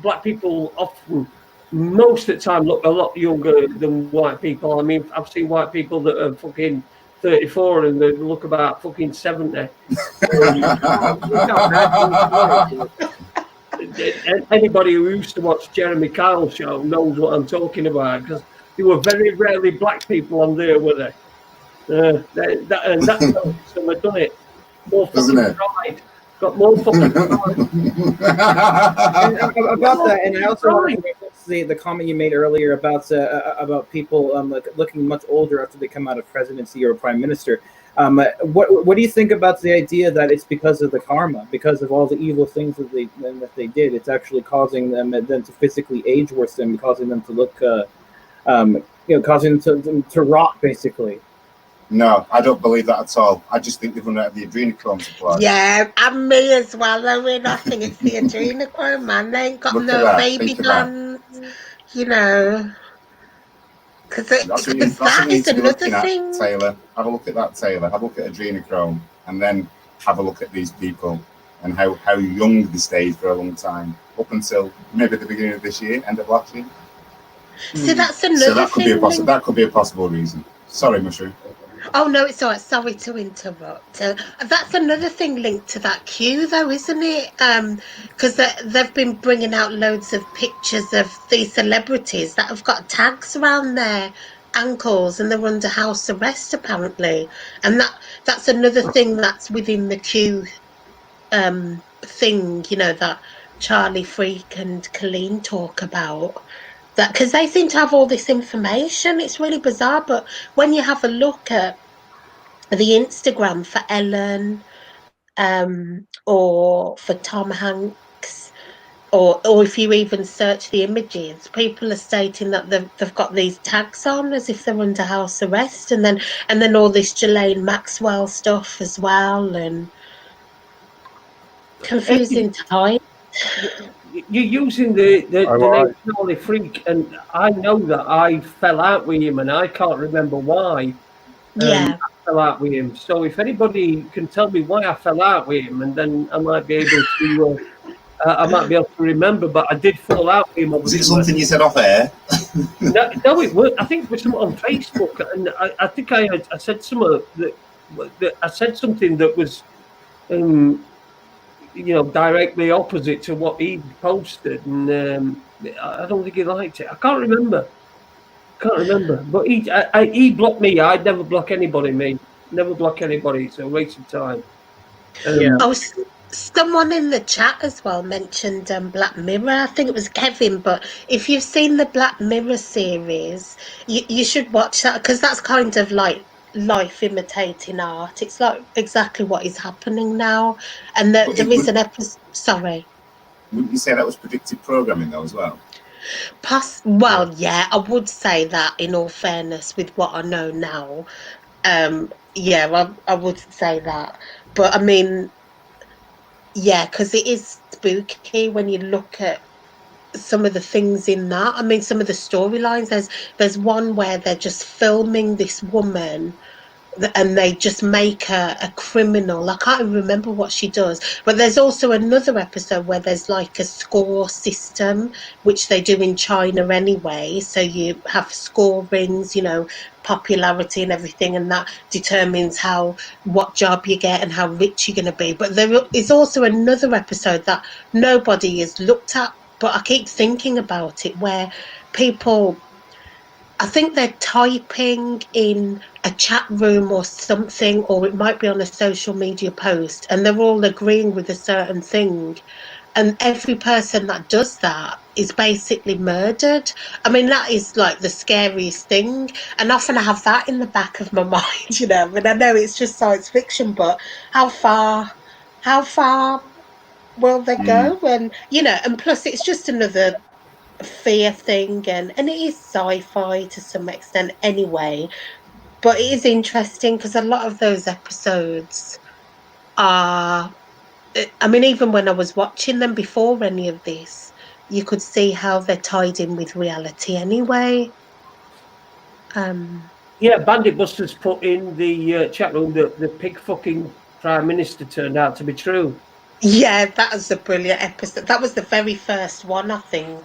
Black people often, most of the time, look a lot younger than white people. I mean, I've seen white people that are fucking 34 and they look about fucking 70. Anybody who used to watch Jeremy Kyle's show knows what I'm talking about, because there were very rarely black people on there, were they? And that's how some have done it. More fucking pride. Got more fucking pride. About that, and I also want to reference the comment you made earlier about people looking much older after they come out of presidency or prime minister. What do you think about the idea that it's because of the karma, because of all the evil things that they did? It's actually causing them to physically age worse than causing them to look, causing them to rot, basically. No, I don't believe that at all. I just think they've run out of the adrenochrome supply. Yeah, and me as well. I mean, I think it's the adrenochrome, man. They ain't got no baby guns, you know. Because that is another thing. Taylor, have a look at that, Taylor. Have a look at adrenochrome, and then have a look at these people and how young they stayed for a long time, up until maybe the beginning of this year, end of last year. So that's another thing. That could be a possible reason. Sorry, Mushroom. Oh no, it's all right. Sorry to interrupt. That's another thing linked to that queue, though, isn't it? Because they've been bringing out loads of pictures of these celebrities that have got tags around their ankles and they're under house arrest, apparently. And that's another thing that's within the queue thing, you know, that Charlie Freak and Colleen talk about. That because they seem to have all this information. It's really bizarre, but when you have a look at the Instagram for Ellen or for Tom Hanks, or if you even search the images, people are stating that they've got these tags on as if they're under house arrest, and then all this Ghislaine Maxwell stuff as well, and confusing time. You're using the name Charlie Freak, and I know that I fell out with him, and I can't remember why. I fell out with him. So if anybody can tell me why I fell out with him, and then I might be able to remember. But I did fall out with him. Was it something you said off air? No, it was. I think it was something on Facebook, and I think I said something that I said something that was. You know, directly opposite to what he posted, and I don't think he liked it. I can't remember, but he blocked me. I'd never block anybody. Never block anybody. It's a waste of time. Someone in the chat as well mentioned Black Mirror. I think it was Kevin, but if you've seen the Black Mirror series, you should watch that, because that's kind of like life imitating art. It's like exactly what is happening now, and there is an episode. Sorry, wouldn't you say that was predictive programming though as well? Well, yeah, I would say that, in all fairness, with what I know now. I would say that, but I mean, yeah, because it is spooky when you look at some of the things in that. I mean, some of the storylines. There's one where they're just filming this woman and they just make her a criminal. I can't even remember what she does. But there's also another episode where there's like a score system, which they do in China anyway. So you have scorings, you know, popularity and everything, and that determines what job you get and how rich you're going to be. But there is also another episode that nobody has looked at, but I keep thinking about it, where people, I think they're typing in a chat room or something, or it might be on a social media post, and they're all agreeing with a certain thing. And every person that does that is basically murdered. I mean, that is like the scariest thing. And often I have that in the back of my mind, you know. And I know it's just science fiction, but how far will they go? And, you know, and plus it's just another fear thing, and it is sci-fi to some extent anyway, but it is interesting because a lot of those episodes are, I mean, even when I was watching them before any of this, you could see how they're tied in with reality anyway. Yeah, Bandit Busters put in the chat room that the pig fucking Prime Minister turned out to be true. Yeah, that was a brilliant episode. That was the very first one, I think.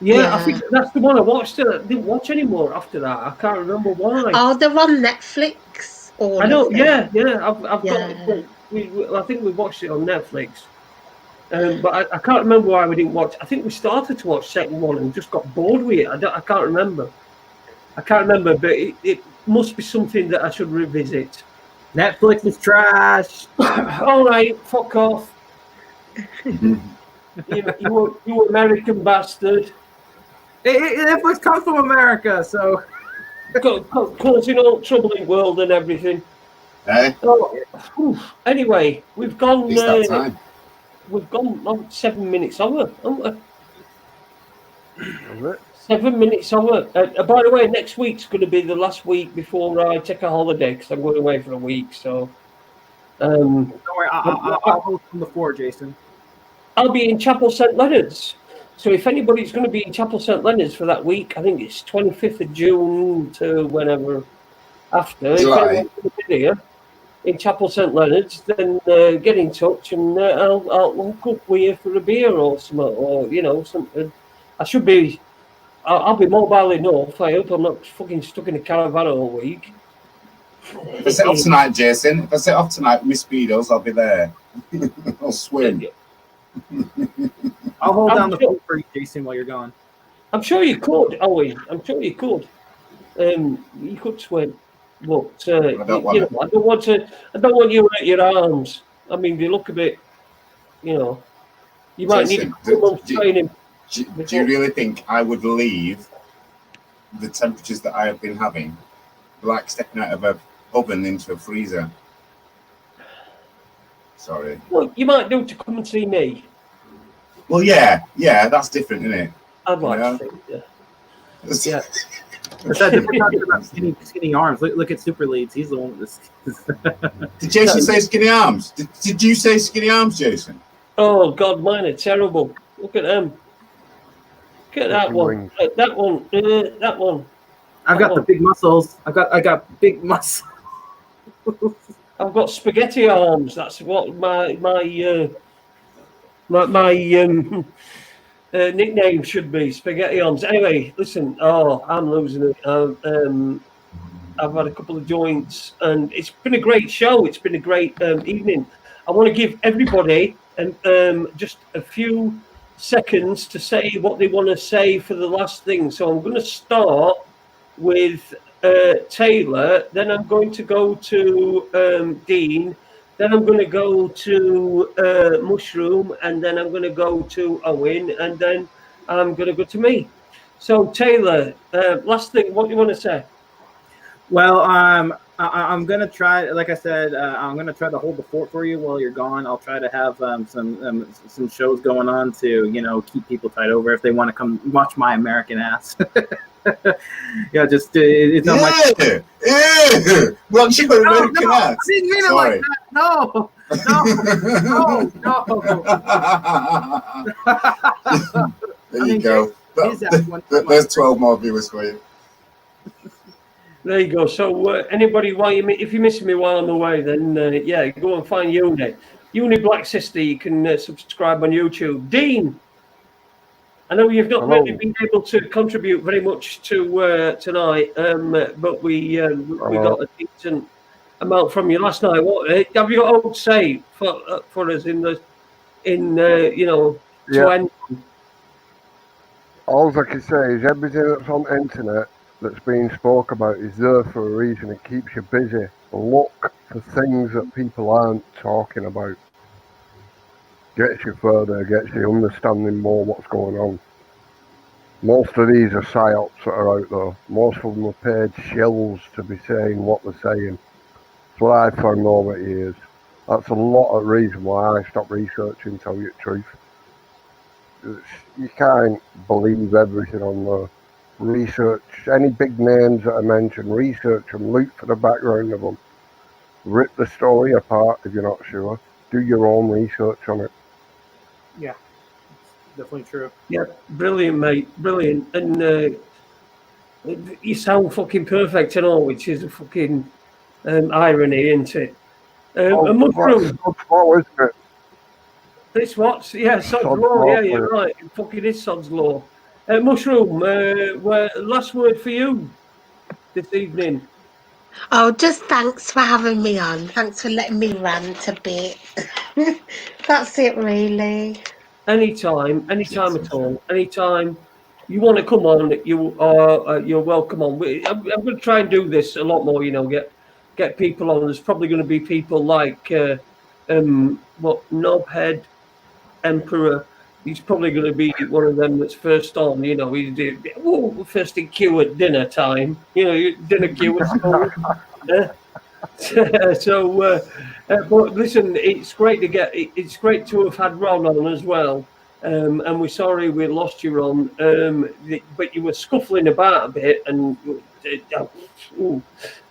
Yeah, I think that's the one I watched. I didn't watch anymore after that. I can't remember why. Oh, they're on Netflix. I know. Yeah. I've Yeah. got. I think we watched it on Netflix. But I can't remember why we didn't watch. I think we started to watch second one and just got bored with it. I can't remember. But it must be something that I should revisit. Netflix is trash. All right, fuck off. you American bastard. Netflix comes from America, so causing all trouble in the world and everything. Hey. Anyway, we've gone. It's that time. We've gone 7 minutes over, haven't we? 7 minutes over. By the way, next week's going to be the last week before I take a holiday because I'm going away for a week. So, don't worry, I'll hold from the floor, Jason. I'll be in Chapel St. Leonard's. So if anybody's going to be in Chapel St. Leonard's for that week, I think it's 25th of June to whenever after. July. If anyone's going to be here in Chapel St. Leonard's, then get in touch and I'll hook up with you for a beer or something, or something. I should be. I'll be mobile enough. I hope I'm not fucking stuck in a caravan all week. If I set off tonight, Jason, with my speedos, I'll be there. I'll swim. I'll hold down the phone for you, Jason, while you're gone. I'm sure you could, Owen. I'm sure you could. You could swim, but I don't want you at your arms. I mean, you look a bit. You might need a couple months training. Do you really think I would leave the temperatures that I have been having, like stepping out of an oven into a freezer? Sorry. Well, you might do to come and see me. Well, yeah, that's different, isn't it? I'd like to think, yeah. Yeah. It's that different about skinny arms. Look at Super Leads. He's the one with this. Did Jason say skinny arms? Did you say skinny arms, Jason? Oh God, mine are terrible. Look at them. Look at that one. That one. That one. I've got the big muscles. I got big muscles. I've got spaghetti arms. That's what my nickname should be. Spaghetti arms. Anyway, listen. Oh, I'm losing it. I've had a couple of joints, and it's been a great show. It's been a great evening. I want to give everybody just a few seconds to say what they want to say for the last thing. So I'm going to start with Taylor, then I'm going to go to Dean, then I'm going to go to Mushroom, and then I'm going to go to Owen, and then I'm going to go to me. So Taylor, last thing, what do you want to say? Well, I'm gonna try. Like I said, I'm gonna try to hold the fort for you while you're gone. I'll try to have some shows going on to keep people tied over if they want to come watch my American ass. Yeah, just it's not my. Yeah. Well, she got American ass. I didn't mean it like that. No. There you go. There's 12 more viewers for you. There you go. So anybody, if you're missing me while I'm away, then yeah, go and find Uni Black Sister. You can subscribe on YouTube. Dean, I know you've not really been able to contribute very much to tonight, but we got a decent amount from you last night. What have you got to say for us to end? All I can say is everything that's on the internet that's being spoke about is there for a reason. It keeps you busy. Look for things that people aren't talking about. Gets you further, gets you understanding more what's going on. Most of these are psyops that are out there. Most of them are paid shills to be saying what they're saying. That's what I've found over the years. That's a lot of reason why I stopped researching, tell you the truth. You can't believe everything on the research. Any big names that I mentioned, research them, look for the background of them. Rip the story apart if you're not sure. Do your own research on it. Yeah, definitely true. Yeah, brilliant, mate, brilliant. And you sound fucking perfect and all, which is a fucking irony, isn't it? A mushroom. Law, isn't it? It's what? Yeah, Sod's Law. Yeah, you're right. It fucking is Sod's Law. Mushroom, last word for you this evening. Oh, just thanks for having me on. Thanks for letting me rant a bit. That's it, really. Anytime at all. Anytime you want to come on, you're welcome on. I'm going to try and do this a lot more. Get people on. There's probably going to be people like Knobhead Emperor. He's probably going to be one of them that's first on. He's first in queue at dinner time. Dinner queue at school. But listen, it's great to have had Ron on as well. And we're sorry we lost you, Ron. But you were scuffling about a bit, and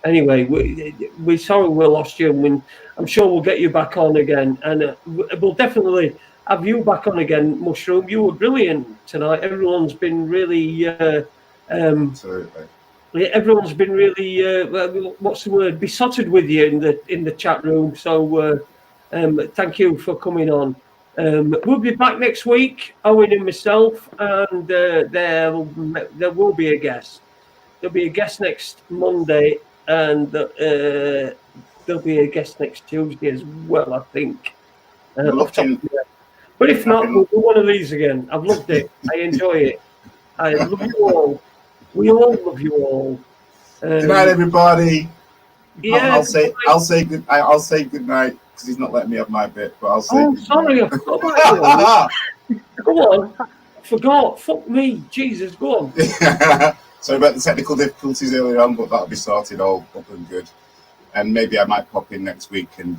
anyway, we're sorry we lost you. And I'm sure we'll get you back on again, and we'll definitely have you back on again, Mushroom. You were brilliant tonight. Everyone's been really. Absolutely. Everyone's been really, what's the word, besotted with you in the chat room. So thank you for coming on. We'll be back next week, Owen and myself, and there will be a guest. There'll be a guest next Monday, and there'll be a guest next Tuesday as well, I think. But if not, we'll do one of these again. I've loved it. I enjoy it. I love you all. We all love you all. Good night, everybody. Yeah, I'll say good night because he's not letting me have my bit. But I'll say. Oh, sorry, I forgot about you. Go on. I forgot. Fuck me, Jesus. Go on. Sorry about the technical difficulties earlier on, but that'll be sorted all up and good. And maybe I might pop in next week and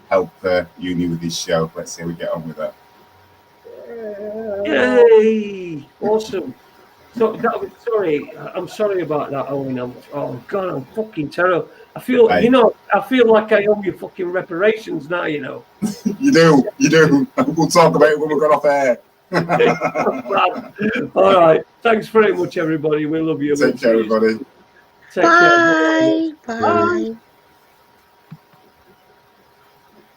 help Uni with his show. Let's see how we get on with that. Yay! Awesome. So sorry, I'm sorry about that, Owen. Oh God, I'm fucking terrible. I feel, I feel like I owe you fucking reparations now. You do. We'll talk about it when we got off air. All right. Thanks very much, everybody. We love you. Take care, everybody. Take care. Bye.